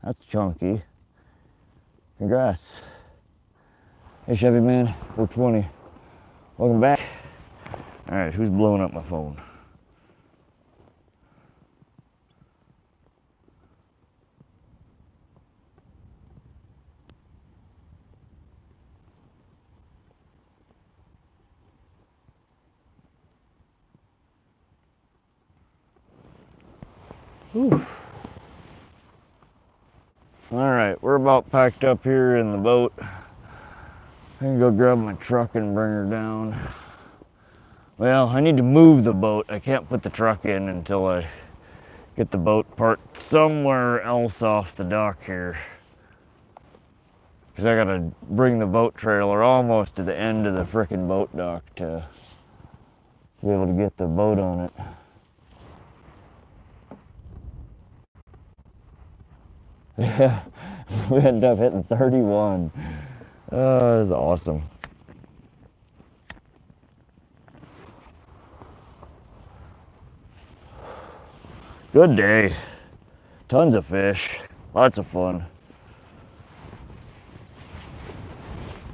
That's chunky. Congrats. Hey Chevy man, 420. Welcome back. Alright, who's blowing up my phone? Alright, we're about packed up here in the boat. I can go grab my truck and bring her down. Well, I need to move the boat. I can't put the truck in until I get the boat parked somewhere else off the dock here. Because I gotta bring the boat trailer almost to the end of the frickin' boat dock to be able to get the boat on it. Yeah, we ended up hitting 31. Oh, that was awesome. Good day. Tons of fish. Lots of fun.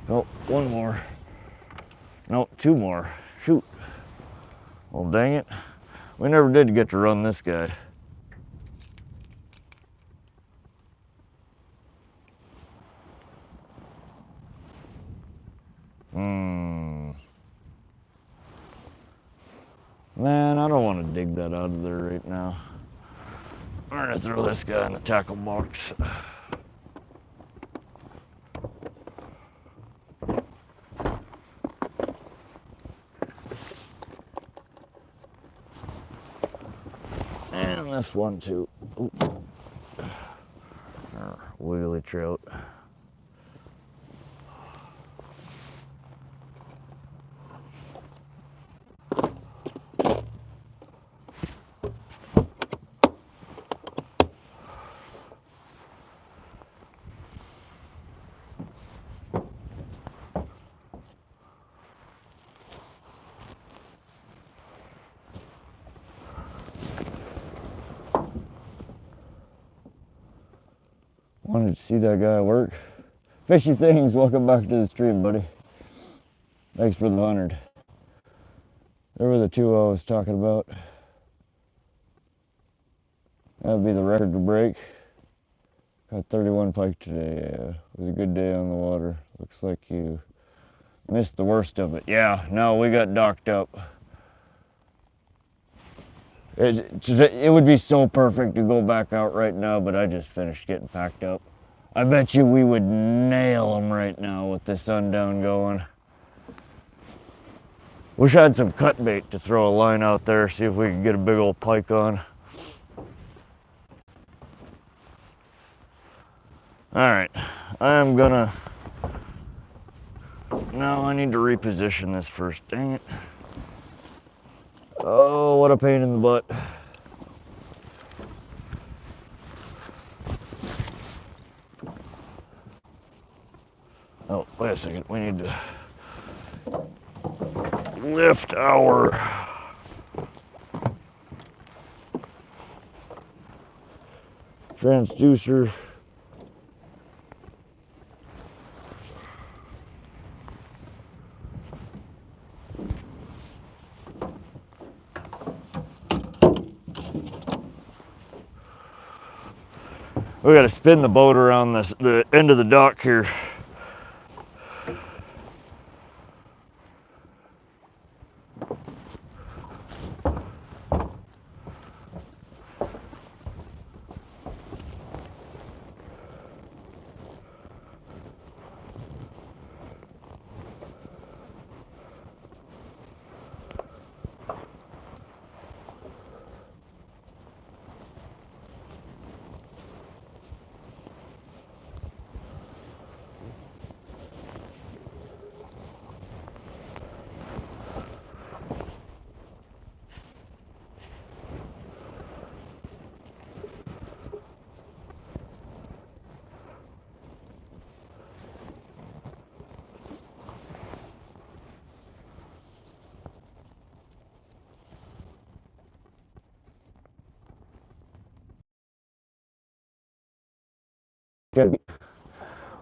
Oh, one more. No, 2 more. Shoot. Well, dang it. We never did get to run this guy. Man, I don't want to dig that out of there right now. I'm gonna throw this guy in the tackle box. And this one too. Ooh. Wiggly trout. Wanted to see that guy work. Fishy things, welcome back to the stream, buddy. Thanks for the 100. There were the 2 I was talking about. That'll be the record to break. Got 31 pike today. It was a good day on the water. Looks like you missed the worst of it. Yeah, no, we got docked up. It would be so perfect to go back out right now, but I just finished getting packed up. I bet you we would nail them right now with the sundown going. Wish I had some cut bait to throw a line out there, see if we could get a big old pike on. Alright, I'm gonna... No, I need to reposition this first, dang it. Oh, what a pain in the butt. Oh, wait a second, we need to lift our transducer. We gotta spin the boat around the end of the dock here.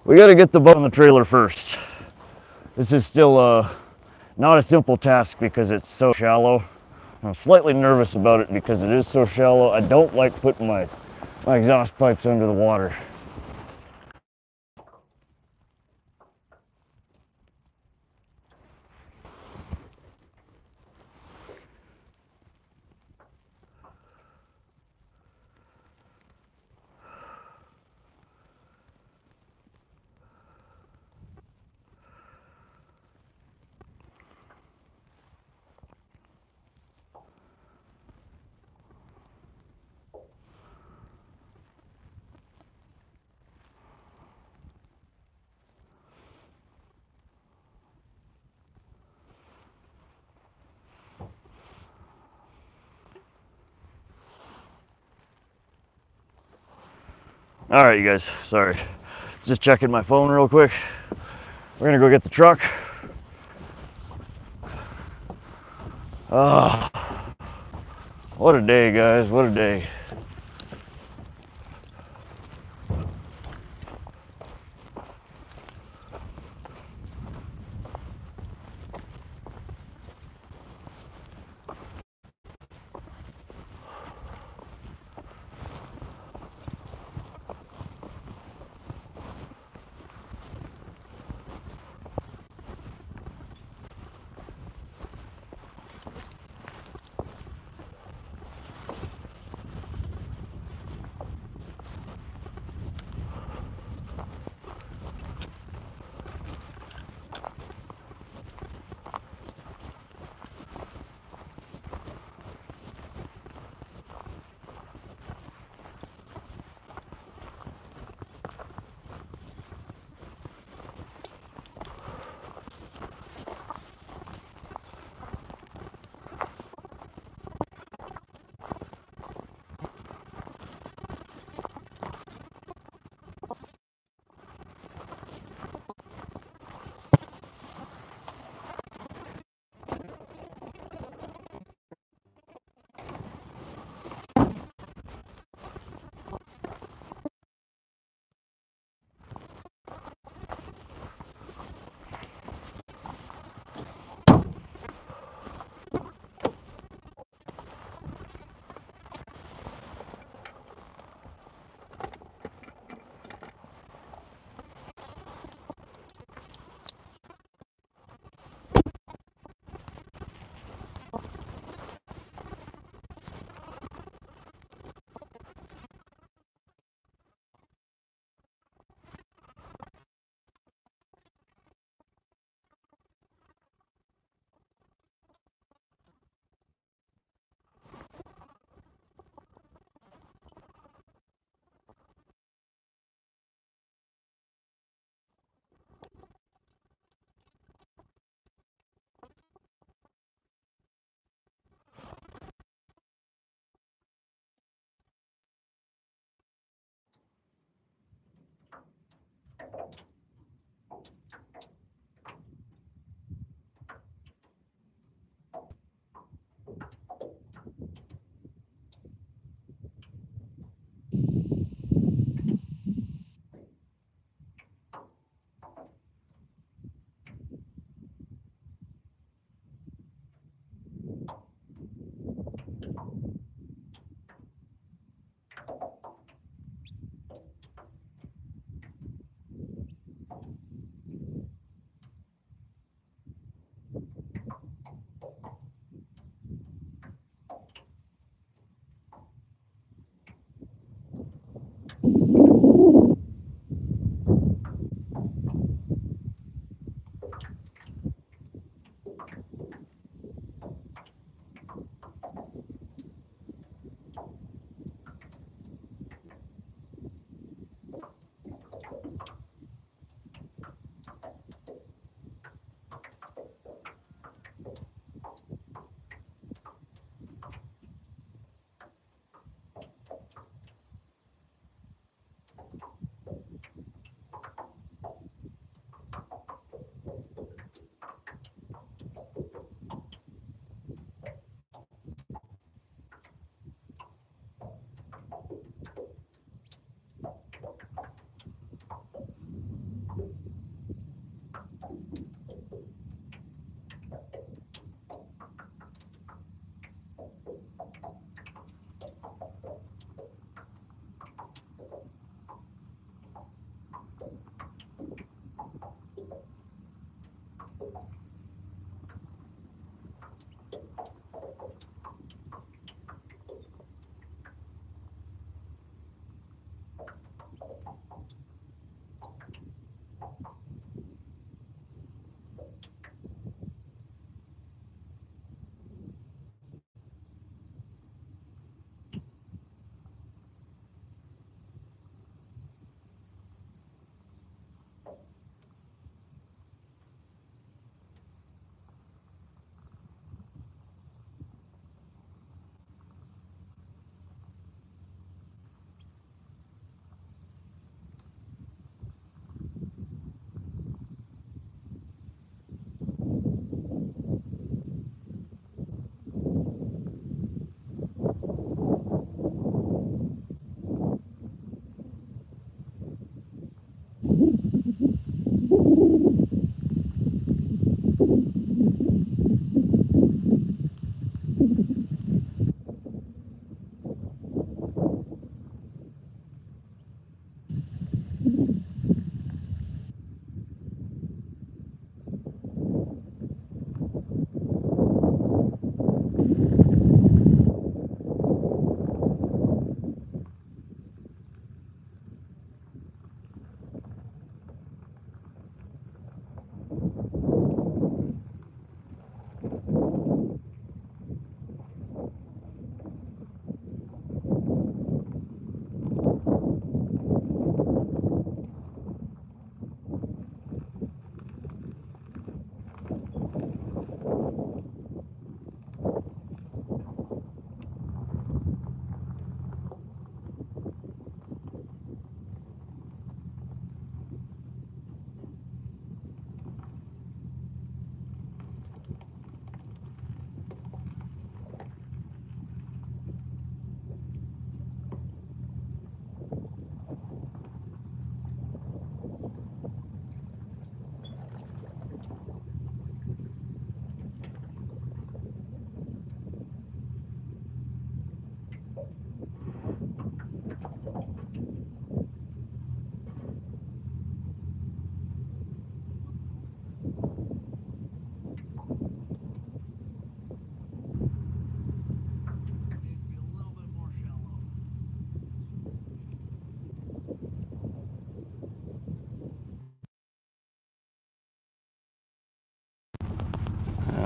We gotta get the boat on the trailer first. This is still not a simple task because it's so shallow. I'm slightly nervous about it because it is so shallow. I don't like putting my exhaust pipes under the water. All right, you guys, sorry. Just checking my phone real quick. We're gonna go get the truck. Oh, what a day, guys, what a day.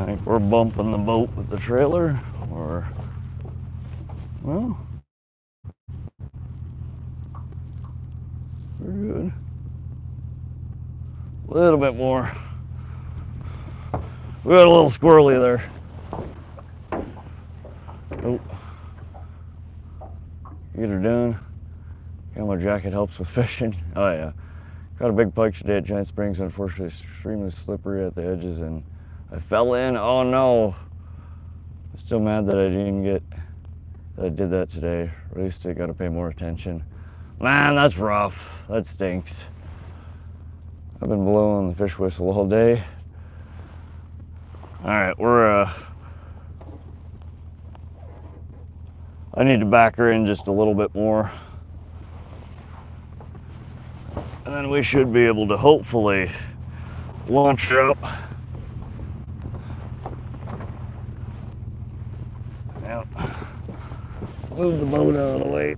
think we're bumping the boat with the trailer, or, well, we're good. A little bit more. We got a little squirrely there. Oh, get her done. Camo jacket helps with fishing. Oh yeah. Caught a big pike today at Giant Springs. Unfortunately, extremely slippery at the edges, and I fell in. Oh no! I'm still mad that I did that today. Released it. Got to pay more attention. Man, that's rough. That stinks. I've been blowing the fish whistle all day. All right, I need to back her in just a little bit more. And then we should be able to hopefully launch her up. Yep. Move the boat out of the way.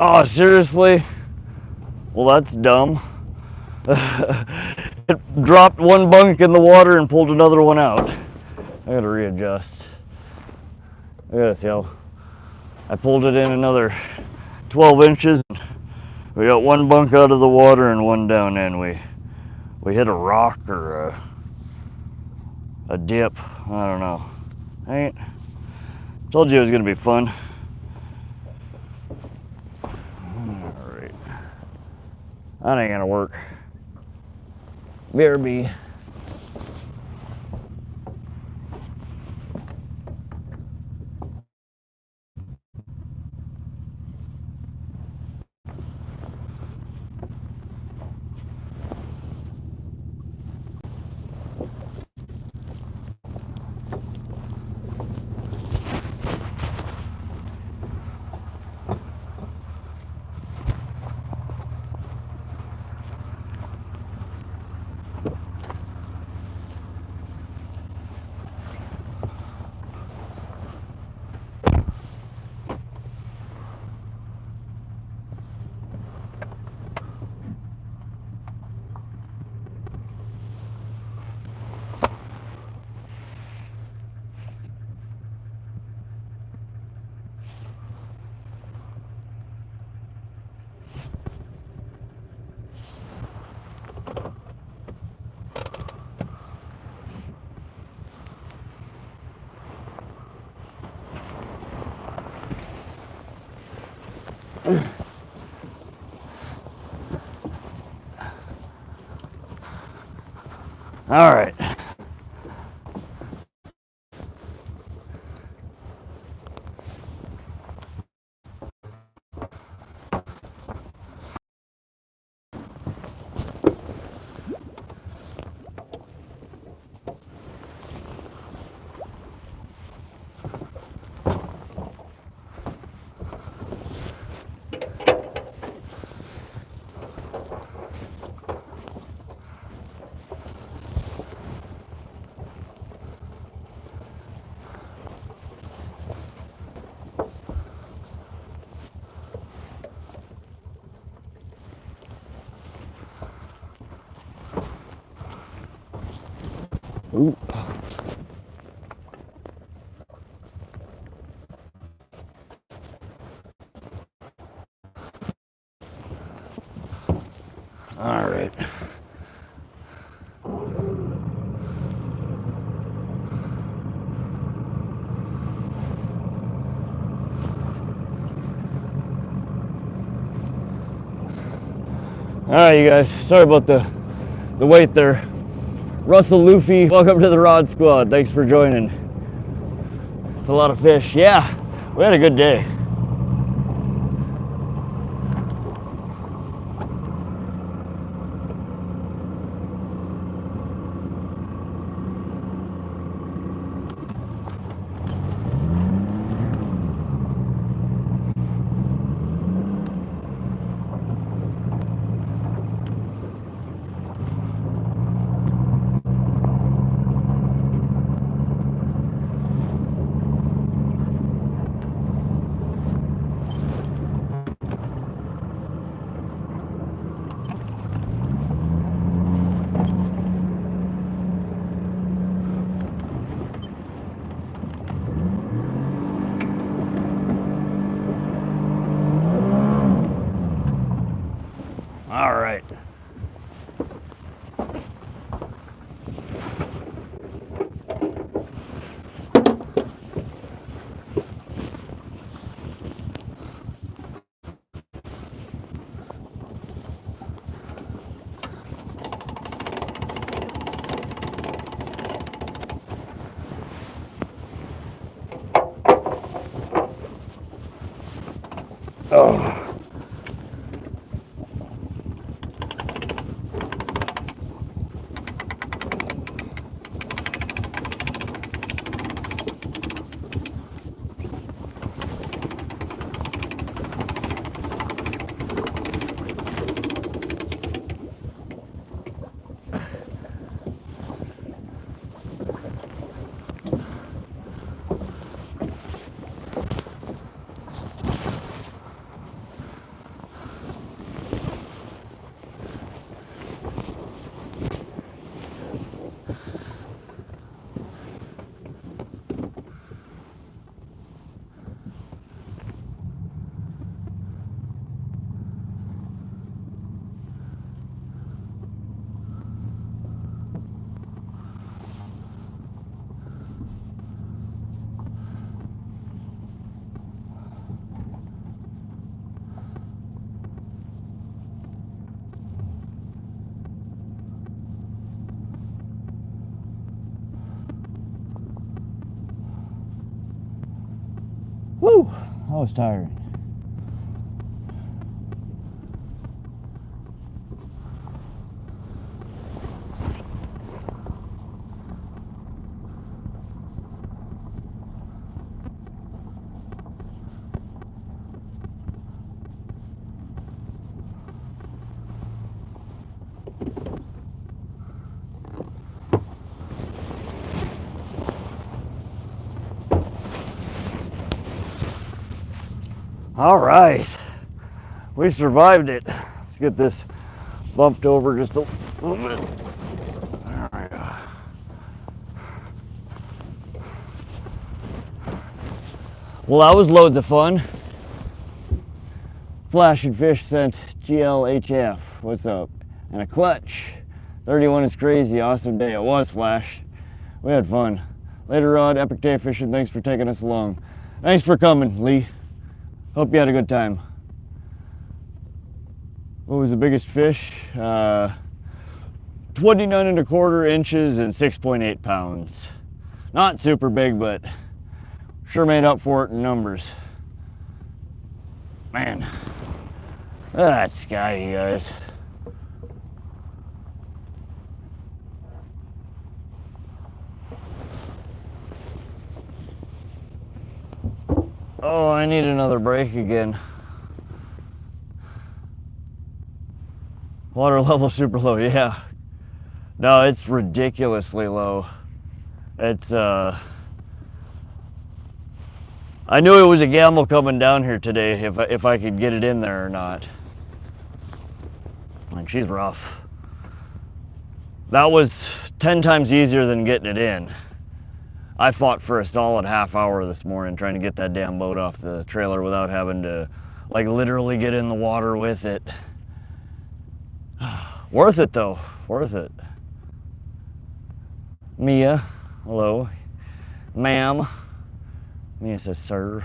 Oh, seriously? Well, that's dumb. It dropped one bunk in the water and pulled another one out. I gotta readjust. Look at this, yo. I pulled it in another 12 inches. We got one bunk out of the water and one down in. We hit a rock or a dip. I don't know. Told you it was gonna be fun. Alright. That ain't gonna work. BRB. All right. Ooh. All right. All right, you guys. Sorry about the the weight there. Russell Luffy, welcome to the Rod Squad. Thanks for joining. It's a lot of fish. Yeah, we had a good day. All right. Oh. Whew, that was tiring. All right, we survived it. Let's get this bumped over just a little bit. There we go. Well, that was loads of fun. Flash and Fish sent GLHF, what's up? And a clutch. 31 is crazy, awesome day. It was, Flash. We had fun. Later, Rod, epic day fishing. Thanks for taking us along. Thanks for coming, Lee. Hope you had a good time. What was the biggest fish? 29 1/4 inches and 6.8 pounds. Not super big, but sure made up for it in numbers. Man, look at that sky, you guys. Oh, I need another break again. Water level super low, yeah. No, it's ridiculously low. It's, I knew it was a gamble coming down here today if I could get it in there or not. And she's rough. That was 10 times easier than getting it in. I fought for a solid half hour this morning trying to get that damn boat off the trailer without having to, like, literally get in the water with it. Worth it though, worth it. Mia, hello. Ma'am. Mia says, sir.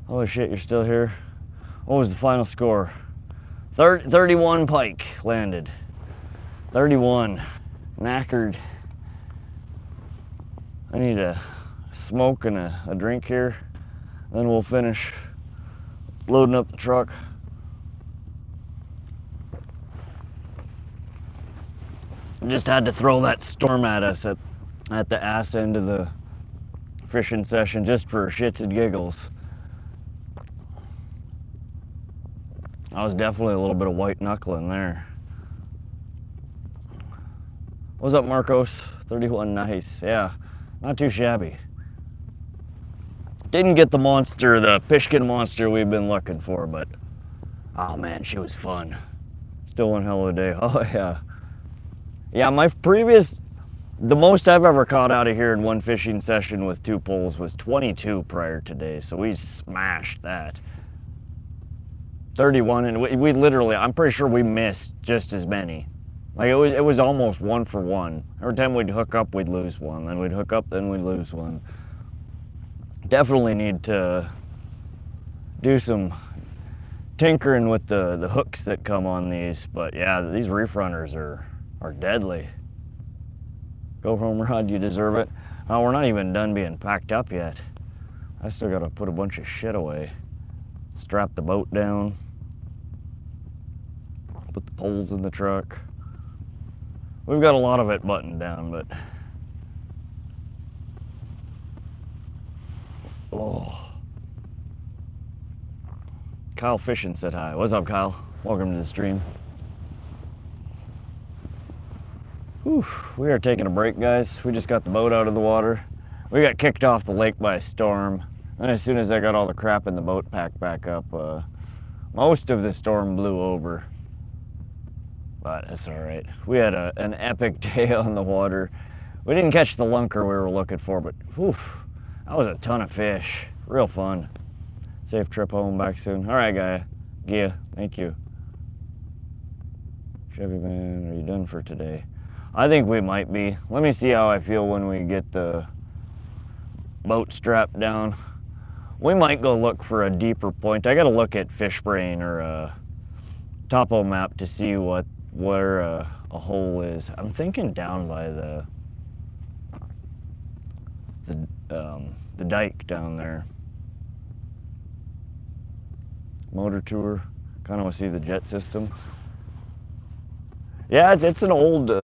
Oh shit, you're still here? What was the final score? 31 pike landed. 31. Knackered. I need a smoke and a drink here. Then we'll finish loading up the truck. Just had to throw that storm at us at the ass end of the fishing session just for shits and giggles. I was definitely a little bit of white knuckling there. What's up, Marcos? 31, nice. Yeah, not too shabby. Didn't get the monster, the Pishkun monster we've been looking for, but oh man, she was fun. Still one hell of a day. Oh yeah. Yeah, the most I've ever caught out of here in one fishing session with 2 poles was 22 prior today, so we smashed that. 31, and we literally, I'm pretty sure we missed just as many. Like it was almost 1 for 1. Every time we'd hook up, we'd lose one. Then we'd hook up, then we'd lose one. Definitely need to do some tinkering with the hooks that come on these. But yeah, these Reef Runners are deadly. Go home, Rod, you deserve it. Oh, we're not even done being packed up yet. I still gotta put a bunch of shit away. Strap the boat down. Put the poles in the truck. We've got a lot of it buttoned down, but oh. Kyle Fishing said hi. What's up, Kyle? Welcome to the stream. Whew, we are taking a break, guys. We just got the boat out of the water. We got kicked off the lake by a storm. And as soon as I got all the crap in the boat packed back up, most of the storm blew over. But it's all right. We had an epic day on the water. We didn't catch the lunker we were looking for, but whew, that was a ton of fish. Real fun. Safe trip home, back soon. All right, guy. Gia, thank you. Chevy man, are you done for today? I think we might be. Let me see how I feel when we get the boat strapped down. We might go look for a deeper point. I gotta look at Fishbrain or a topo map to see where a hole is. I'm thinking down by the dike down there. Motor tour. Kind of want to see the jet system. Yeah, it's an old.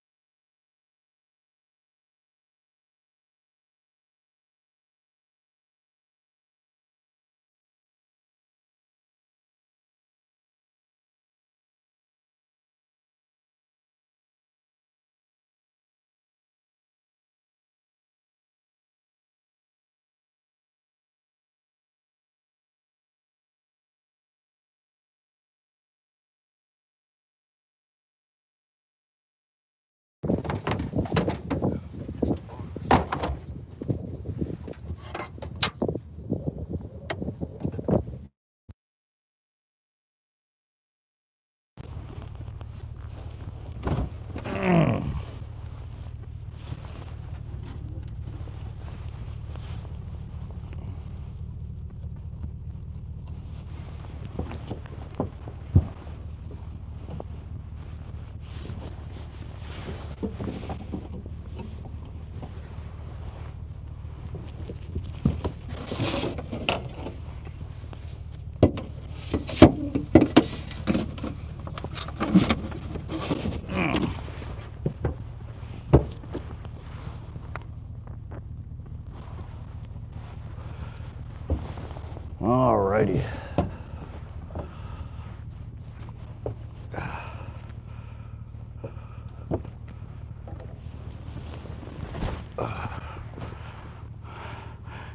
Alrighty.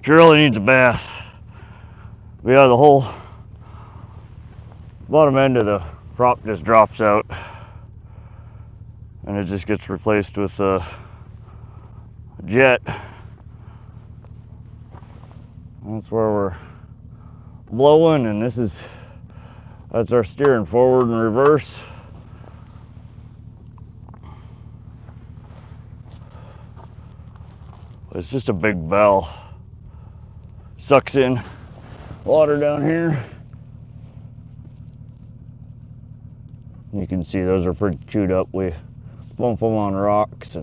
She really needs a bath. But yeah, the whole bottom end of the prop just drops out. And it just gets replaced with a jet. That's where we're blowing, and that's our steering forward and reverse. It's just a big bell. Sucks in water down here. You can see those are pretty chewed up. We bump them on rocks.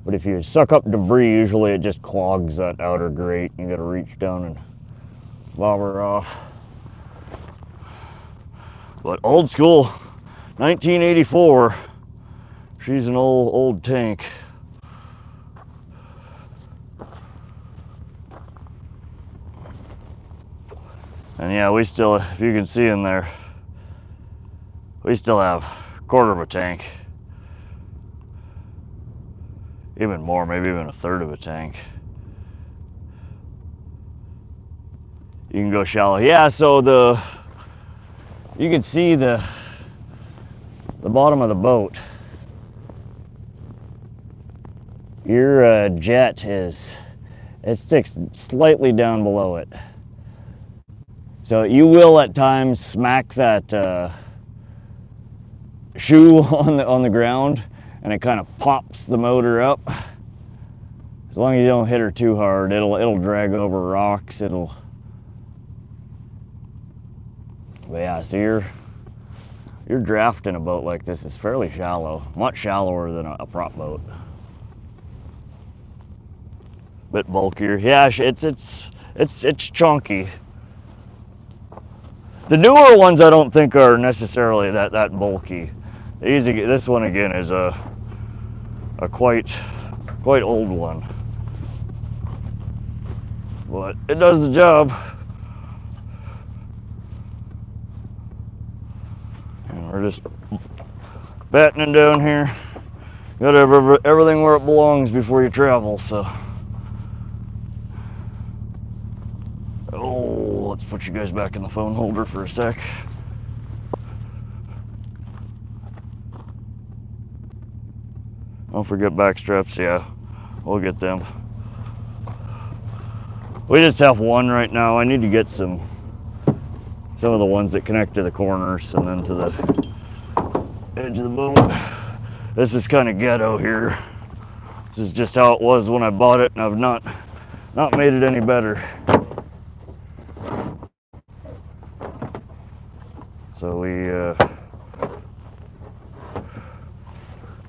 But if you suck up debris, usually it just clogs that outer grate. You gotta reach down and bob her off. But old school, 1984. She's an old tank. And yeah, we still, if you can see in there, we still have a quarter of a tank. Even more, maybe even a third of a tank. You can go shallow. Yeah, so you can see the bottom of the boat. Your jet it sticks slightly down below it. So you will at times smack that shoe on the ground, and it kind of pops the motor up. As long as you don't hit her too hard, it'll drag over rocks. But yeah, so you're drafting a boat like this is fairly shallow, much shallower than a prop boat. Bit bulkier. Yeah, it's chunky. The newer ones I don't think are necessarily that bulky. This one again is a quite old one, but it does the job. And we're just battening down here. Got everything where it belongs before you travel. So, let's put you guys back in the phone holder for a sec. Don't forget back straps. Yeah, we'll get them. We just have one right now. I need to get some of the ones that connect to the corners and then to the edge of the boat. This is kind of ghetto here. This is just how it was when I bought it, and I've not made it any better. So we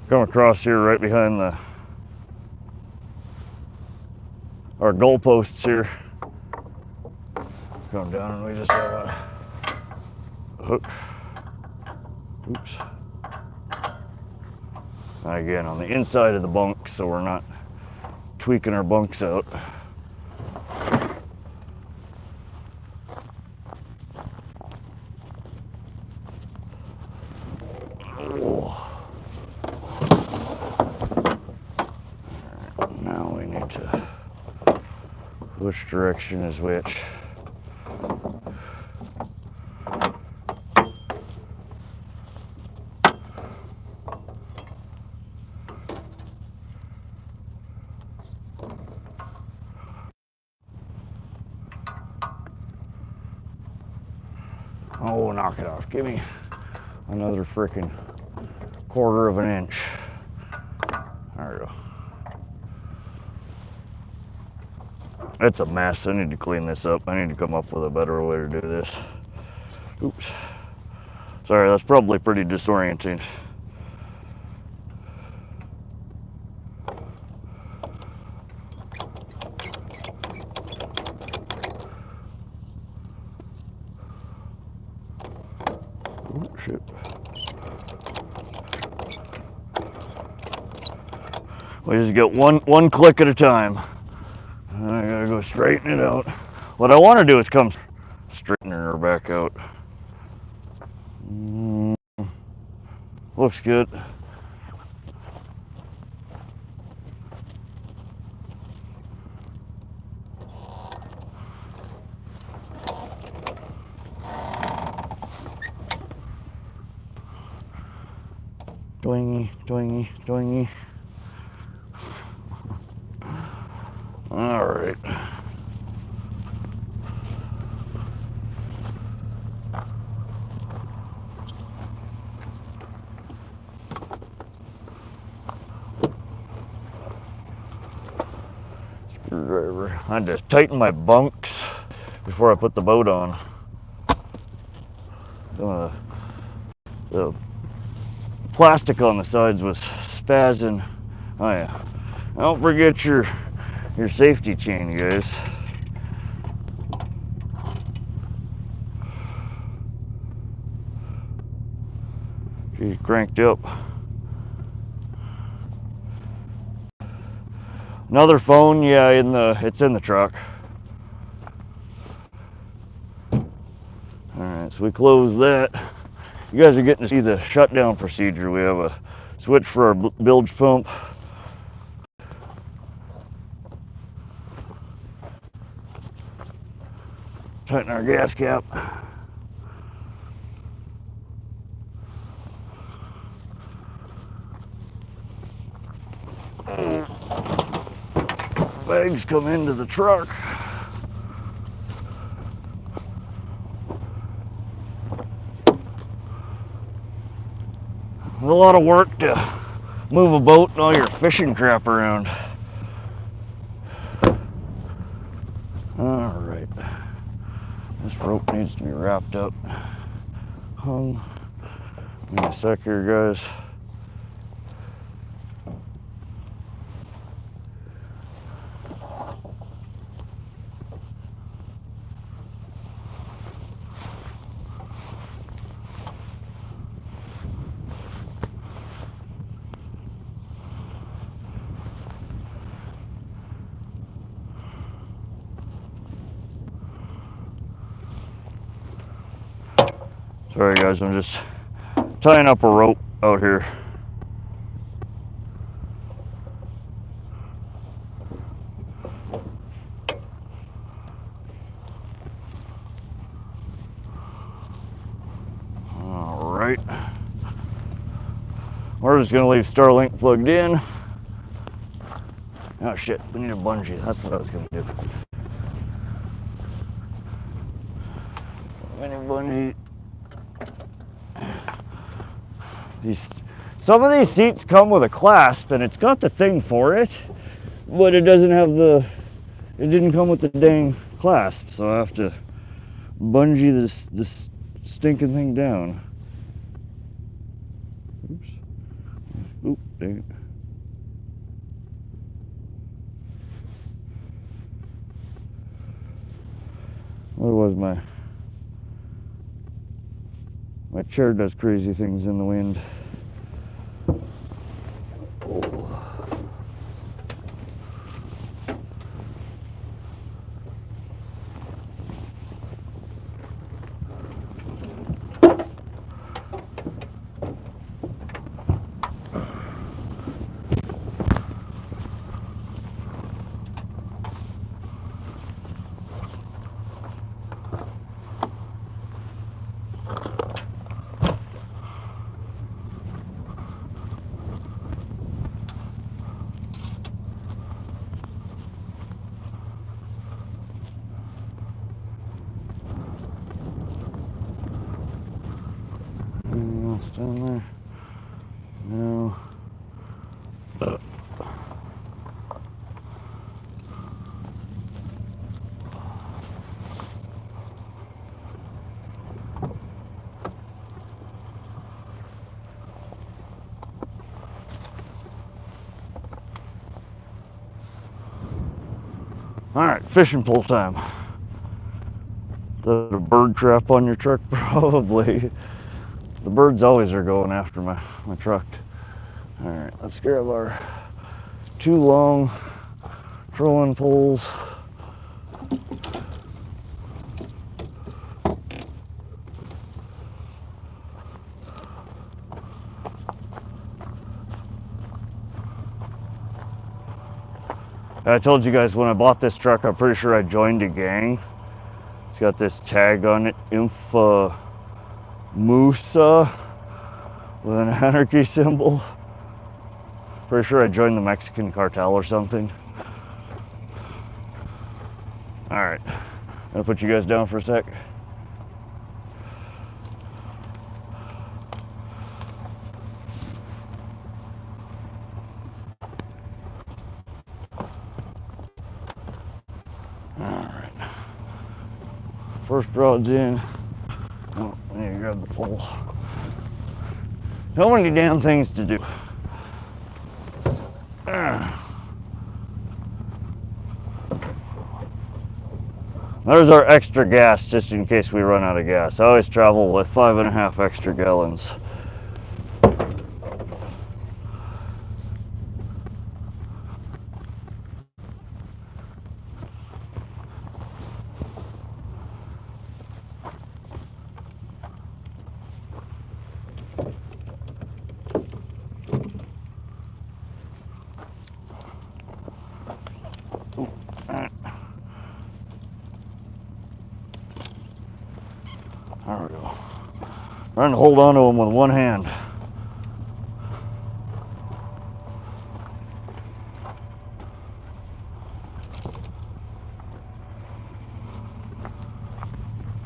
come across here right behind our goalposts here. Come down and we just have a hook. Oops. And again, on the inside of the bunk, so we're not tweaking our bunks out. Now we need to, which direction is which? Oh, knock it off. Give me another freaking quarter of an inch. There we go. It's a mess. I need to clean this up. I need to come up with a better way to do this. Oops. Sorry, that's probably pretty disorienting. Oh, shit. We just get one click at a time. I gotta go straighten it out. What I want to do is come straighten her back out. Looks good. Doingy, doingy, doingy. All right. Screwdriver. I had to tighten my bunks before I put the boat on. Some of the plastic on the sides was spazzing. Oh yeah. Don't forget your safety chain, you guys. She's cranked up. Another phone, yeah, it's in the truck. Alright, so we close that. You guys are getting to see the shutdown procedure. We have a switch for our bilge pump. Tighten our gas cap. Bags come into the truck. A lot of work to move a boat and all your fishing crap around. All right, this rope needs to be wrapped up, hung. Give me a sec here, guys. Sorry guys, I'm just tying up a rope out here. Alright. We're just gonna leave Starlink plugged in. Oh shit, we need a bungee. That's what I was gonna do. Mini bungee. Some of these seats come with a clasp and it's got the thing for it, but it doesn't have it didn't come with the dang clasp, so I have to bungee this stinking thing down. Oops. Oop, dang it. Otherwise my chair does crazy things in the wind. Anything else down there? No. Alright, fishing pole time. Is that a bird trap on your truck? Probably. The birds always are going after my truck. Alright, let's grab our 2 long trolling poles. I told you guys when I bought this truck, I'm pretty sure I joined a gang. It's got this tag on it, Musa, with an anarchy symbol. Pretty sure I joined the Mexican cartel or something. Alright, gonna put you guys down for a sec. Alright, first rod's in. Oh, I need to grab the pole. So many damn things to do. There's our extra gas just in case we run out of gas. I always travel with 5.5 extra gallons. There we go. Trying to hold on to them with one hand.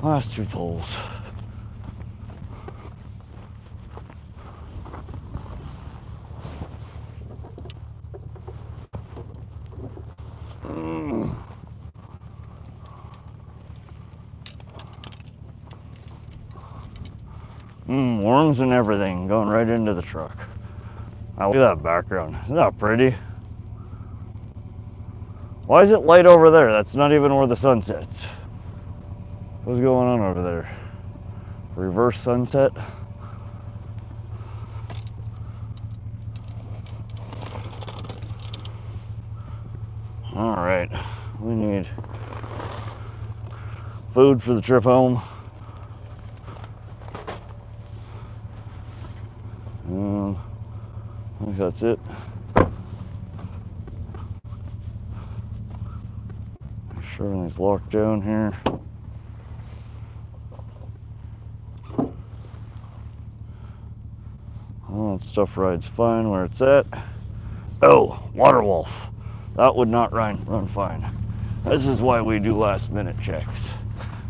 Last 2 poles. Worms and everything going right into the truck. Now look at that background. Isn't that pretty? Why is it light over there? That's not even where the sun sets. What's going on over there? Reverse sunset? Alright, we need food for the trip home. I think that's it. Make sure everything's locked down here. Oh, that stuff rides fine where it's at. Oh, water wolf. That would not run fine. This is why we do last minute checks.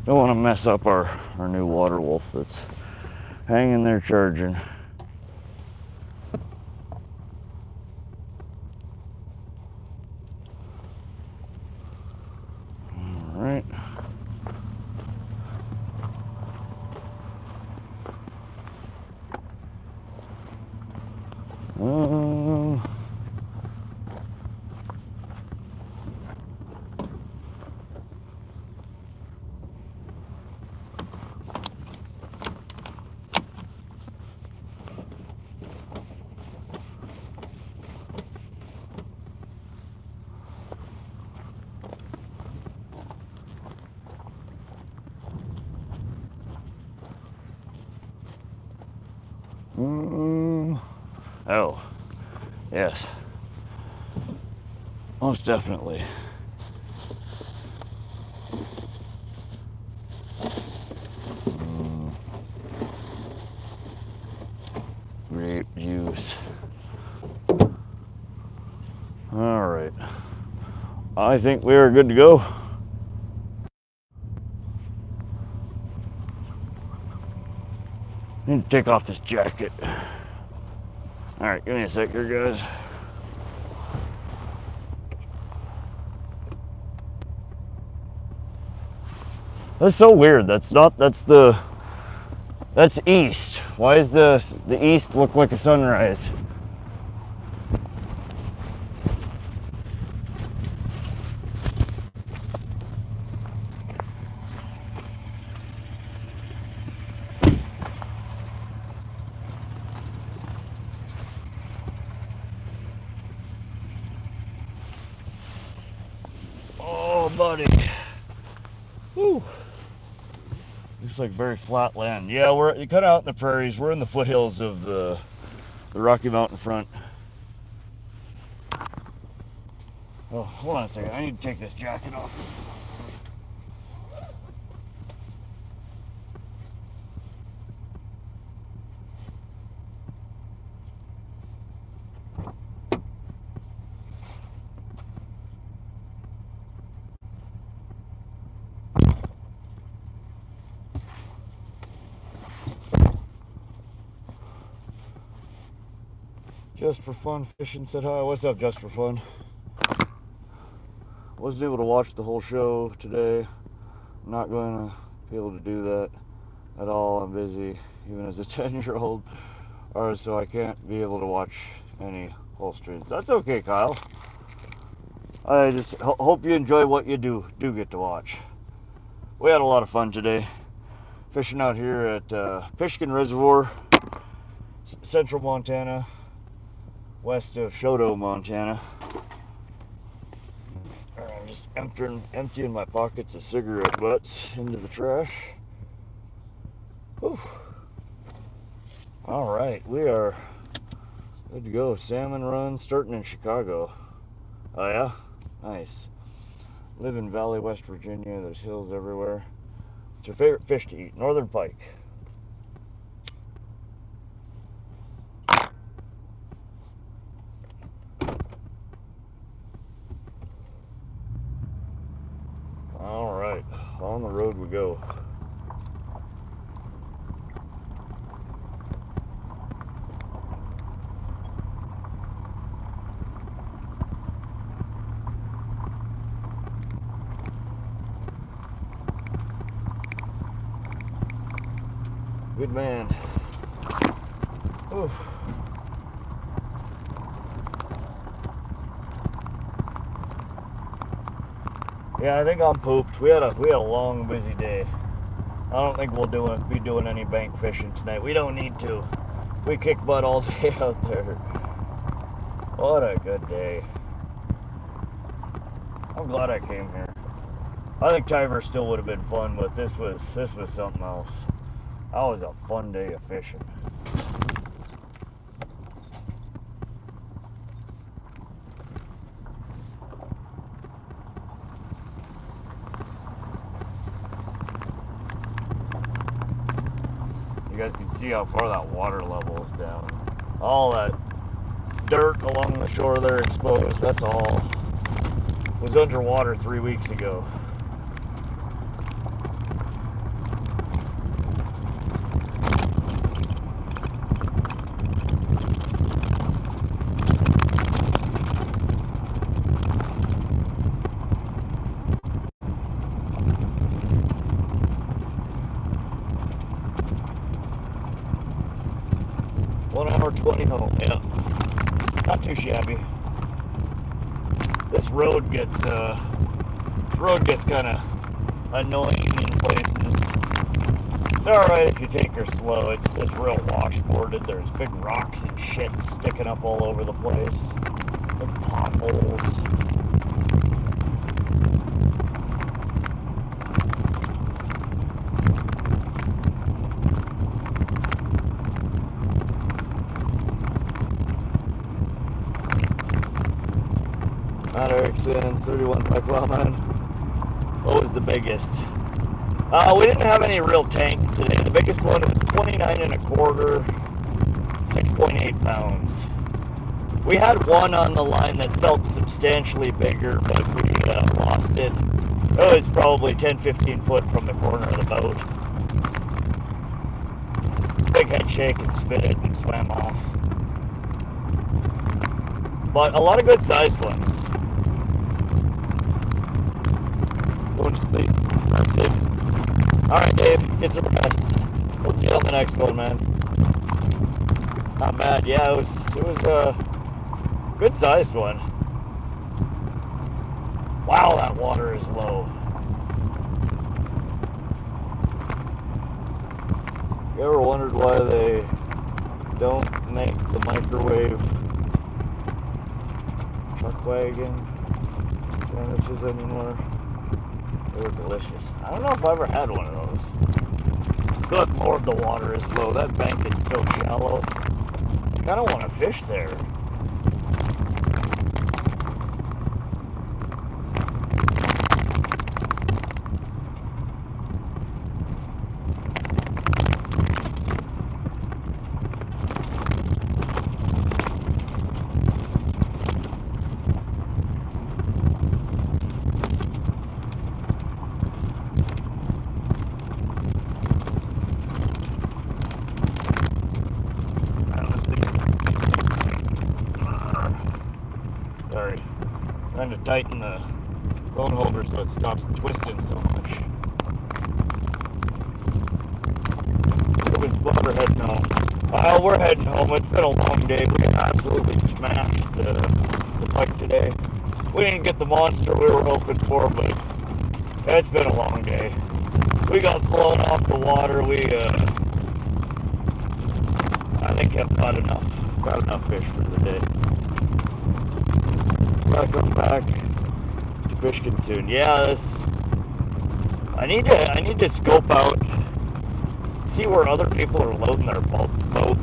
Don't want to mess up our new water wolf that's hanging there charging. Alright. Oh, yes, most definitely. Grape juice. All right, I think we are good to go. Need to take off this jacket. All right, give me a sec here, guys. That's so weird. That's east. Why does the east look like a sunrise? Oh, buddy. Whew. Looks like very flat land. Yeah, we're kind of out in the prairies. We're in the foothills of the Rocky Mountain front. Oh, hold on a second. I need to take this jacket off. Just for fun fishing said hi. What's up, just for fun? Wasn't able to watch the whole show today. I'm not going to be able to do that at all. I'm busy, even as a 10-year-old. or so I can't be able to watch any whole streams. That's okay, Kyle. I just hope you enjoy what you do get to watch. We had a lot of fun today fishing out here at Pishkun Reservoir, central Montana, west of Choteau, Montana. I'm just emptying my pockets of cigarette butts into the trash. Whew. All right, we are good to go. Salmon run starting in Chicago. Oh yeah? Nice. Live in Valley, West Virginia. There's hills everywhere. What's your favorite fish to eat? Northern Pike. All right, on the road we go. Good man. Oof. Yeah, I think I'm pooped. We had a long, busy day. I don't think we'll be doing any bank fishing tonight. We don't need to. We kick butt all day out there. What a good day. I'm glad I came here. I think Tiber still would have been fun, but this was something else. That was a fun day of fishing. You guys can see how far that water level is down. All that dirt along the shore there exposed, that's all was underwater 3 weeks ago. Hour 20 home, yeah. Not too shabby. This road gets kind of annoying in places. It's alright if you take her slow. It's real washboarded. There's big rocks and shit sticking up all over the place. Big potholes. Matt Erickson, 31 Pike Wellman. What was the biggest? We didn't have any real tanks today. The biggest one was 29 and a quarter, 6.8 pounds. We had one on the line that felt substantially bigger, but we lost it. It was probably 10-15 foot from the corner of the boat. Big head shake and spit it and swam off. But a lot of good sized ones. Going to sleep. That's it. Alright, Dave, get some rest. We'll see you on the next one, man. Not bad. Yeah, it was a good sized one. Wow, that water is low. You ever wondered why they don't make the microwave truck wagon sandwiches anymore? They were delicious. I don't know if I ever had one of those. Good Lord, the water is low. That bank is so shallow. I kind of want to fish there. Sorry. Trying to tighten the phone holder so it stops twisting so much. Moving spotter head now. Well, we're heading home. It's been a long day. We absolutely smashed the pike today. We didn't get the monster we were hoping for, but it's been a long day. We got blown off the water. I think I've got enough fish for the day. Gotta come back to Pishkun soon. Yeah, I need to scope out, see where other people are loading their boat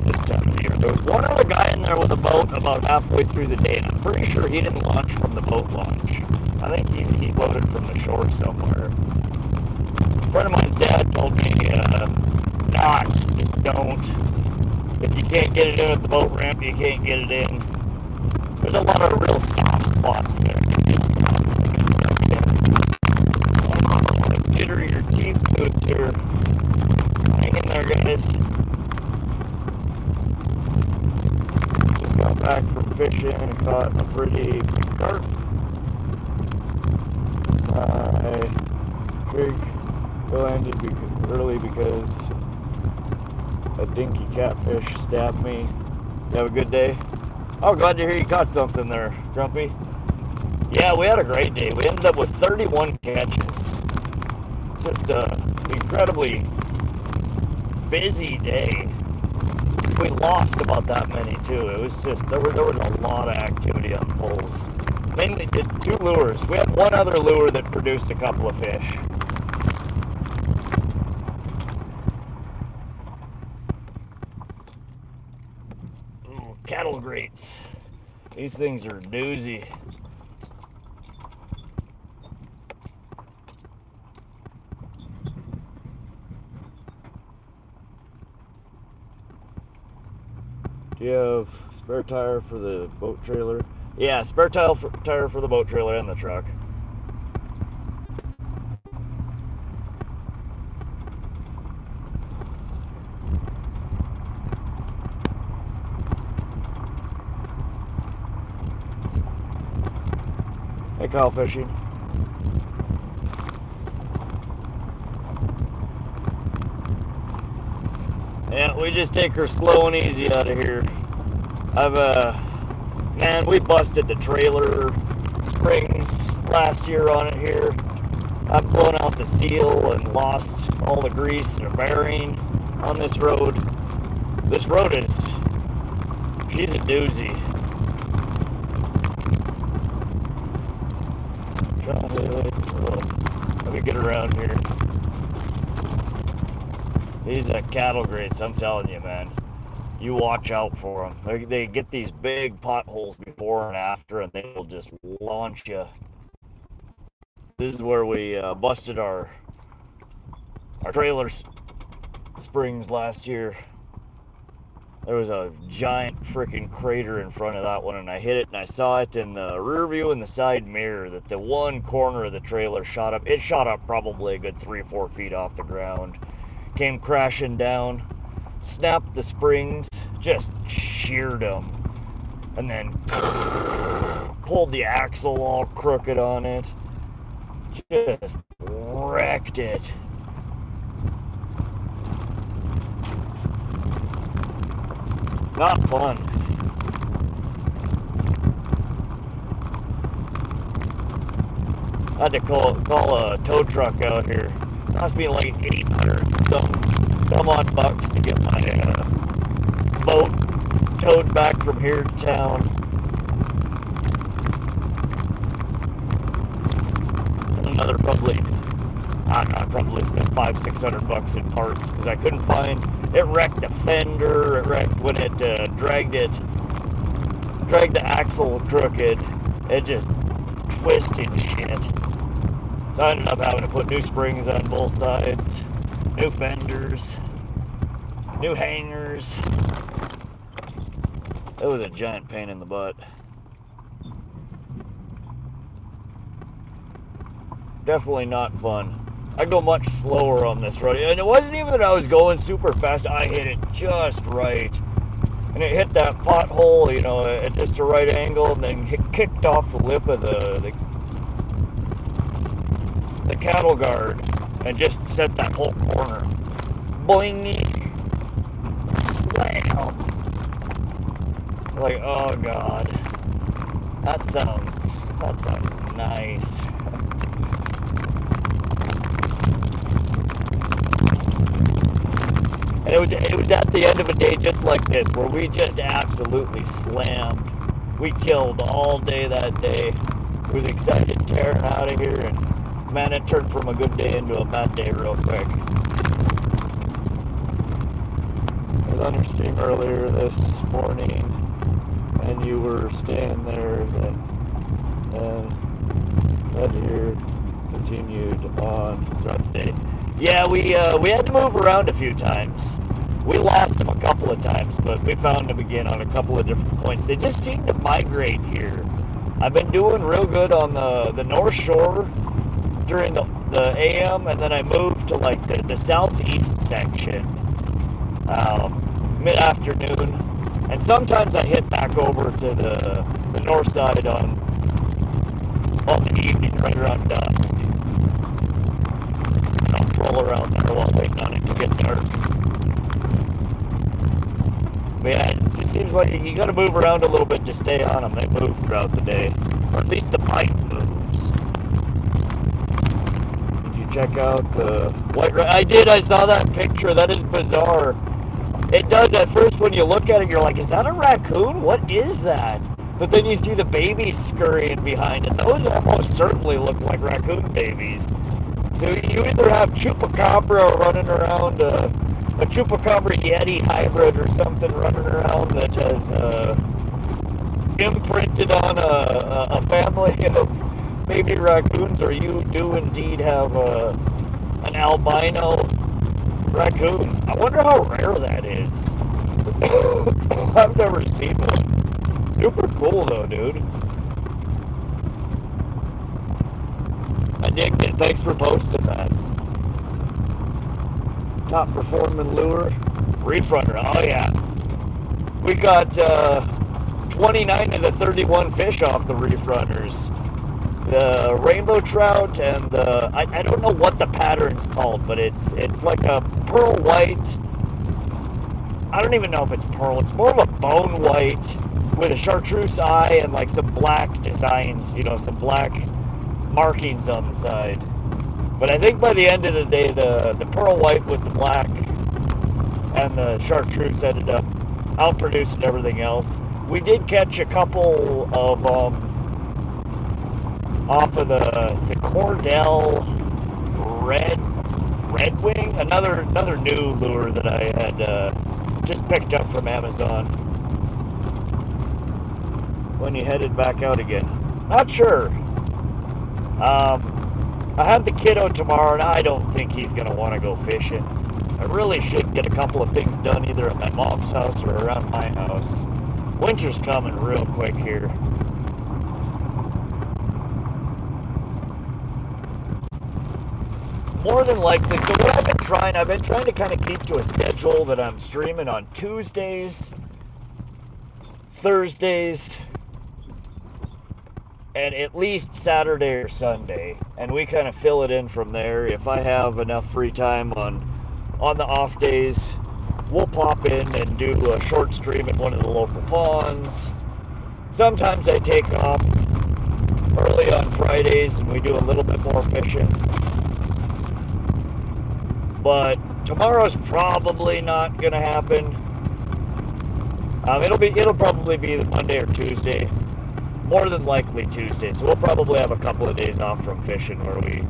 this time of year. There was one other guy in there with a boat about halfway through the day, and I'm pretty sure he didn't launch from the boat launch. I think he loaded from the shore somewhere. A friend of mine's dad told me, just don't. If you can't get it in at the boat ramp, you can't get it in. There's a lot of real soft spots there. Jitter your teeth loose here. Hang in there, guys. Just got back from fishing and caught a pretty big carp. My jig landed early because a dinky catfish stabbed me. You have a good day? Oh, glad to hear you caught something there, Grumpy. Yeah, we had a great day. We ended up with 31 catches. Just an incredibly busy day. We lost about that many too. It was just, there was a lot of activity on the poles. Mainly did 2 lures. We had one other lure that produced a couple of fish. Ooh, cattle grates. These things are doozy. Do you have spare tire for the boat trailer? Yeah, spare tire for the boat trailer and the truck. Hey, Kyle Fishing. Yeah, we just take her slow and easy out of here. Man, we busted the trailer springs last year on it here. I've blown out the seal and lost all the grease and a bearing on this road. This road she's a doozy. Let me get around here. These are cattle grates, I'm telling you, man. You watch out for them. They get these big potholes before and after, and they will just launch you. This is where we busted our trailer springs last year. There was a giant freaking crater in front of that one, and I hit it, and I saw it in the rear view and the side mirror that the one corner of the trailer shot up. It shot up probably a good 3 or 4 feet off the ground. Came crashing down, snapped the springs, just sheared them, and then pulled the axle all crooked on it. Just wrecked it. Not fun. I had to call a tow truck out here. Cost me like 800 some odd bucks to get my boat towed back from here to town. And another probably, I don't know, I probably spent $500-600 in parts because I couldn't find. It wrecked the fender. It wrecked when it dragged the axle crooked. It just twisted shit. So I ended up having to put new springs on both sides, new fenders, new hangers. It was a giant pain in the butt. Definitely not fun. I go much slower on this road. And it wasn't even that I was going super fast. I hit it just right. And it hit that pothole, you know, at just the right angle, and then kicked off the lip of the cattle guard and just set that whole corner. Boing! Bam! Like, oh god. That sounds nice. And it was at the end of a day just like this, where we just absolutely slammed. We killed all day that day. It was excited tearing out of here, and man, it turned from a good day into a bad day real quick. I was on your stream earlier this morning, and you were staying there, and that here continued on throughout the day. Yeah, we had to move around a few times. We lost them a couple of times, but we found them again on a couple of different points. They just seem to migrate here. I've been doing real good on the North Shore during the AM, and then I moved to like the southeast section mid-afternoon, and sometimes I hit back over to the north side on the evening, right around dusk. I'll troll around there while waiting on it to get dark. But yeah, it seems like you got to move around a little bit to stay on them. They move throughout the day, or at least the pike moves. Did you check out the white? I did. I saw that picture. That is bizarre. It does at first when you look at it, you're like, is that a raccoon? What is that? But then you see the babies scurrying behind it. Those almost certainly look like raccoon babies. So you either have chupacabra running around, a chupacabra yeti hybrid or something running around that has imprinted on a family of baby raccoons, or you do indeed have an albino raccoon. I wonder how rare that is. I've never seen one. Super cool though, dude. I digged it. Thanks for posting that. Top performing lure, Reef Runner. Oh yeah. We got 29 of the 31 fish off the Reef Runners. The rainbow trout and the I don't know what the pattern's called, but it's like a pearl white. I don't even know if it's pearl. It's more of a bone white with a chartreuse eye and like some black designs, you know, some black markings on the side. But I think by the end of the day, the pearl white with the black and the chartreuse ended up outproducing everything else. We did catch a couple of off of the Cordell Red Wing, another new lure that I had just picked up from Amazon. When you headed back out again, not sure. I have the kiddo tomorrow, and I don't think he's gonna want to go fishing. I really should get a couple of things done either at my mom's house or around my house. Winter's coming real quick here. More than likely, so what I've been trying to kind of keep to a schedule that I'm streaming on Tuesdays, Thursdays, and at least Saturday or Sunday, and we kind of fill it in from there. If I have enough free time on the off days, we'll pop in and do a short stream at one of the local ponds. Sometimes I take off early on Fridays and we do a little bit more fishing. But tomorrow's probably not gonna happen. It'll probably be the Monday or Tuesday. More than likely Tuesday. So we'll probably have a couple of days off from fishing where we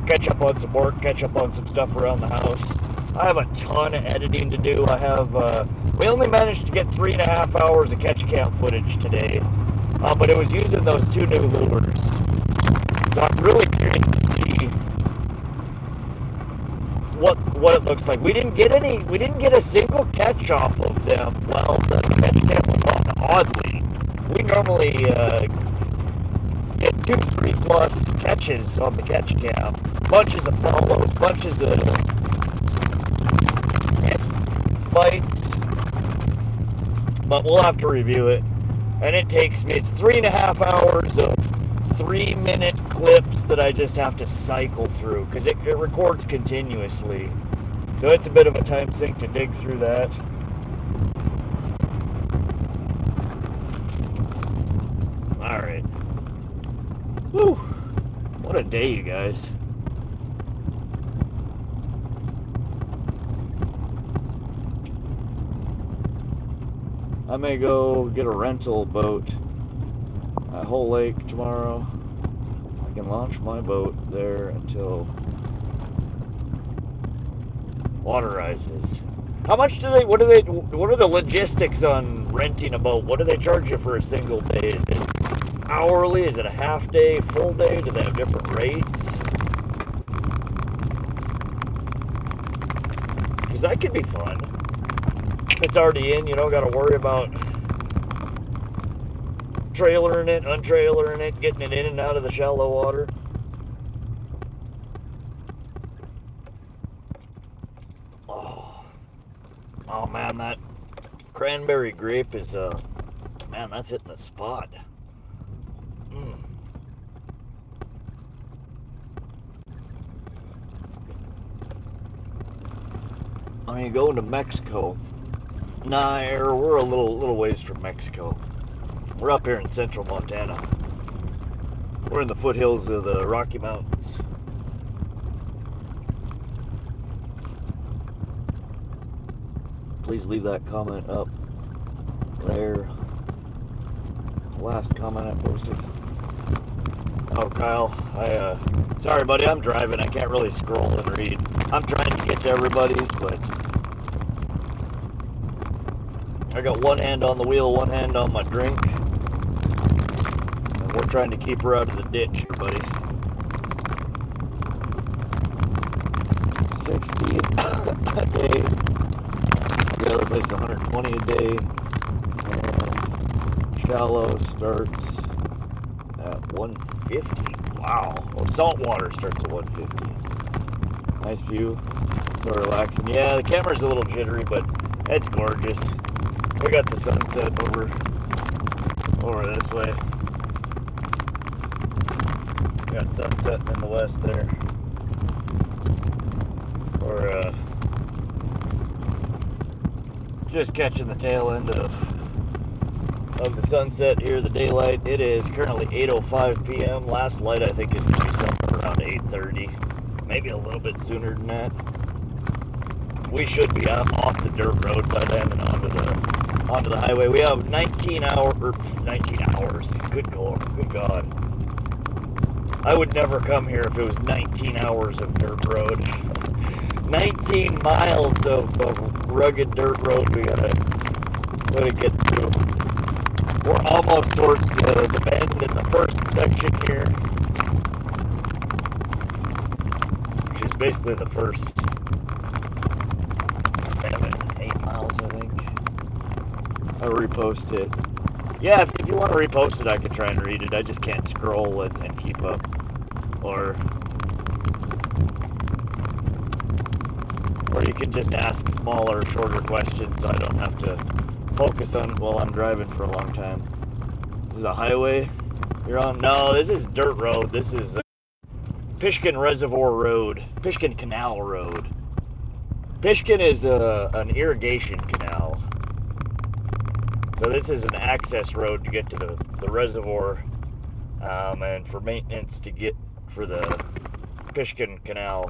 catch up on some work, catch up on some stuff around the house. I have a ton of editing to do. We only managed to get 3.5 hours of catch cam footage today. But it was using those two new lures. So I'm really curious to see what it looks like. We didn't get a single catch off of them. Well, the catch cam was on, oddly. We normally get 2-3 plus catches on the catch cam. Bunches of follows, bunches of bites. But we'll have to review it. And it's 3.5 hours of 3-minute clips that I just have to cycle through because it records continuously. So it's a bit of a time sink to dig through that. Alright. Whew. What a day, you guys. I may go get a rental boat at Whole Lake tomorrow. I can launch my boat there until water rises. How much do they, what are the logistics on renting a boat? What do they charge you for a single day? Is it hourly? Is it a half day, full day? Do they have different rates? Because that could be fun. It's already in, you don't got to worry about trailering it, untrailering it, getting it in and out of the shallow water. Oh man, that cranberry grape is, man, that's hitting the spot. Are you going to Mexico? Nah, we're a little ways from Mexico. We're up here in central Montana. We're in the foothills of the Rocky Mountains. Please leave that comment up there. Last comment I posted. Oh, Kyle, sorry buddy, I'm driving. I can't really scroll and read. I'm trying to get to everybody's, but I got one hand on the wheel, one hand on my drink. And we're trying to keep her out of the ditch here, buddy. 60 a day. The other place 120 a day. And shallow starts at 150. Wow. Well, saltwater starts at 150. Nice view. So relaxing. Yeah, the camera's a little jittery, but it's gorgeous. We got the sunset over this way. We got sunset in the west there. We're just catching the tail end of the sunset here, the daylight. It is currently 8:05 p.m. Last light I think is going to be somewhere around 8:30, maybe a little bit sooner than that. We should be off the dirt road by then and onto the highway. We have 19 hours. Good God. I would never come here if it was 19 hours of dirt road. 19 miles of rugged dirt road we gotta get through. We're almost towards the bend in the first section here, which is basically the first 7-8 miles, I think. I'll repost it. Yeah, if you want to repost it, I can try and read it. I just can't scroll and keep up. Or you can just ask smaller, shorter questions so I don't have to focus on while I'm driving for a long time. This is a highway you're on? No, this is dirt road. This is Pishkun Reservoir Road, Pishkun Canal Road. Pishkun is an irrigation canal. So this is an access road to get to the reservoir, and for maintenance to get for the Pishkun Canal.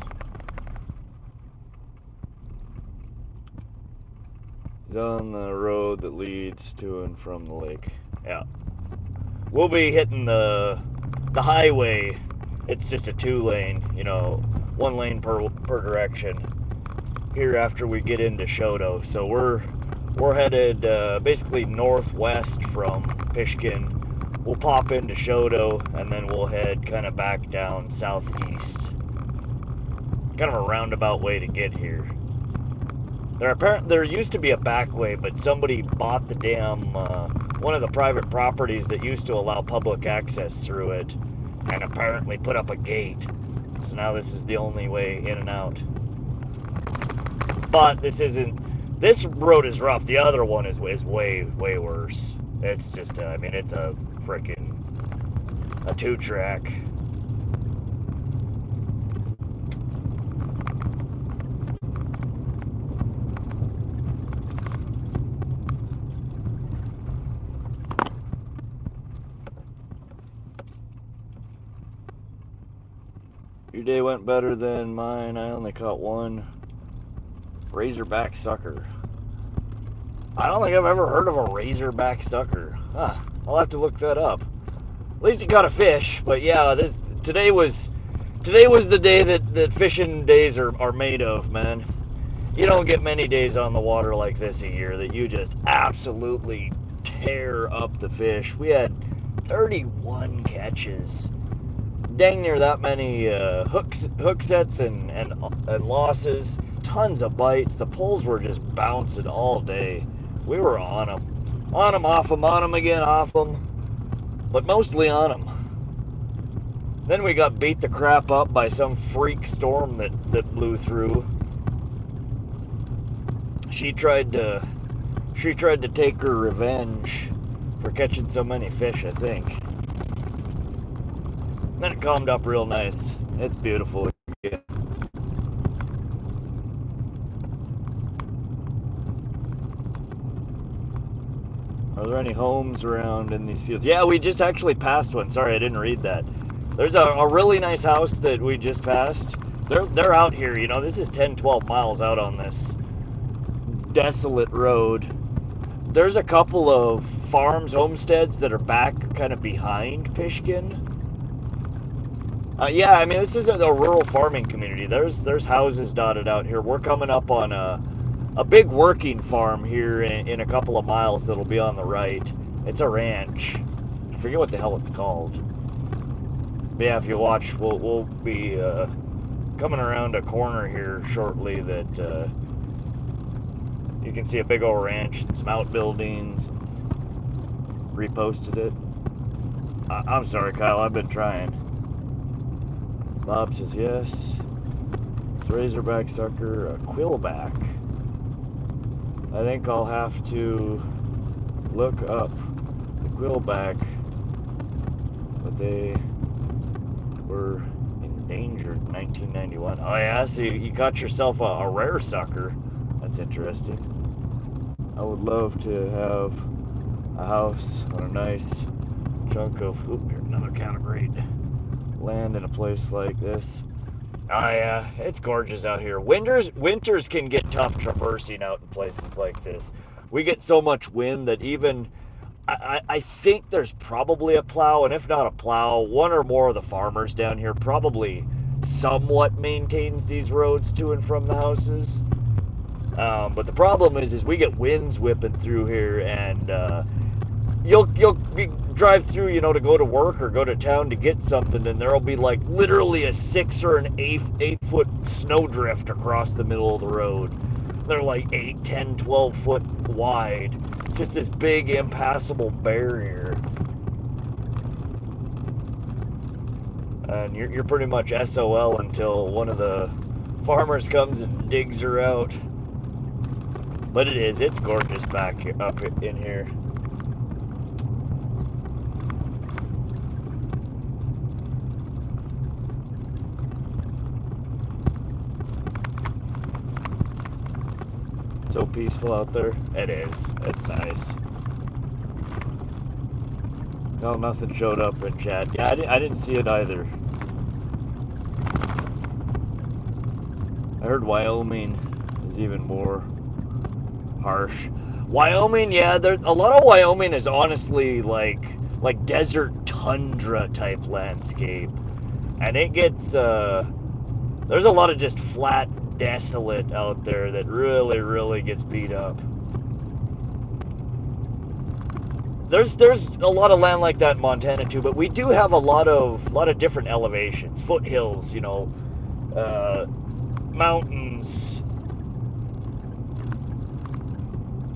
On the road that leads to and from the lake. Yeah. We'll be hitting the highway. It's just a 2-lane, 1 lane per direction here after we get into Shoto. So we're headed basically northwest from Pishkun. We'll pop into Shoto and then we'll head kind of back down southeast. Kind of a roundabout way to get here. There used to be a back way, but somebody bought the damn one of the private properties that used to allow public access through it, and apparently put up a gate. So now this is the only way in and out. But this road is rough. The other one is way worse. It's just it's a freaking 2-track. Your day went better than mine. I only caught one razorback sucker. I don't think I've ever heard of a razorback sucker. Huh. I'll have to look that up. At least you caught a fish. But yeah, today was the day that fishing days are made of, man. You don't get many days on the water like this a year that you just absolutely tear up the fish. We had 31 catches. Dang near that many hook sets and losses. Tons of bites. The poles were just bouncing all day. We were on them. On them, off them, on them again, off them. But mostly on them. Then we got beat the crap up by some freak storm that blew through. She tried to take her revenge for catching so many fish, I think. Then it calmed up real nice. It's beautiful again. Are there any homes around in these fields? Yeah, we just actually passed one. Sorry, I didn't read that. There's a really nice house that we just passed. They're out here, you know, this is 10, 12 miles out on this desolate road. There's a couple of farms, homesteads that are back kind of behind Pishkun. Yeah, I mean, this is a rural farming community. There's houses dotted out here. We're coming up on a big working farm here in a couple of miles that'll be on the right. It's a ranch. I forget what the hell it's called. But yeah, if you watch, we'll be coming around a corner here shortly that you can see a big old ranch and some outbuildings. Reposted it. I'm sorry, Kyle, I've been trying. Bob says yes. It's razorback sucker, a quillback. I think I'll have to look up the quillback, but they were endangered in 1991. Oh yeah, so you caught yourself a rare sucker. That's interesting. I would love to have a house on a nice chunk of, here's another counter-grade land in a place like this. Oh yeah, it's gorgeous out here. Winters can get tough traversing out in places like this. We get so much wind that even, I think there's probably a plow, and if not a plow, one or more of the farmers down here probably somewhat maintains these roads to and from the houses. But the problem is we get winds whipping through here, and you'll drive through, you know, to go to work or go to town to get something, and there'll be like literally a 6 or an 8 foot snowdrift across the middle of the road. They're like 8, 10, 12 foot wide. Just this big impassable barrier. And you're pretty much SOL until one of the farmers comes and digs her out. But it's gorgeous back up in here. So peaceful out there. It is. It's nice. No, nothing showed up in chat. Yeah, I didn't see it either. I heard Wyoming is even more harsh. Wyoming, yeah, a lot of Wyoming is honestly like desert tundra type landscape, and it gets there's a lot of just flat, desolate out there that really gets beat up. There's a lot of land like that in Montana too, but we do have a lot of different elevations, foothills, you know, mountains,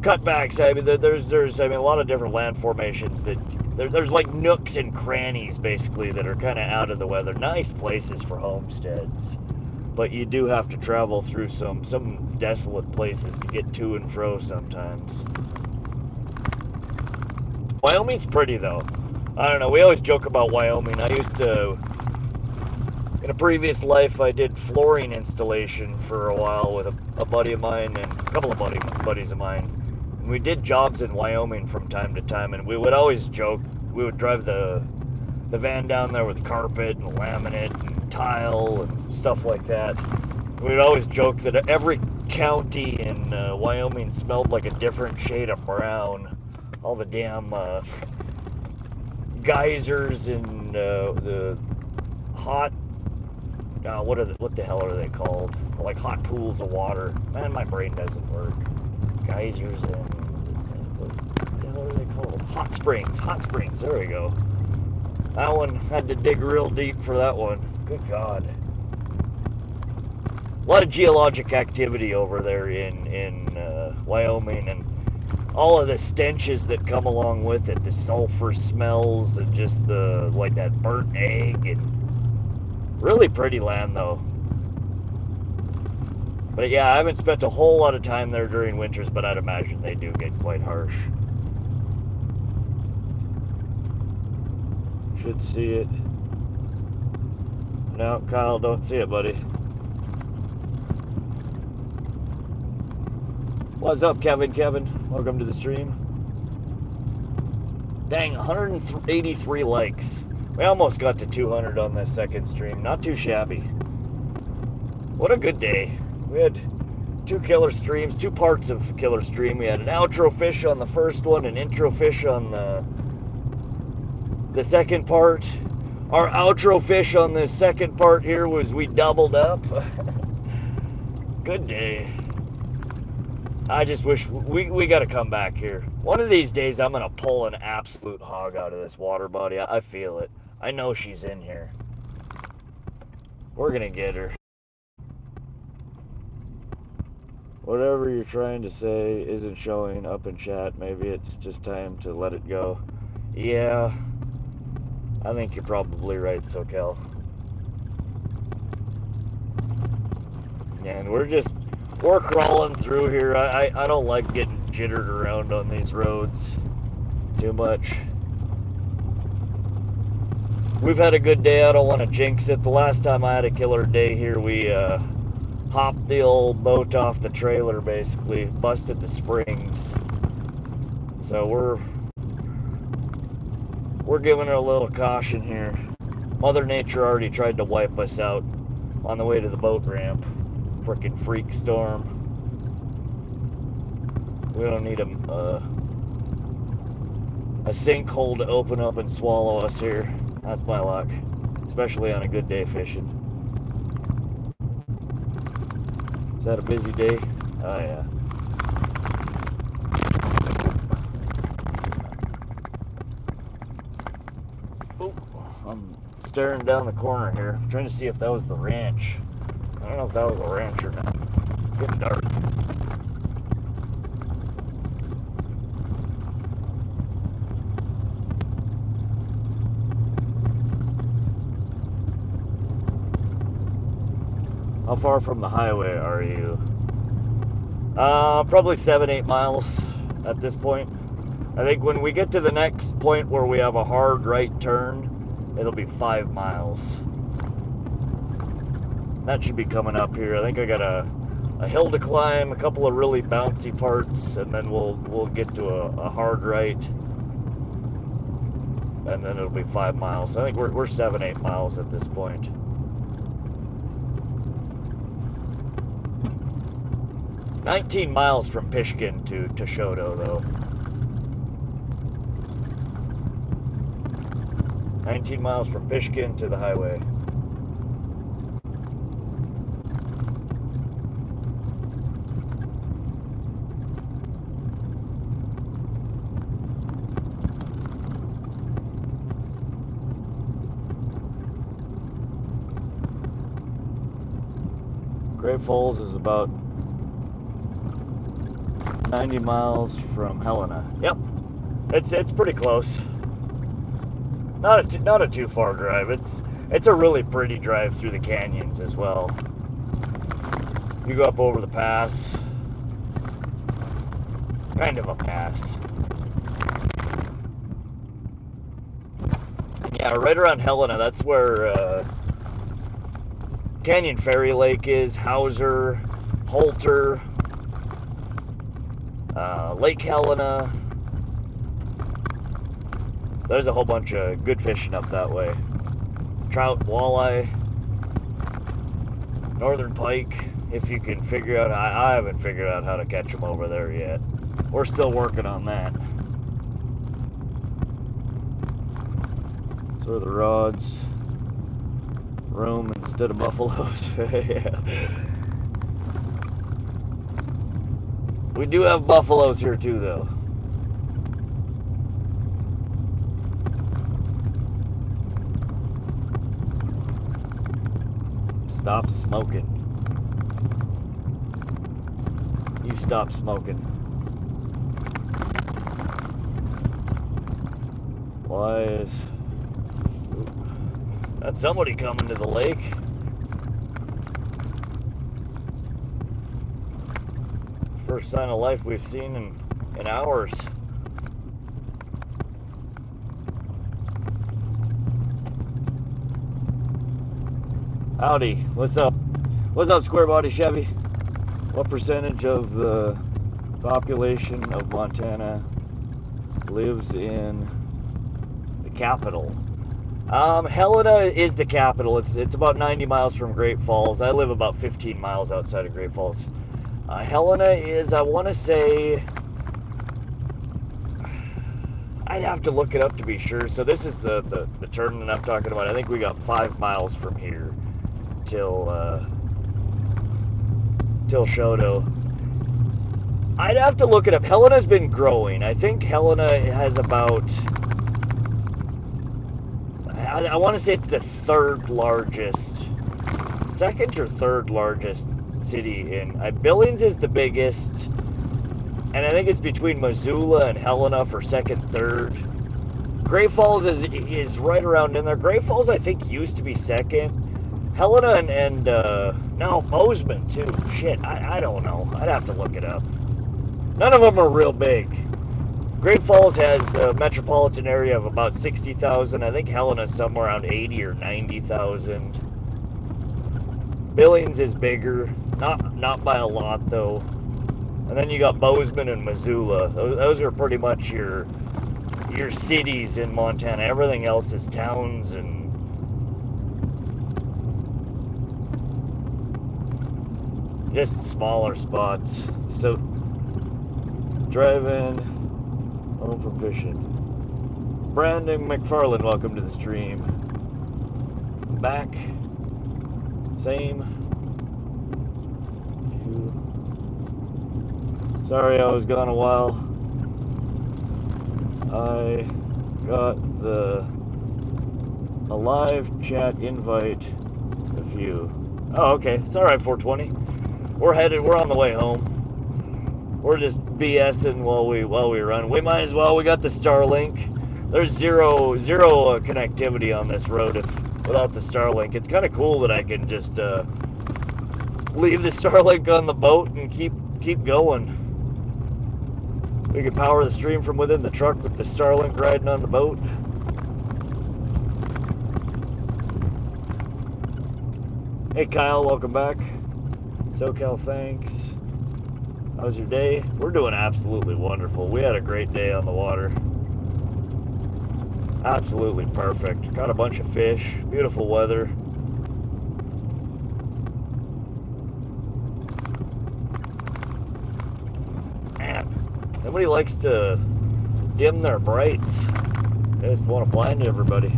cutbacks. I mean, there's a lot of different land formations that there's like nooks and crannies basically that are kind of out of the weather. Nice places for homesteads, but you do have to travel through some desolate places to get to and fro sometimes. Wyoming's pretty though. I don't know, we always joke about Wyoming. I used to, in a previous life, I did flooring installation for a while with a buddy of mine and a couple of buddies of mine. And we did jobs in Wyoming from time to time, and we would always joke, we would drive the van down there with carpet and laminate, and tile and stuff like that. We'd always joke that every county in Wyoming smelled like a different shade of brown. All the damn geysers and the hot, what the hell are they called? Like hot pools of water. Man, my brain doesn't work. Geysers and what the hell are they called? Hot springs, there we go. That one had to dig real deep for that one. Good God. A lot of geologic activity over there in Wyoming, and all of the stenches that come along with it, the sulfur smells and just the, like that burnt egg, and really pretty land though. But yeah, I haven't spent a whole lot of time there during winters, but I'd imagine they do get quite harsh. Should see it. No, Kyle, don't see it, buddy. What's up, Kevin? Welcome to the stream. Dang, 183 likes. We almost got to 200 on this second stream. Not too shabby. What a good day. We had two killer streams, two parts of killer stream. We had an outro fish on the first one, an intro fish on the second part. Our outro fish on this second part here was we doubled up. Good day. I just wish we got to come back here. One of these days I'm going to pull an absolute hog out of this water body. I feel it. I know she's in here. We're going to get her. Whatever you're trying to say isn't showing up in chat. Maybe it's just time to let it go. Yeah, I think you're probably right, SoCal. And we're crawling through here. I don't like getting jittered around on these roads too much. We've had a good day. I don't want to jinx it. The last time I had a killer day here, we hopped the old boat off the trailer, basically busted the springs. So we're giving it a little caution here. Mother Nature already tried to wipe us out on the way to the boat ramp. Frickin' freak storm. We don't need a sinkhole to open up and swallow us here. That's my luck, especially on a good day fishing. Is that a busy day? Oh yeah. Oh, I'm staring down the corner here. I'm trying to see if that was the ranch. I don't know if that was a ranch or not. It's getting dark. How far from the highway are you? Probably 7-8 miles at this point. I think when we get to the next point where we have a hard right turn, it'll be 5 miles. That should be coming up here. I think I got a hill to climb, a couple of really bouncy parts, and then we'll get to a hard right, and then it'll be 5 miles. I think we're 7-8 miles at this point. "19 miles from Pishkun to Shoto, though. 19 miles from Pishkun to the highway. Great Falls is about 90 miles from Helena. Yep, it's pretty close. Not a too far drive. It's a really pretty drive through the canyons as well. You go up over the pass, kind of a pass. And yeah, right around Helena, that's where Canyon Ferry Lake is, Hauser, Holter, Lake Helena. There's a whole bunch of good fishing up that way. Trout, walleye. Northern Pike, if you can figure out. I haven't figured out how to catch them over there yet. We're still working on that. So are the rods. Room instead of buffaloes. Yeah. We do have buffaloes here too, though. Stop smoking. You stop smoking. Why is... That's somebody coming to the lake. First sign of life we've seen in hours. Howdy, what's up? What's up, Square Body Chevy? What percentage of the population of Montana lives in the capital? Helena is the capital. It's about 90 miles from Great Falls. I live about 15 miles outside of Great Falls. Helena is, I want to say, I'd have to look it up to be sure. So this is the tournament I'm talking about. I think we got 5 miles from here till Shoto. I'd have to look it up. Helena's been growing. I think Helena has about, I want to say it's the third largest, second or third largest city in, Billings is the biggest, and I think it's between Missoula and Helena for second, third. Great Falls is right around in there. Great Falls, I think, used to be second. Helena and no, Bozeman too. Shit, I don't know. I'd have to look it up. None of them are real big. Great Falls has a metropolitan area of about 60,000. I think Helena's somewhere around 80 or 90,000. Billings is bigger, not by a lot though. And then you got Bozeman and Missoula. Those are pretty much your cities in Montana. Everything else is towns and just smaller spots. So driving home from fishing. Brandon McFarland, welcome to the stream. Back. Same. Sorry I was gone a while. I got a live chat invite with you. Oh, okay. It's all right, 420. We're on the way home. We're just BSing while we run. We might as well. We got the Starlink. There's zero connectivity on this road without the Starlink. It's kind of cool that I can just leave the Starlink on the boat and keep going. We can power the stream from within the truck with the Starlink riding on the boat. Hey Kyle, welcome back. SoCal, thanks. How was your day? We're doing absolutely wonderful. We had a great day on the water. Absolutely perfect. Caught a bunch of fish. Beautiful weather. Man, nobody likes to dim their brights. They just want to blind everybody.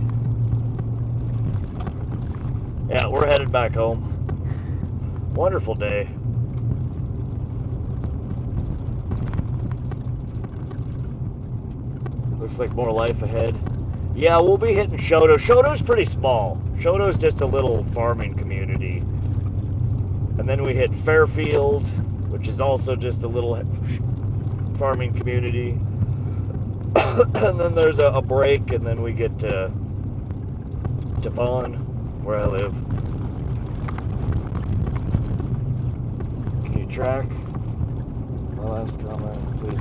Yeah, we're headed back home. Wonderful day. Looks like more life ahead. Yeah, we'll be hitting Shoto. Shoto's pretty small. Shoto's just a little farming community. And then we hit Fairfield, which is also just a little farming community. And then there's a break, and then we get to Vaughn, where I live. Can you track my last comment, please?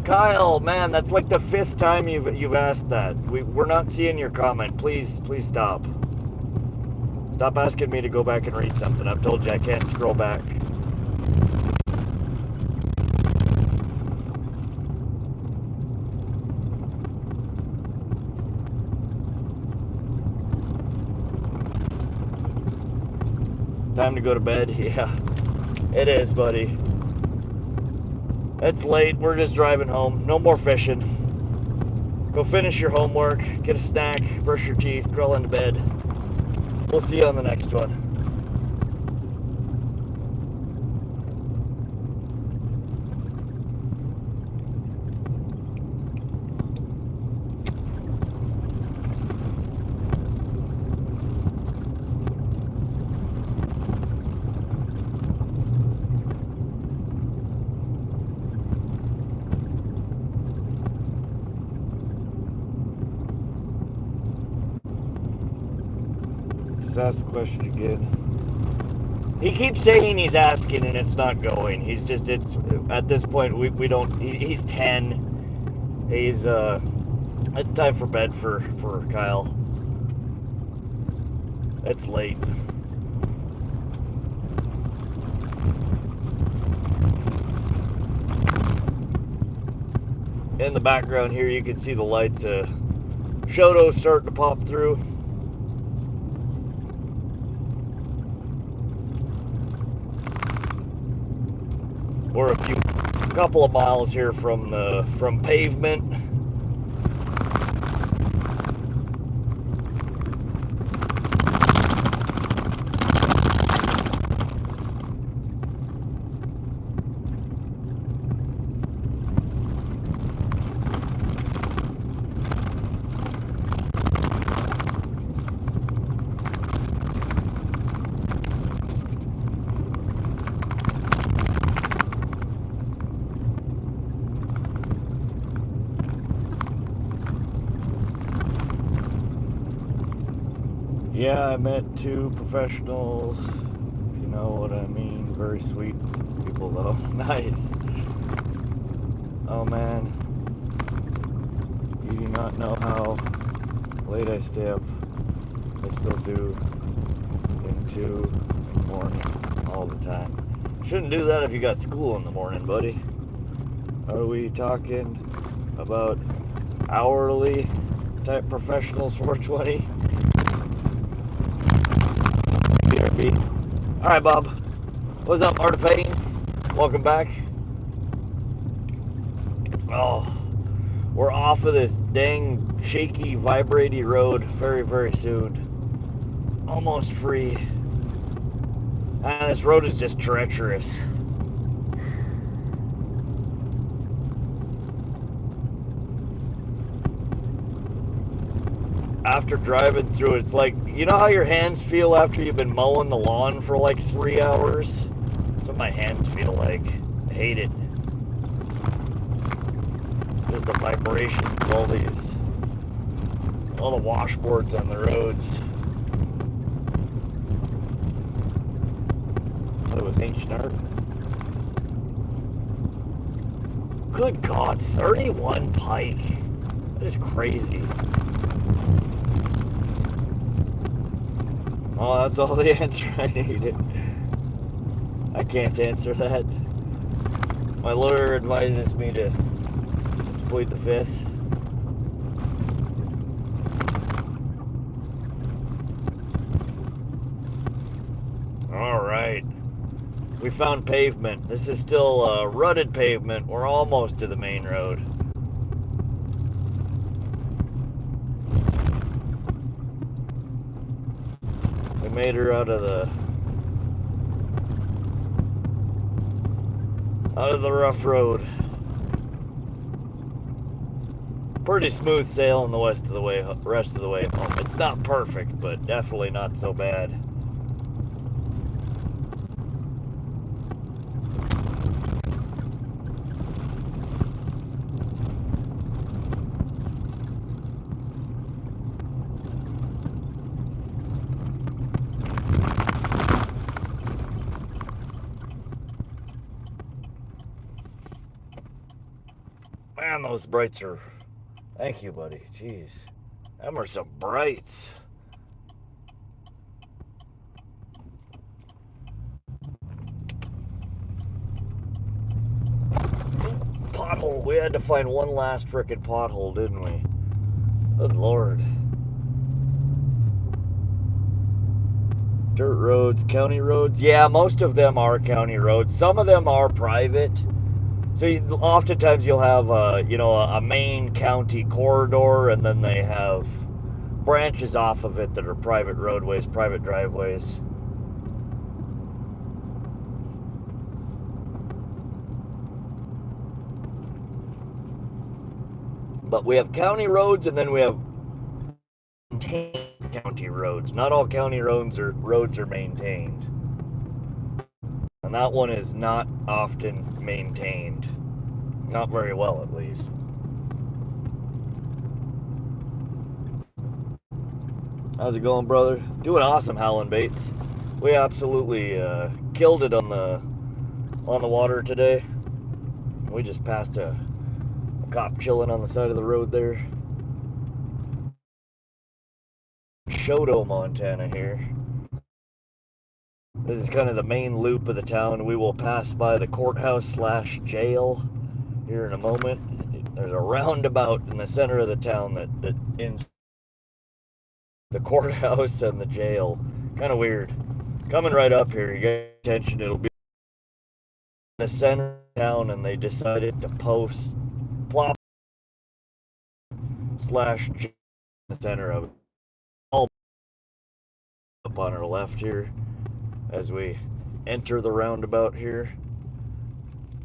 Kyle, man, that's like the 5th time you've asked that. We're not seeing your comment. Please stop. Stop asking me to go back and read something. I've told you I can't scroll back. Time to go to bed. Yeah, it is, buddy. It's late. We're just driving home. No more fishing. Go finish your homework, get a snack, brush your teeth, crawl into bed. We'll see you on the next one. Ask the question again. He keeps saying he's asking and it's not going. He's just, it's at this point we don't, he's 10. He's it's time for bed for Kyle. It's late. In the background here you can see the lights, Shoto starting to pop through. We're a couple of miles here from pavement. Yeah, I met 2 professionals, if you know what I mean. Very sweet people though. Nice. Oh man, you do not know how late I stay up. I still do into the morning all the time. Shouldn't do that if you got school in the morning, buddy. Are we talking about hourly type professionals 420? Alright, Bob. What's up, Art of Pain? Welcome back. Oh, we're off of this dang shaky, vibraty road very, very soon. Almost free. And this road is just treacherous. After driving through, it's like, you know how your hands feel after you've been mowing the lawn for like 3 hours? That's what my hands feel like. I hate it. Just the vibrations of all the washboards on the roads. I thought it was Ain't Schnark. Good God, 31 pike. That is crazy. Oh, that's all the answer I needed. I can't answer that. My lawyer advises me to plead the 5th. Alright. We found pavement. This is still rutted pavement. We're almost to the main road. Made her out of the rough road. Pretty smooth sailing the rest of the way home. It's not perfect, but definitely not so bad. Man, those brights are... Thank you, buddy. Jeez. Them are some brights. Pothole. We had to find one last frickin' pothole, didn't we? Good Lord. Dirt roads, county roads. Yeah, most of them are county roads. Some of them are private. So oftentimes you'll have a main county corridor, and then they have branches off of it that are private roadways, private driveways. But we have county roads, and then we have maintained county roads. Not all county roads are maintained. And that one is not often maintained. Not very well, at least. How's it going, brother? Doing awesome, howling baits. We absolutely killed it on the water today. We just passed a cop chilling on the side of the road there. Shoto, Montana here. This is kind of the main loop of the town. We will pass by the courthouse / jail here in a moment. There's a roundabout in the center of the town that ends the courthouse and the jail. Kind of weird. Coming right up here, you get attention, it'll be in the center of town, and they decided to post plop / jail in the center of it. All up on our left here as we enter the roundabout here.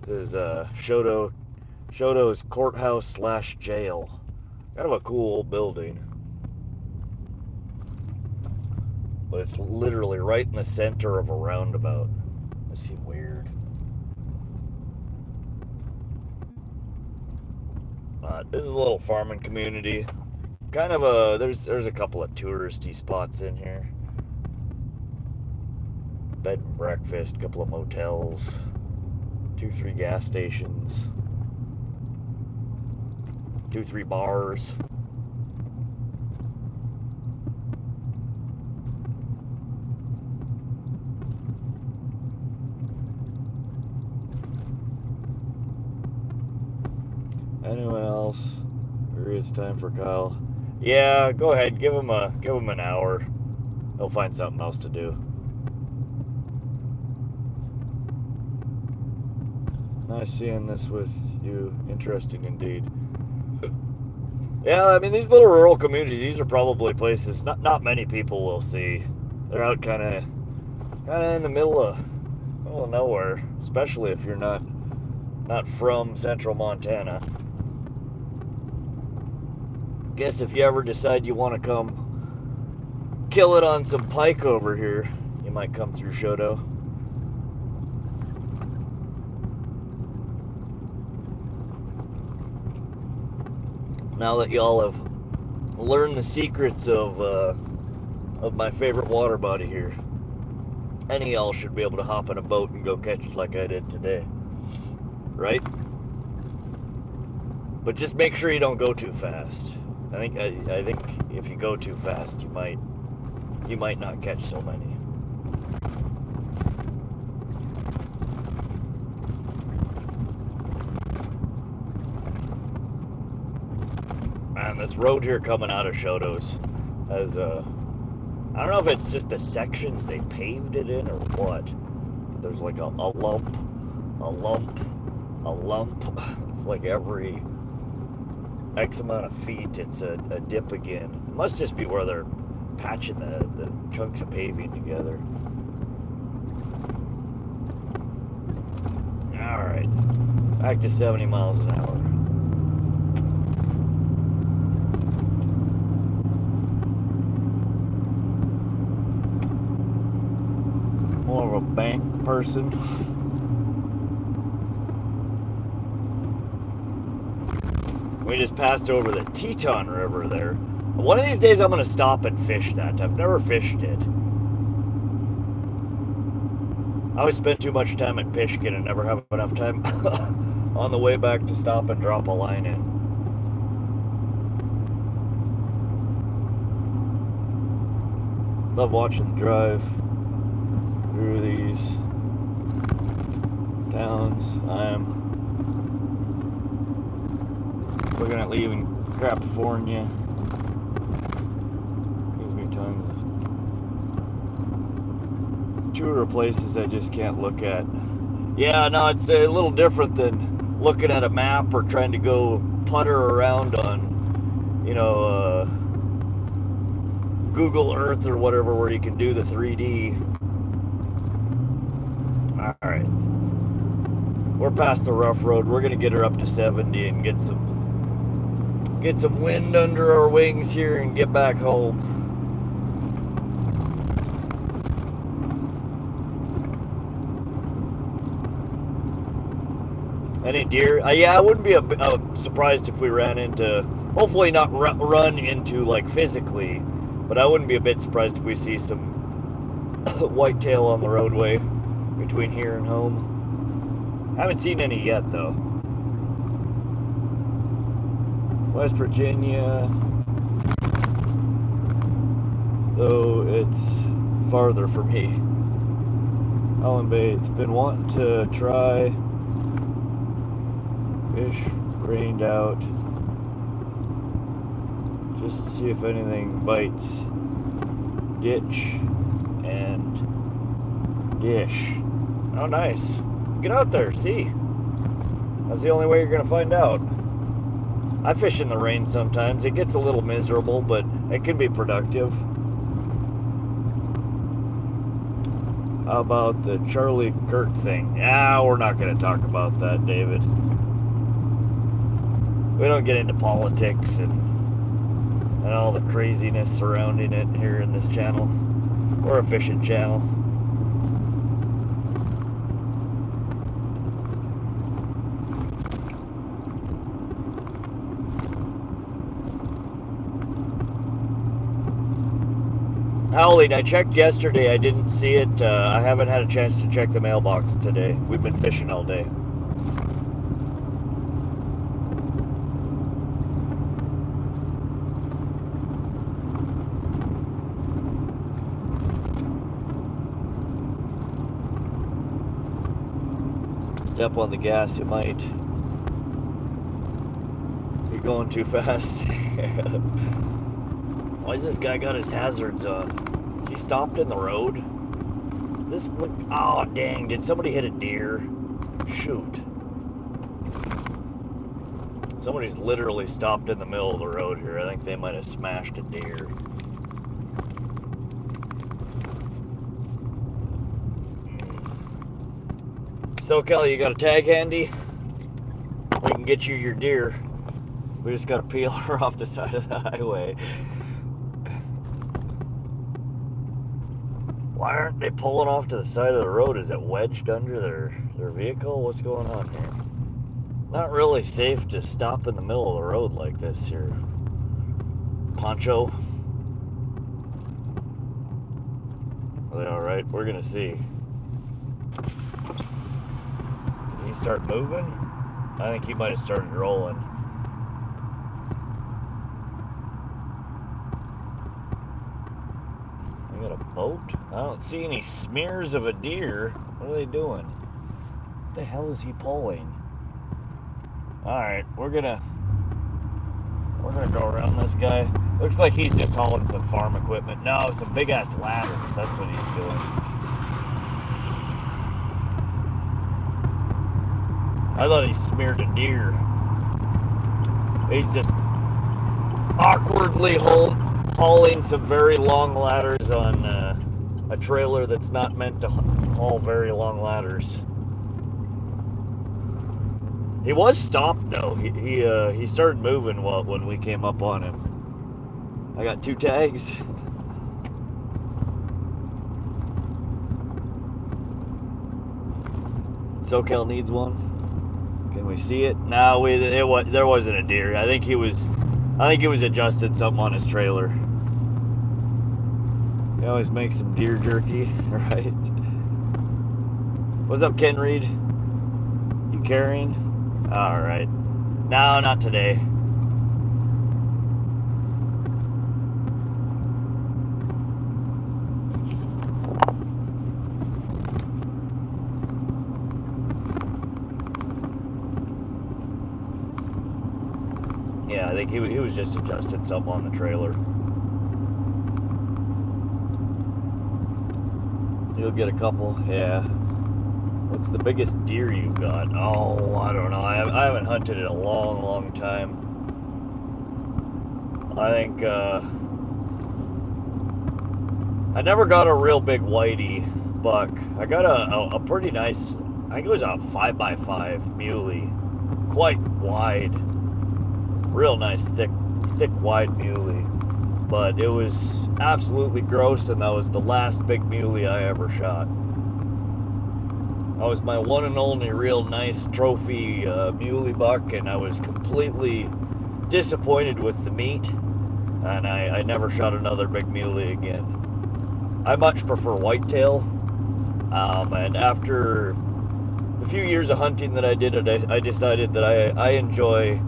This is Shoto's courthouse / jail. Kind of a cool old building. But it's literally right in the center of a roundabout. That seems weird. This is a little farming community. Kind of there's a couple of touristy spots in here. Bed and breakfast, a couple of motels, 2-3 gas stations, 2-3 bars. Anyone else? Maybe it's time for Kyle. Yeah, go ahead. Give him an hour. He'll find something else to do. Nice seeing this with you. Interesting indeed. Yeah, I mean, these little rural communities, these are probably places not many people will see. They're out kind of in the middle of nowhere, especially if you're not from central Montana. Guess if you ever decide you want to come kill it on some pike over here, you might come through Shoto. Now that y'all have learned the secrets of my favorite water body here, any of y'all should be able to hop in a boat and go catch it like I did today, right? But just make sure you don't go too fast. I think if you go too fast, you might not catch so many. Man, this road here coming out of Shoto's has I don't know if it's just the sections they paved it in or what, but there's like a lump. It's like every X amount of feet, it's a dip again. It must just be where they're patching the chunks of paving together. Alright, back to 70 miles an hour. More of a bank person. We just passed over the Teton River there. One of these days I'm going to stop and fish that. I've never fished it. I always spend too much time at Pishkun and never have enough time on the way back to stop and drop a line in. Love watching the drive through these towns. I'm looking at leaving California. Gives me time tour of places I just can't look at. Yeah, no, it's a little different than looking at a map or trying to go putter around on, you know, Google Earth or whatever, where you can do the 3D. All right, we're past the rough road. We're gonna get her up to 70 and get some wind under our wings here and get back home. Any deer? Yeah, I wouldn't be surprised if we ran into, hopefully not run into like physically, but I wouldn't be a bit surprised if we see some whitetail on the roadway between here and home. I haven't seen any yet though. West Virginia, though it's farther for me. Allen Bait's been wanting to try. Fish rained out just to see if anything bites. Ditch and dish. Oh, nice. Get out there, see. That's the only way you're gonna find out. I fish in the rain sometimes. It gets a little miserable, but it can be productive. How about the Charlie Kirk thing? Yeah, we're not gonna talk about that, David. We don't get into politics and all the craziness surrounding it here in this channel. We're a fishing channel. Howling, I checked yesterday. I didn't see it. I haven't had a chance to check the mailbox today. We've been fishing all day. Step on the gas, you might be going too fast. Why has this guy got his hazards on? Is he stopped in the road? Is this look? Oh dang! Did somebody hit a deer? Shoot! Somebody's literally stopped in the middle of the road here. I think they might have smashed a deer. So Kelly, you got a tag handy? We can get you your deer. We just gotta peel her off the side of the highway. Why aren't they pulling off to the side of the road? Is it wedged under their vehicle? What's going on here? Not really safe to stop in the middle of the road like this here. Poncho. Are they alright? We're gonna see. Did he start moving? I think he might have started rolling. They got a boat? I don't see any smears of a deer. What are they doing? What the hell is he pulling? Alright, we're gonna go around this guy. Looks like he's just hauling some farm equipment. No, some big ass ladders. That's what he's doing. I thought he smeared a deer. He's just awkwardly hauling some very long ladders on a trailer that's not meant to haul very long ladders. He was stopped though. He started moving when we came up on him. I got 2 tags. SoCal needs one. Can we see it? No, there wasn't a deer. I think he was adjusting something on his trailer. He always makes some deer jerky, right? What's up, Ken Reed? You carrying? All right. No, not today. Yeah, I think he was just adjusting something on the trailer. You'll get a couple, yeah. What's the biggest deer you got? Oh, I don't know. I haven't hunted in a long, long time. I think, I never got a real big whitey buck. I got a pretty nice, I think it was a 5x5 muley. Quite wide. Real nice, thick, wide muley. But it was absolutely gross, and that was the last big muley I ever shot. That was my one and only real nice trophy muley buck, and I was completely disappointed with the meat, and I never shot another big muley again. I much prefer whitetail, and after the few years of hunting that I did, I decided that I enjoy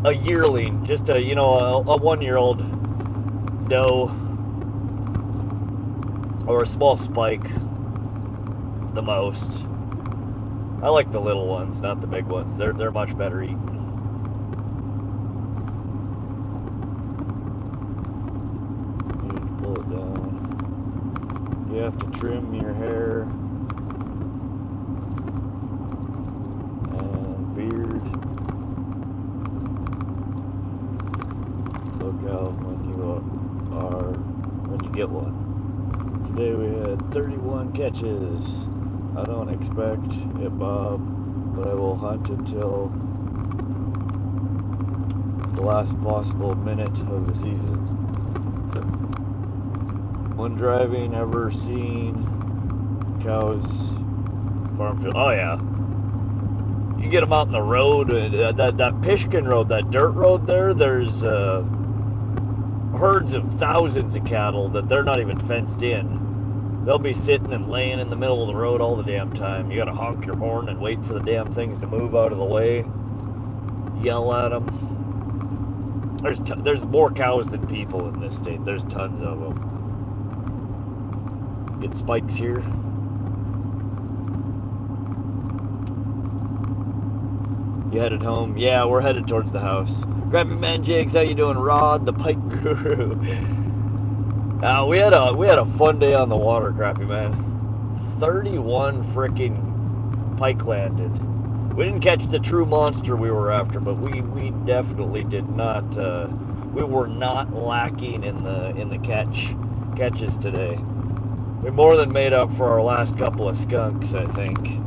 a yearling, just a, you know, a 1-year-old doe or a small spike the most. I like the little ones, not the big ones. They're much better eaten. You need to pull it down. You have to trim your hair and beard. Look out when you get one. Today we had 31 catches. I don't expect it, Bob, but I will hunt until the last possible minute of the season. When driving, ever seen cows farm field? Oh yeah. You get them out in the road, that Pishkun road, that dirt road there, there's herds of thousands of cattle that they're not even fenced in. They'll be sitting and laying in the middle of the road all the damn time. You gotta honk your horn and wait for the damn things to move out of the way. Yell at them. There's more cows than people in this state. There's tons of them. Get spikes here. You headed home? Yeah, we're headed towards the house. Grab your man jigs. How you doing, Rod, the Pike Guru? We had a fun day on the water, Crappy Man. 31 freaking pike landed. We didn't catch the true monster we were after, but we definitely did not. We were not lacking in the catches today. We more than made up for our last couple of skunks, I think.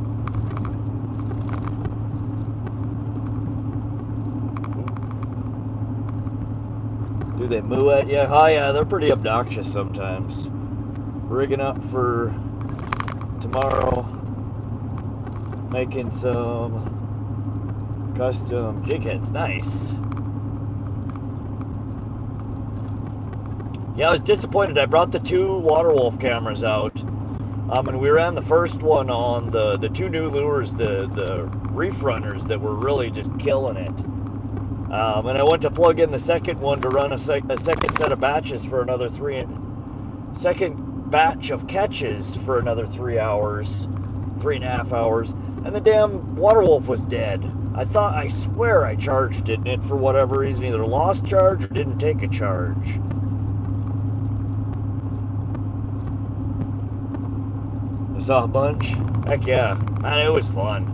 Do they moo at you? Oh yeah, they're pretty obnoxious sometimes. Rigging up for tomorrow, making some custom jig heads. Nice. Yeah, I was disappointed. I brought the 2 water wolf cameras out, and we ran the first one on the 2 new lures, the Reef Runners, that were really just killing it. And I went to plug in the second one to run a second set of batches for another second batch of catches for another 3.5 hours, and the damn water wolf was dead. I swear I charged it, and it for whatever reason either lost charge or didn't take a charge. I saw a bunch. Heck yeah, man, it was fun.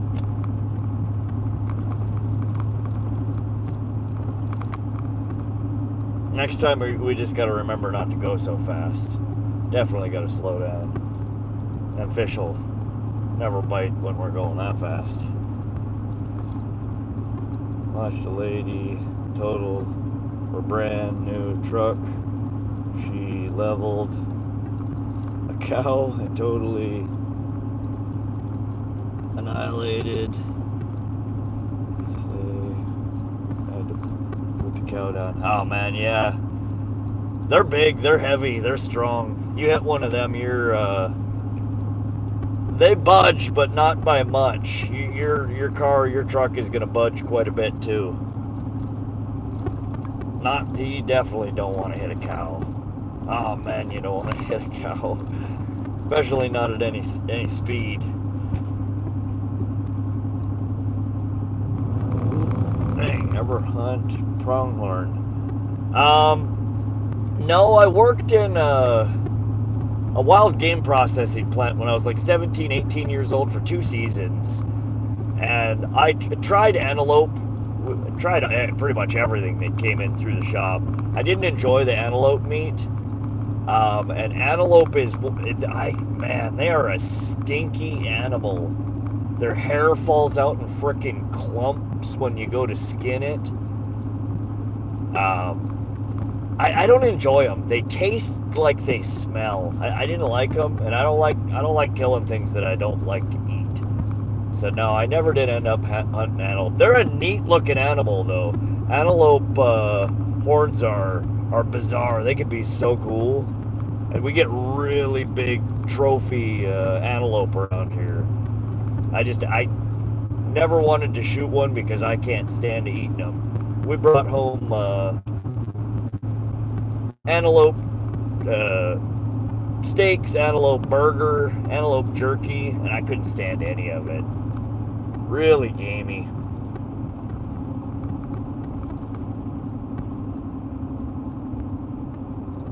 Next time we just got to remember not to go so fast. Definitely got to slow down. And fish will never bite when we're going that fast. Watched a lady total her brand new truck. She leveled a cow and totally annihilated. Cow down. Oh man, yeah. They're big, they're heavy, they're strong. You hit one of them, they budge, but not by much. Your truck is gonna budge quite a bit too. You definitely don't want to hit a cow. Oh man, you don't want to hit a cow, especially not at any speed. Dang, never hunt pronghorn. No, I worked in a wild game processing plant when I was like 17, 18 years old for 2 seasons. And I tried antelope, tried pretty much everything that came in through the shop. I didn't enjoy the antelope meat. And antelope man, they are a stinky animal. Their hair falls out in frickin' clumps when you go to skin it. I don't enjoy them. They taste like they smell. I didn't like them, and I don't like killing things that I don't like to eat. So no, I never did end up hunting antelope. They're a neat looking animal though. Antelope horns are bizarre. They can be so cool, and we get really big trophy antelope around here. I never wanted to shoot one because I can't stand eating them. We brought home antelope steaks, antelope burger, antelope jerky, and I couldn't stand any of it. Really gamey.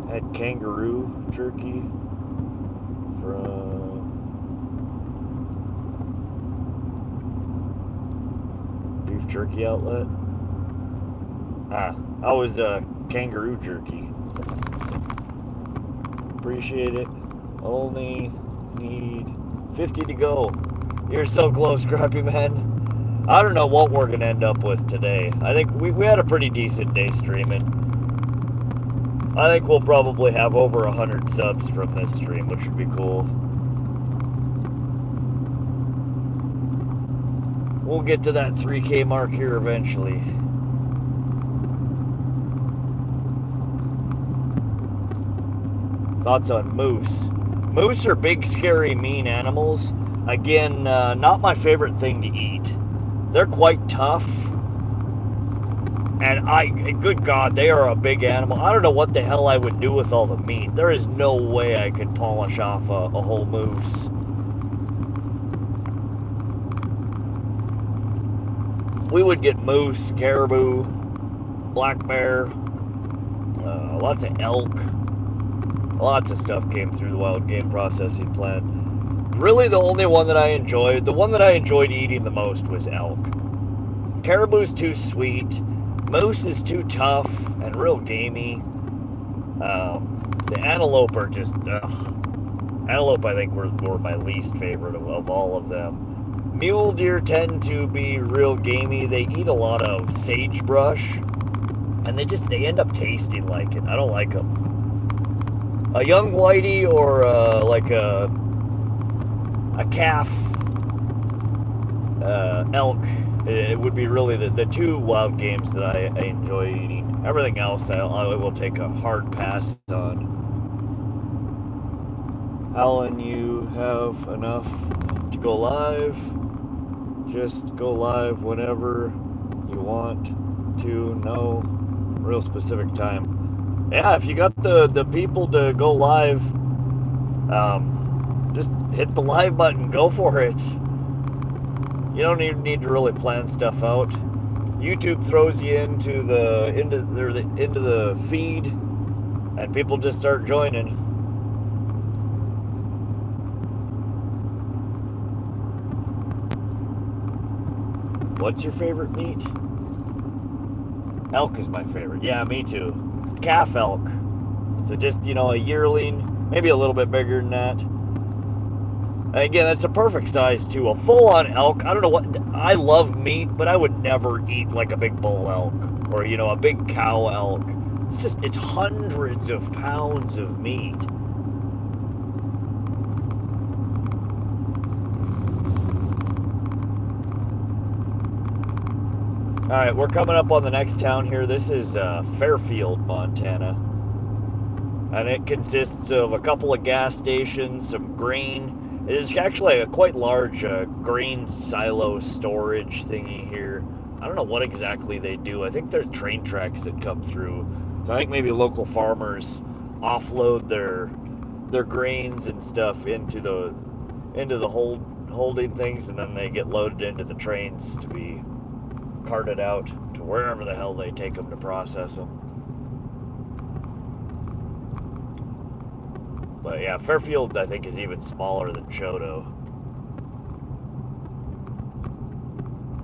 Had kangaroo jerky from Beef Jerky Outlet. I was kangaroo jerky. Appreciate it. Only need 50 to go. You're so close, Crappy Man. I don't know what we're gonna end up with today. I think we had a pretty decent day streaming. I think we'll probably have over 100 subs from this stream, which would be cool. We'll get to that 3K mark here eventually. Thoughts on moose? Moose are big, scary, mean animals. Again, not my favorite thing to eat. They're quite tough. And good God, they are a big animal. I don't know what the hell I would do with all the meat. There is no way I could polish off a whole moose. We would get moose, caribou, black bear, lots of elk. Lots of stuff came through the wild game processing plant. Really the only one that I enjoyed, the one that I enjoyed eating the most was elk. Caribou's too sweet. Moose is too tough and real gamey. The antelope are just, antelope I think were my least favorite of all of them. Mule deer tend to be real gamey. They eat a lot of sagebrush, and they end up tasting like it. I don't like them. A young whitey or like a calf elk, it would be really the two wild games that I enjoy eating. Everything else I will take a hard pass on. Alan, you have enough to go live. Just go live whenever you want to. No real specific time. Yeah, if you got the people to go live, just hit the live button, go for it. You don't even need to really plan stuff out. YouTube throws you into the feed, and people just start joining. What's your favorite meat? Elk is my favorite. Yeah, me too. Calf elk. So just, a yearling, maybe a little bit bigger than that. And again, that's a perfect size too. A full-on elk, I don't know what, I love meat, but I would never eat like a big bull elk or, a big cow elk. It's hundreds of pounds of meat. All right, we're coming up on the next town here. This is Fairfield, Montana. And it consists of a couple of gas stations, some grain. It is actually a quite large grain silo storage thingy here. I don't know what exactly they do. I think there's train tracks that come through. So I think maybe local farmers offload their grains and stuff into the holding things, and then they get loaded into the trains to be carted out to wherever the hell they take them to process them. But yeah, Fairfield I think is even smaller than Choteau.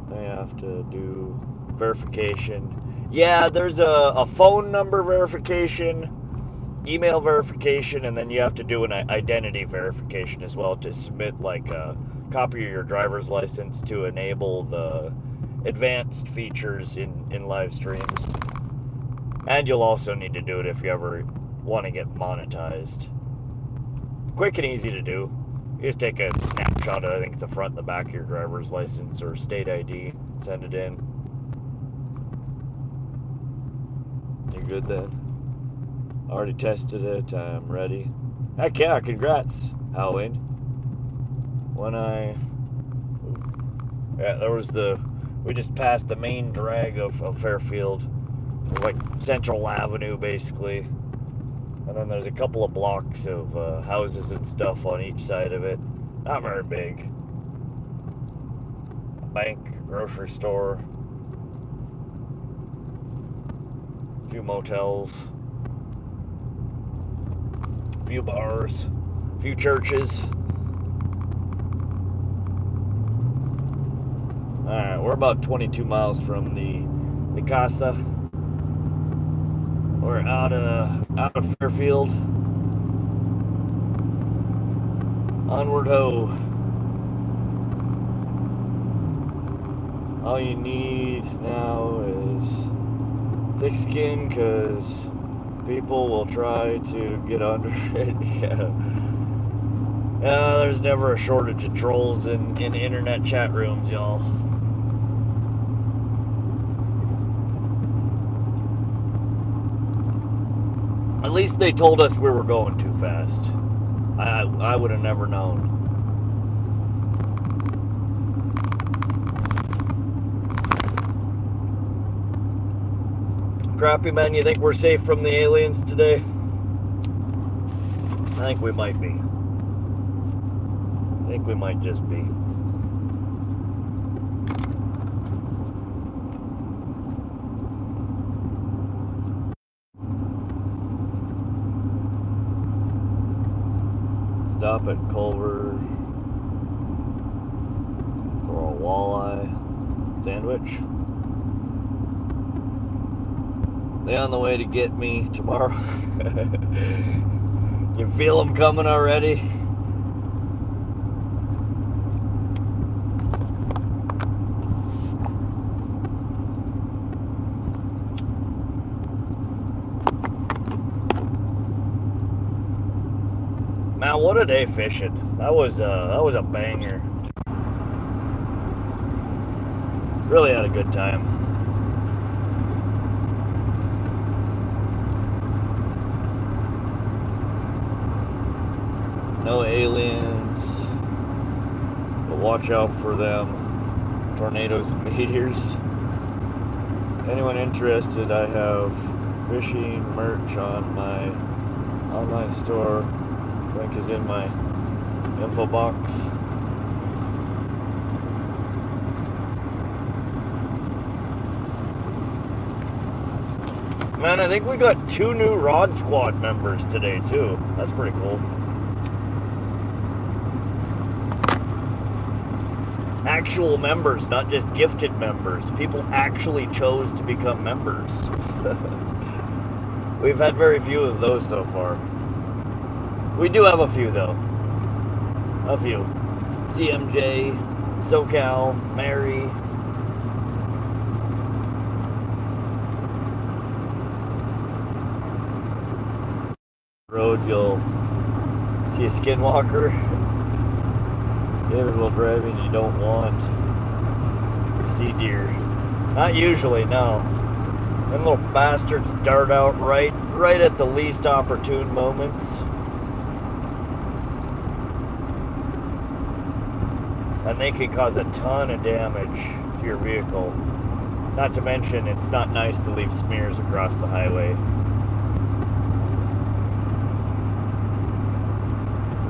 They have to do verification. Yeah, there's a phone number verification, email verification, and then you have to do an identity verification as well to submit like a copy of your driver's license to enable the advanced features in live streams. And you'll also need to do it if you ever want to get monetized. Quick and easy to do. You just take a snapshot of, I think, the front and the back of your driver's license or state ID, send it in. You're good then. Already tested it, I'm ready. Heck yeah, congrats, Halloween. Yeah, there was we just passed the main drag of Fairfield. Like Central Avenue, basically. And then there's a couple of blocks of houses and stuff on each side of it. Not very big. A bank, grocery store, a few motels, a few bars, a few churches. Alright, we're about 22 miles from the casa. We're out of Fairfield. Onward ho. All you need now is thick skin, because people will try to get under it. Yeah. There's never a shortage of trolls in internet chat rooms, y'all. At least they told us we were going too fast. I would have never known. Crappy man, you think we're safe from the aliens today? I think we might be. I think we might just be. Stop at Culver for a walleye sandwich. They on the way to get me tomorrow. You feel them coming already? Man, what a day fishing. That was a banger. Really had a good time. No aliens, but watch out for them. Tornadoes and meteors. Anyone interested, I have fishing merch on my online store. Link is in my info box. Man, I think we got 2 new Rod Squad members today too. That's pretty cool. Actual members, not just gifted members. People actually chose to become members. We've had very few of those so far. We do have a few though. A few. CMJ, SoCal, Mary. Road, you'll see a skinwalker. David will drive in, you don't want to see deer. Not usually, no. Them little bastards dart out right at the least opportune moments. And they can cause a ton of damage to your vehicle. Not to mention, it's not nice to leave smears across the highway.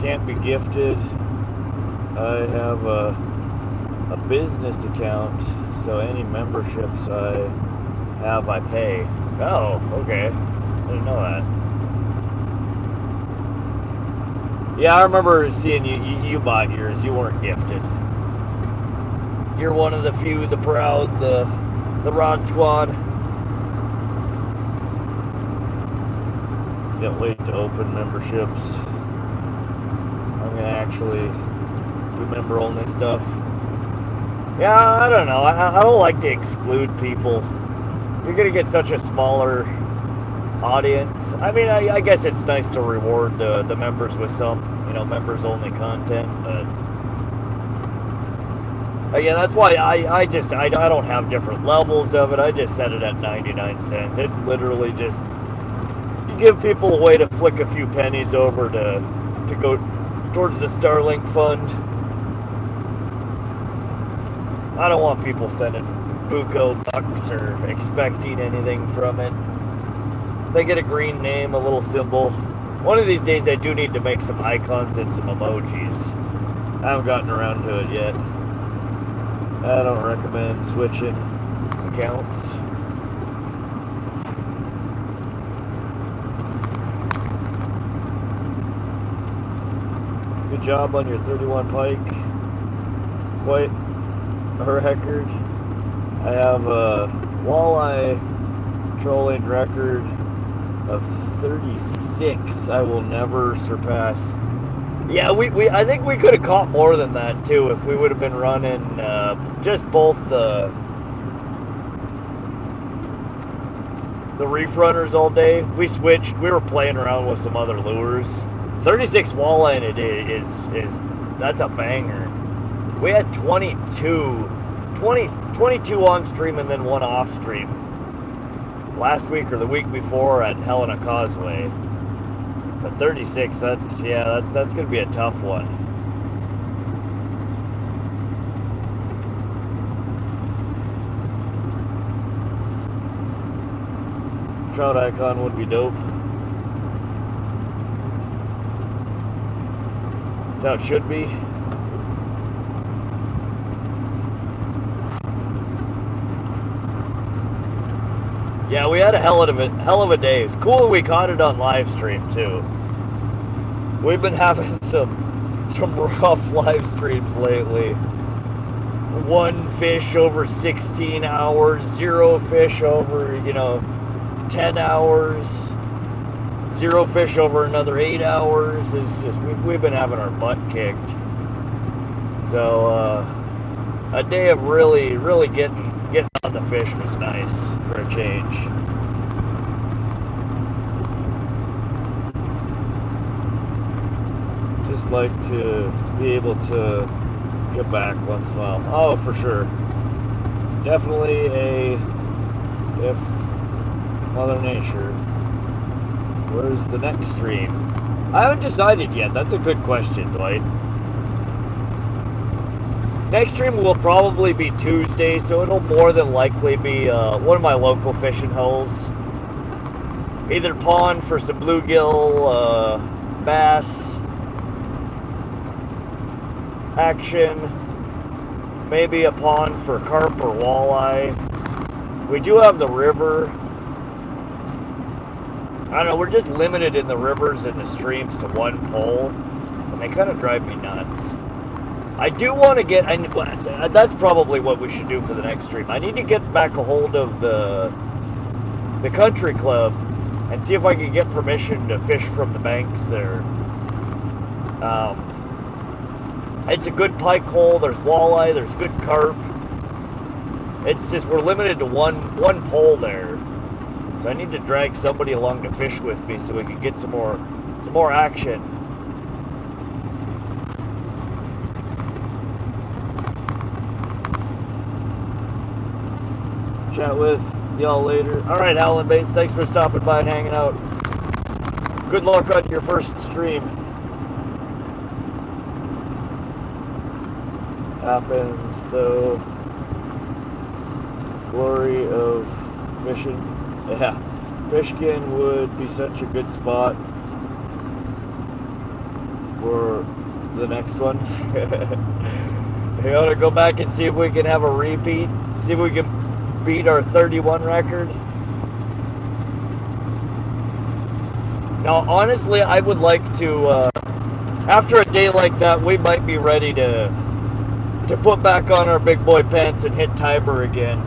Can't be gifted. I have a business account, so any memberships I have, I pay. Oh, okay. I didn't know that. Yeah, I remember seeing you bought yours. You weren't gifted. You're one of the few, the proud, the Rod Squad. Can't wait to open memberships. I'm gonna actually do member only stuff. Yeah, I don't know. I don't like to exclude people. You're gonna get such a smaller audience. I mean, I guess it's nice to reward the members with some, members only content, but yeah, that's why I don't have different levels of it. I just set it at 99 cents. It's literally just, you give people a way to flick a few pennies over to go towards the Starlink fund. I don't want people sending buco bucks or expecting anything from it. They get a green name, a little symbol. One of these days I do need to make some icons and some emojis. I haven't gotten around to it yet. I don't recommend switching accounts. Good job on your 31 pike. Quite a record. I have a walleye trolling record of 36. I will never surpass. Yeah, I think we could have caught more than that too if we would have been running just both the Reef Runners all day. We switched. We were playing around with some other lures. 36 walleye in a day is that's a banger. We had 22 on stream and then one off stream last week or the week before at Helena Causeway. But 36, that's gonna be a tough one. Trout icon would be dope. That's how it should be. Yeah, we had a hell of a day. It's cool that we caught it on live stream too. We've been having some rough live streams lately. One fish over 16 hours, 0 fish over 10 hours, 0 fish over another 8 hours. It's just we've been having our butt kicked. So a day of really getting on the fish was nice for a change. Just like to be able to get back once in a while. Oh, for sure. Definitely if Mother Nature. Where's the next stream? I haven't decided yet. That's a good question, Dwight. Next stream will probably be Tuesday, so it'll more than likely be one of my local fishing holes. Either pond for some bluegill, bass action, maybe a pond for carp or walleye. We do have the river. I don't know, we're just limited in the rivers and the streams to one pole, and they kind of drive me nuts. I do want to get, that's probably what we should do for the next stream. I need to get back a hold of the country club and see if I can get permission to fish from the banks there. It's a good pike hole, there's walleye, there's good carp. It's just we're limited to one pole there. So I need to drag somebody along to fish with me so we can get some more action. Chat with y'all later. Alright, Alan Bates, thanks for stopping by and hanging out. Good luck on your first stream. Happens though. Glory of fishing. Yeah, Pishkun would be such a good spot for the next one. We ought to go back and see if we can have a repeat. See if we can beat our 31 record. Now, honestly, I would like to After a day like that, we might be ready to put back on our big boy pants and hit Tiber again.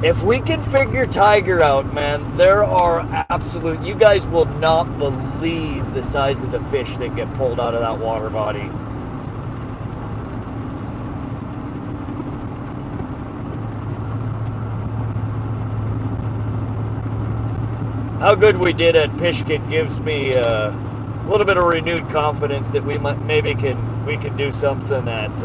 If we can figure Tiger out, man, there are absolute... You guys will not believe the size of the fish that get pulled out of that water body. How good we did at Pishkun gives me a little bit of renewed confidence that we might maybe we can do something at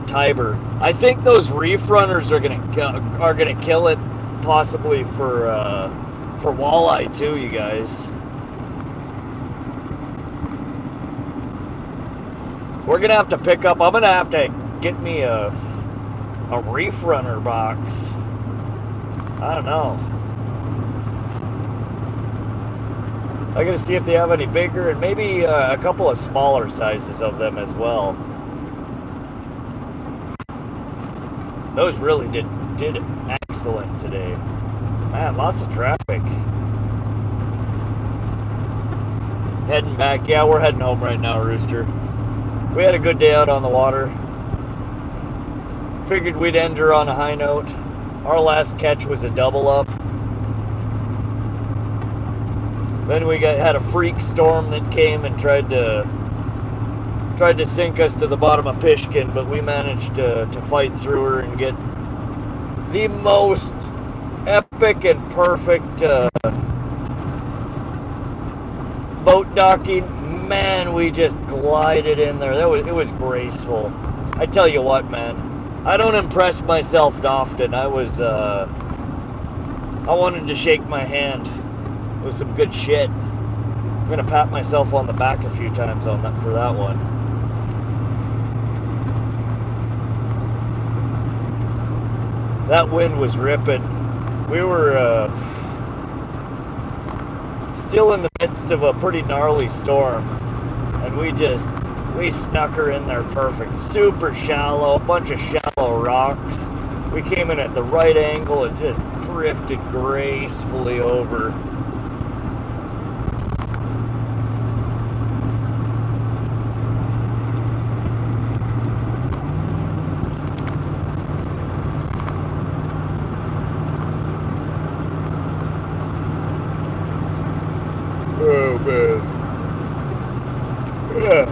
Tiber. I think those Reef Runners are gonna kill it, possibly for walleye too, you guys. We're gonna have to pick up. I'm gonna have to get me a Reef Runner box. I don't know. I gotta see if they have any bigger, and maybe a couple of smaller sizes of them as well. Those really did excellent today. Man, lots of traffic. Heading back. Yeah, we're heading home right now, Rooster. We had a good day out on the water. Figured we'd end her on a high note. Our last catch was a double up. Then we had a freak storm that came and tried to sink us to the bottom of Pishkun, but we managed to fight through her and get the most epic and perfect boat docking. Man, we just glided in there. It was graceful. I tell you what, man, I don't impress myself often. I wanted to shake my hand. It was some good shit. I'm gonna pat myself on the back a few times on that for that one. That wind was ripping. We were still in the midst of a pretty gnarly storm, and we snuck her in there perfect. Super shallow, a bunch of shallow rocks. We came in at the right angle and just drifted gracefully over. Oh man. Yeah.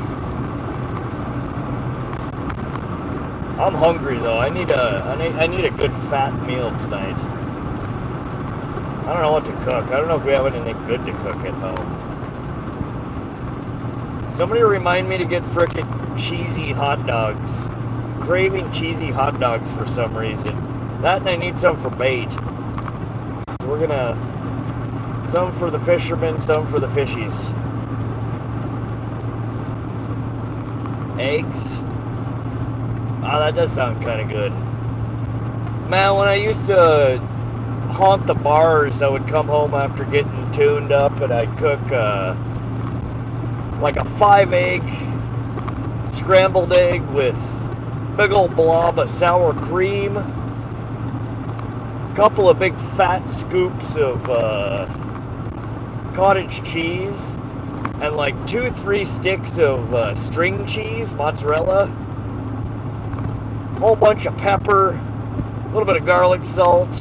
I'm hungry though. I need a good fat meal tonight. I don't know what to cook. I don't know if we have anything good to cook at home. Somebody remind me to get frickin' cheesy hot dogs. Craving cheesy hot dogs for some reason. That and I need some for bait. So we're gonna... Some for the fishermen, some for the fishies. Eggs. Oh, that does sound kind of good. Man, when I used to haunt the bars, I would come home after getting tuned up and I'd cook like a 5-egg scrambled egg with big old blob of sour cream, a couple of big fat scoops of cottage cheese, and like 2-3 sticks of string cheese, mozzarella, a whole bunch of pepper, a little bit of garlic salt,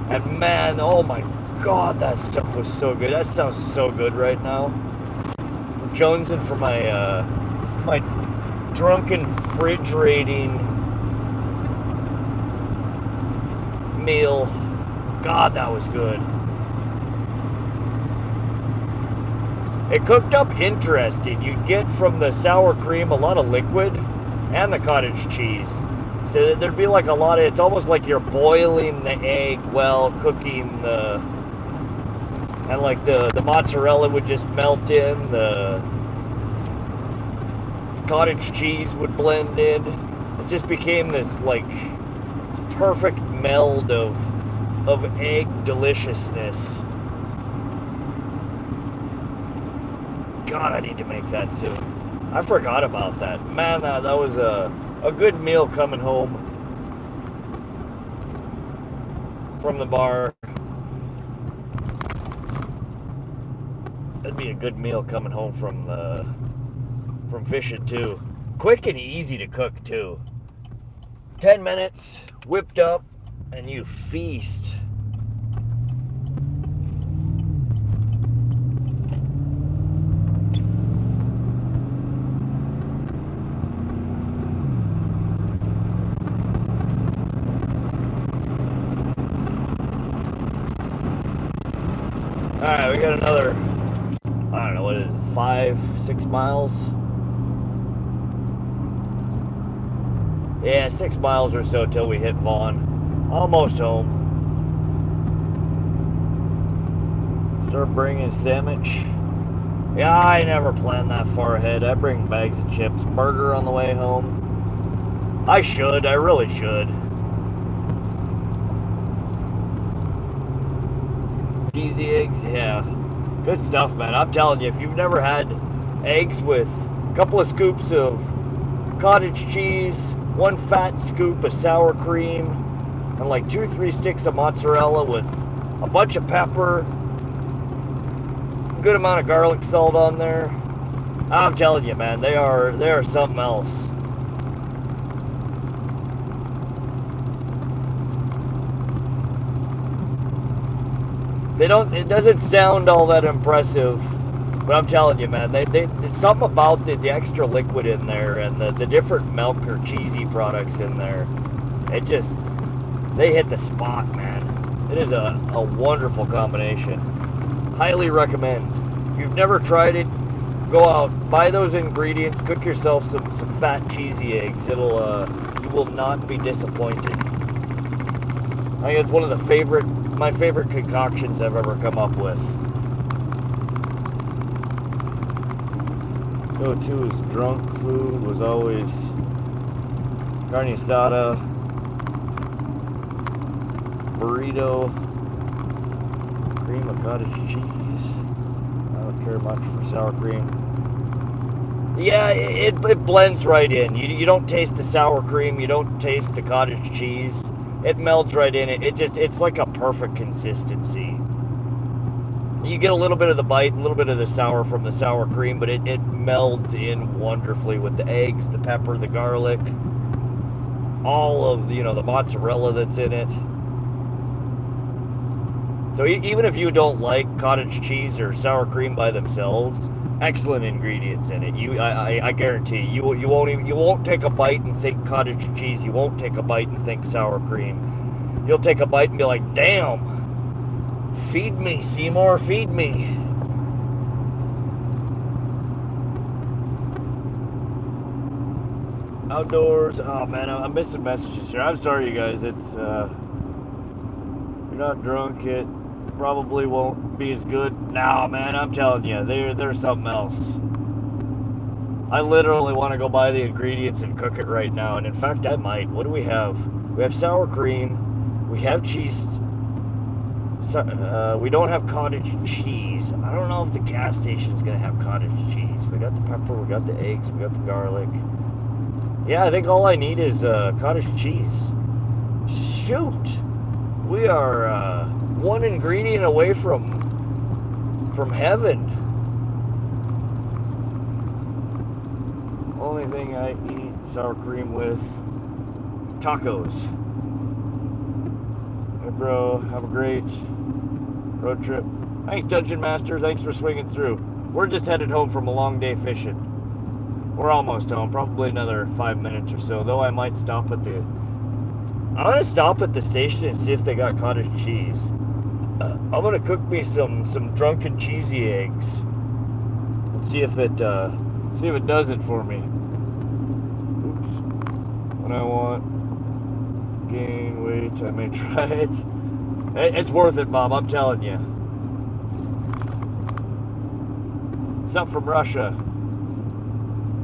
and man, oh my god, that stuff was so good. That sounds so good right now. I'm jonesing for my my drunken fridge rating meal. God, that was good. It cooked up interesting. You get from the sour cream a lot of liquid and the cottage cheese. So there'd be like a lot of, it's almost like you're boiling the egg while cooking the, and like the mozzarella would just melt in, the cottage cheese would blend in. It just became this like perfect meld of egg deliciousness. God, I need to make that soon. I forgot about that. Man, that was a good meal coming home from the bar. That'd be a good meal coming home from fishing too. Quick and easy to cook too. 10 minutes, whipped up, and you feast. Alright, we got another, I don't know, what is it, 5-6 miles? Yeah, 6 miles or so till we hit Vaughn. Almost home. Start bringing sandwich. Yeah, I never plan that far ahead. I bring bags of chips, burger on the way home. I really should. Cheesy eggs, yeah. Good stuff, man. I'm telling you, if you've never had eggs with a couple of scoops of cottage cheese, 1 fat scoop of sour cream, and like 2-3 sticks of mozzarella with a bunch of pepper, a good amount of garlic salt on there, I'm telling you, man, they are something else. It doesn't sound all that impressive, but I'm telling you, man, there's something about the extra liquid in there and the different milk or cheesy products in there. They hit the spot, man. It is a wonderful combination. Highly recommend. If you've never tried it, go out, buy those ingredients, cook yourself some fat cheesy eggs. You will not be disappointed. I think it's one of my favorite concoctions I've ever come up with. Go-to is drunk food was always carne asada, burrito, cream of cottage cheese. I don't care much for sour cream. Yeah, it blends right in. You don't taste the sour cream, you don't taste the cottage cheese. It melds right in. It's like a perfect consistency. You get a little bit of the bite, a little bit of the sour from the sour cream, but it melds in wonderfully with the eggs, the pepper, the garlic, all of the mozzarella that's in it. So even if you don't like cottage cheese or sour cream by themselves, excellent ingredients in it. I guarantee you won't take a bite and think cottage cheese. You won't take a bite and think sour cream. You'll take a bite and be like, damn. Feed me, Seymour, feed me. Outdoors. Oh man, I'm missing messages here. I'm sorry, you guys. It's if you're not drunk, it probably won't be as good. Nah, man, I'm telling you, there's something else. I literally want to go buy the ingredients and cook it right now. And in fact, I might. What do we have? We have sour cream. We have cheese. We don't have cottage cheese. I don't know if the gas station's gonna have cottage cheese. We got the pepper, we got the eggs, we got the garlic. Yeah, I think all I need is cottage cheese. Shoot, we are one ingredient away from heaven. Only thing I eat sour cream with tacos. Hey bro, have a great road trip. Thanks, Dungeon Master. Thanks for swinging through. We're just headed home from a long day fishing. We're almost home. Probably another 5 minutes or so. Though I might stop at the... I'm going to stop at the station and see if they got cottage cheese. I'm going to cook me some drunken cheesy eggs. And see if it does it for me. Oops. When I want gain weight, I may try it. It's worth it, Bob, I'm telling you. Something from Russia.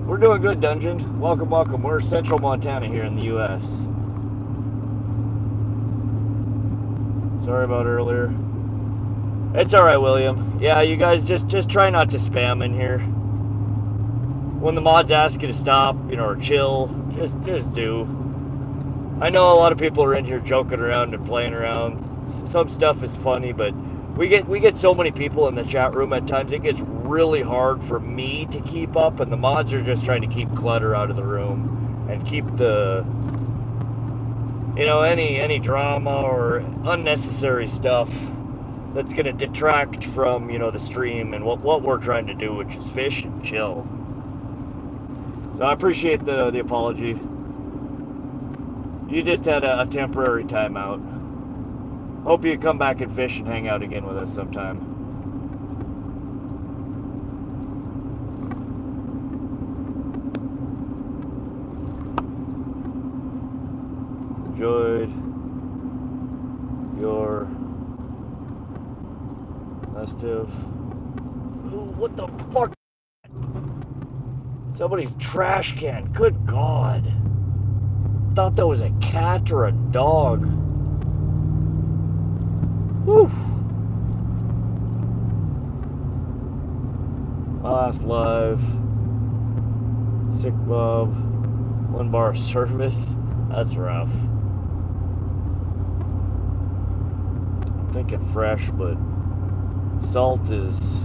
We're doing good, Dungeon. Welcome, welcome. We're central Montana here in the U.S. Sorry about earlier. It's alright, William. Yeah, you guys just try not to spam in here. When the mods ask you to stop, or chill, just do. I know a lot of people are in here joking around and playing around. Some stuff is funny, but we get so many people in the chat room at times. It gets really hard for me to keep up, and the mods are just trying to keep clutter out of the room and keep the, you know, any drama or unnecessary stuff that's going to detract from, you know, the stream and what we're trying to do, which is fish and chill. So I appreciate the apology. You just had a temporary timeout. Hope you come back and fish and hang out again with us sometime. Enjoyed your festive. Ooh, what the fuck? Somebody's trash can. Good God. Thought that was a cat or a dog. Whew. Last live. Sick Bob. 1 bar service. That's rough. I'm thinking fresh, but salt is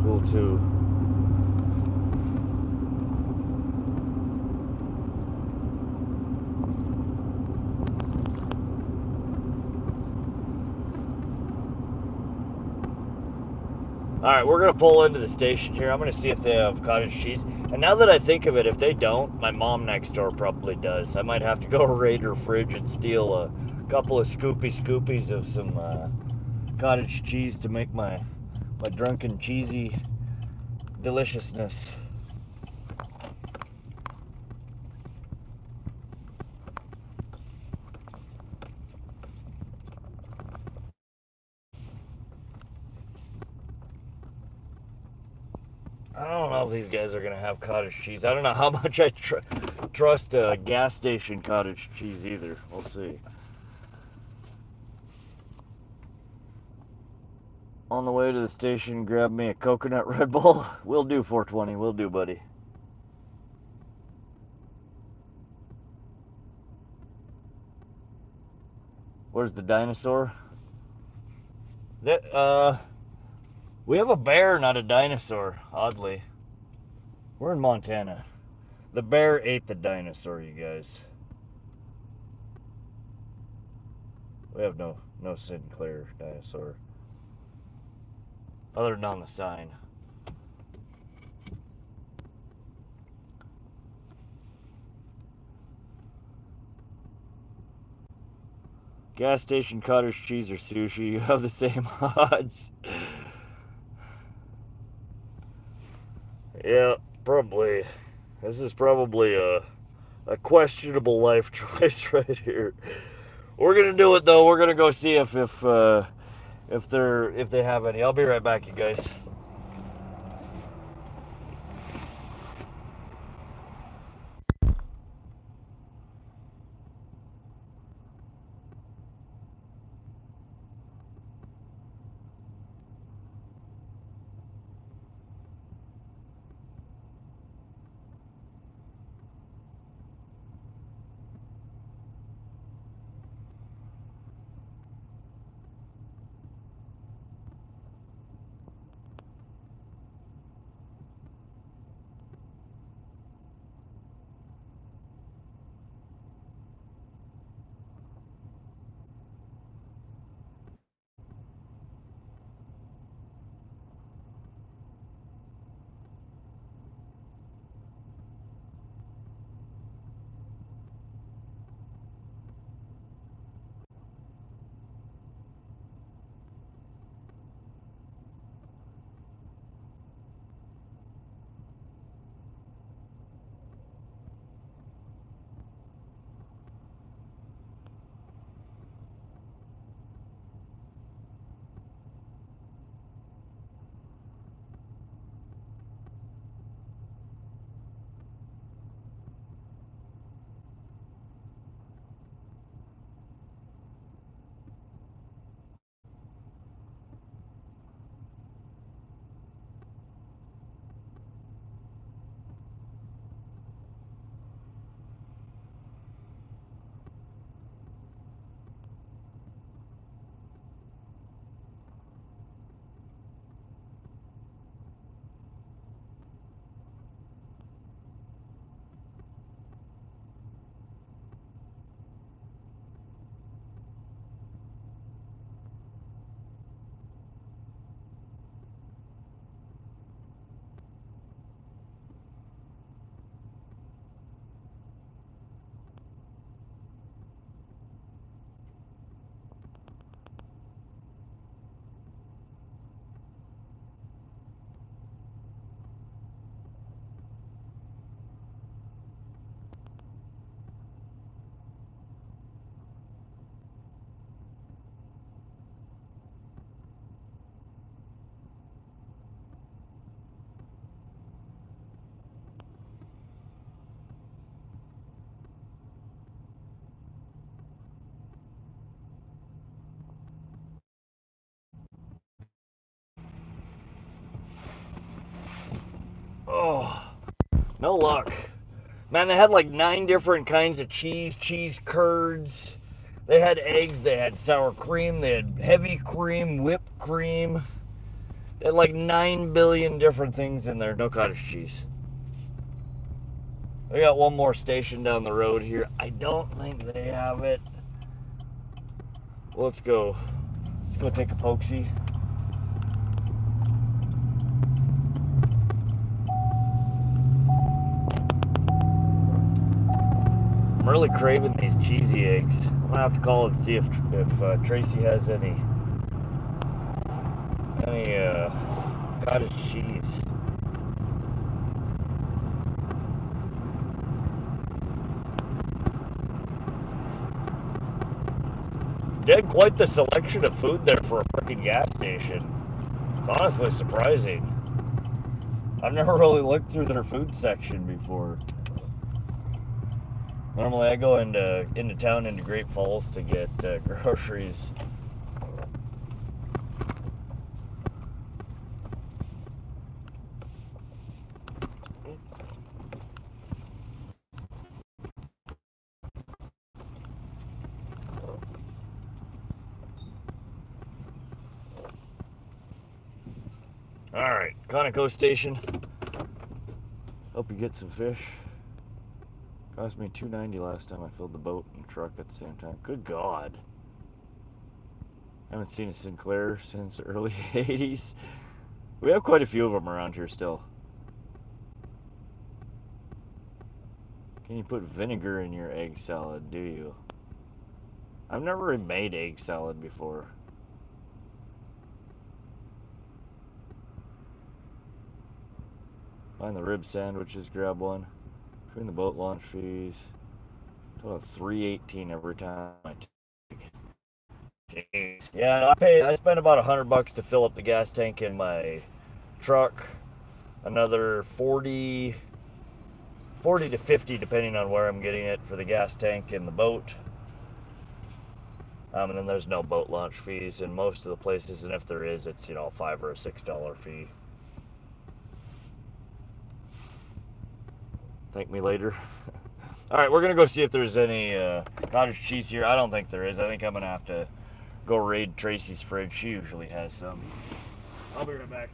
cool too. Alright, we're going to pull into the station here. I'm going to see if they have cottage cheese. And now that I think of it, if they don't, my mom next door probably does. I might have to go raid her fridge and steal a couple of scoopies of some cottage cheese to make my drunken cheesy deliciousness. I don't know if these guys are going to have cottage cheese. I don't know how much I trust gas station cottage cheese either. We'll see. On the way to the station, grab me a coconut Red Bull. Will do, 420. Will do, buddy. Where's the dinosaur? That, we have a bear, not a dinosaur, oddly. We're in Montana. The bear ate the dinosaur, you guys. We have no Sinclair dinosaur. Other than on the sign. Gas station cottage cheese or sushi, you have the same odds. Yeah, probably. This is probably a questionable life choice right here. We're gonna do it though. We're gonna go see if they have any. I'll be right back, you guys. Oh, no luck. Man, they had like 9 different kinds of cheese curds. They had eggs, they had sour cream, they had heavy cream, whipped cream. They had like 9 billion different things in there. No cottage cheese. We got one more station down the road here. I don't think they have it. Let's go. Let's go take a pokesy. I'm really craving these cheesy eggs. I'm gonna have to call and see if Tracy has any cottage cheese. They had quite the selection of food there for a freaking gas station. It's honestly surprising. I've never really looked through their food section before. Normally I go into town into Great Falls to get groceries. Alright, Conoco Station. Hope you get some fish. Cost me $2.90 last time I filled the boat and truck at the same time. Good God. I haven't seen a Sinclair since the early 80s. We have quite a few of them around here still. Can you put vinegar in your egg salad, do you? I've never made egg salad before. Find the rib sandwiches, grab one. Between the boat launch fees. Total $3.18 every time I take. Jeez. Yeah, I spent about $100 to fill up the gas tank in my truck. Another 40 to 50 depending on where I'm getting it for the gas tank in the boat. And then there's no boat launch fees in most of the places, and if there is, it's, you know, a $5 or a $6 fee. Thank me later. Alright, we're gonna go see if there's any cottage cheese here. I don't think there is. I think I'm gonna have to go raid Tracy's fridge. She usually has some. I'll be right back.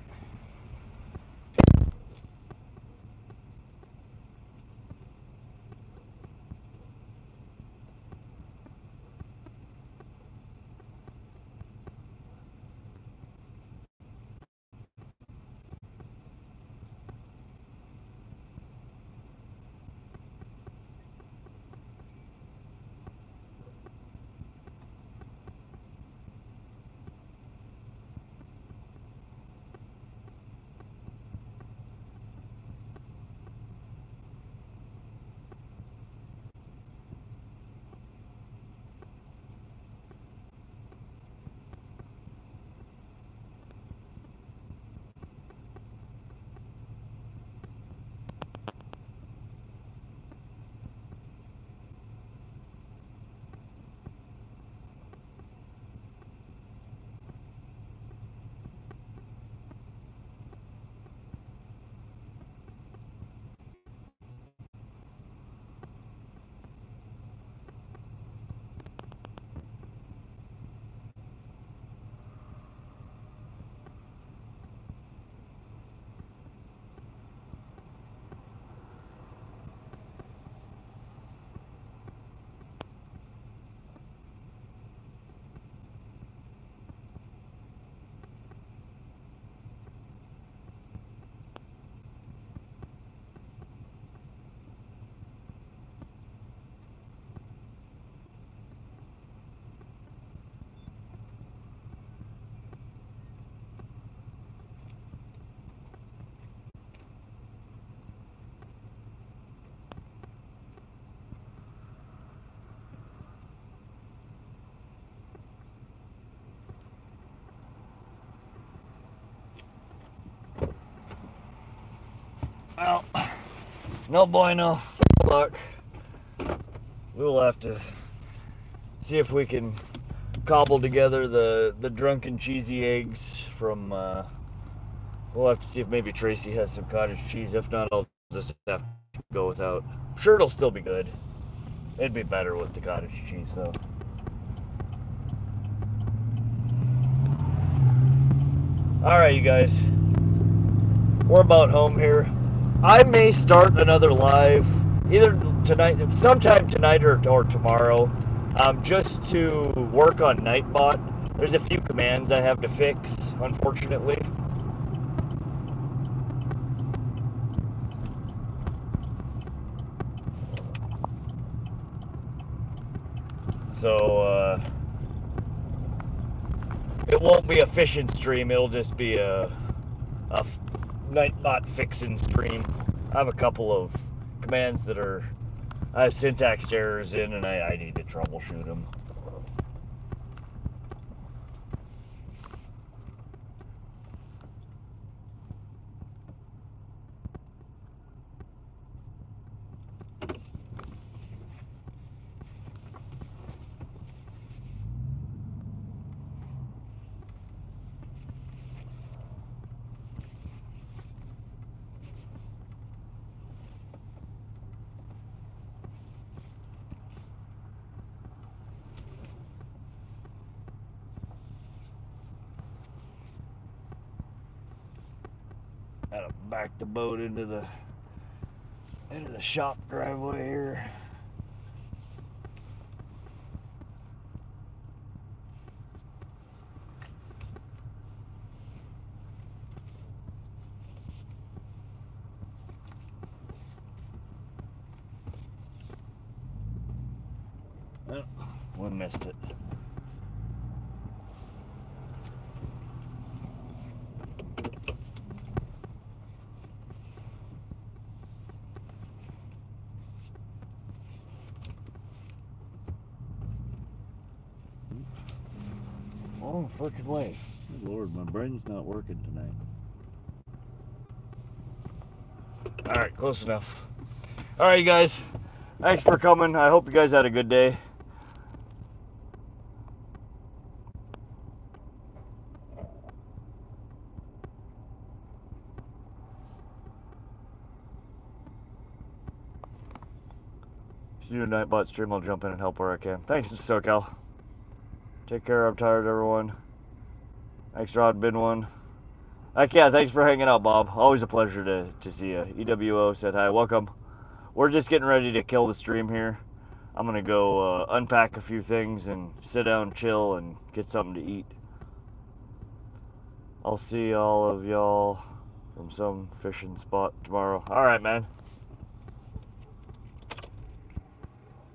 Well, no bueno. No luck. We'll have to see if we can cobble together the drunken cheesy eggs from We'll have to see if maybe Tracy has some cottage cheese. If not, I'll just have to go without. I'm sure it'll still be good. It'd be better with the cottage cheese, though. Alright, you guys. We're about home here. I may start another live either tonight, sometime tonight or tomorrow, just to work on Nightbot. There's a few commands I have to fix, unfortunately. So, it won't be a fishing stream, it'll just be a Nightbot fixing stream. I have a couple of commands that I have syntax errors in, and I need to troubleshoot them. Gotta back the boat into the shop driveway here. Oh, we missed it. Oh, freaking way. Good Lord, my brain's not working tonight. Alright, close enough. Alright, you guys. Thanks for coming. I hope you guys had a good day. If you do a Nightbot stream, I'll jump in and help where I can. Thanks, SoCal. Take care. I'm tired, everyone. Thanks, Rod. Been one. Yeah, thanks for hanging out, Bob. Always a pleasure to see you. EWO said hi. Welcome. We're just getting ready to kill the stream here. I'm gonna go unpack a few things and sit down, chill, and get something to eat. I'll see all of y'all from some fishing spot tomorrow. Alright, man.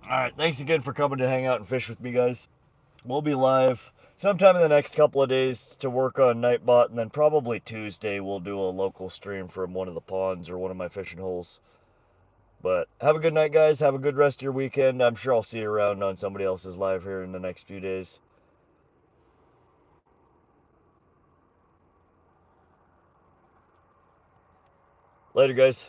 Alright, thanks again for coming to hang out and fish with me, guys. We'll be live sometime in the next couple of days to work on Nightbot, and then probably Tuesday we'll do a local stream from one of the ponds or one of my fishing holes. But have a good night, guys. Have a good rest of your weekend. I'm sure I'll see you around on somebody else's live here in the next few days. Later, guys.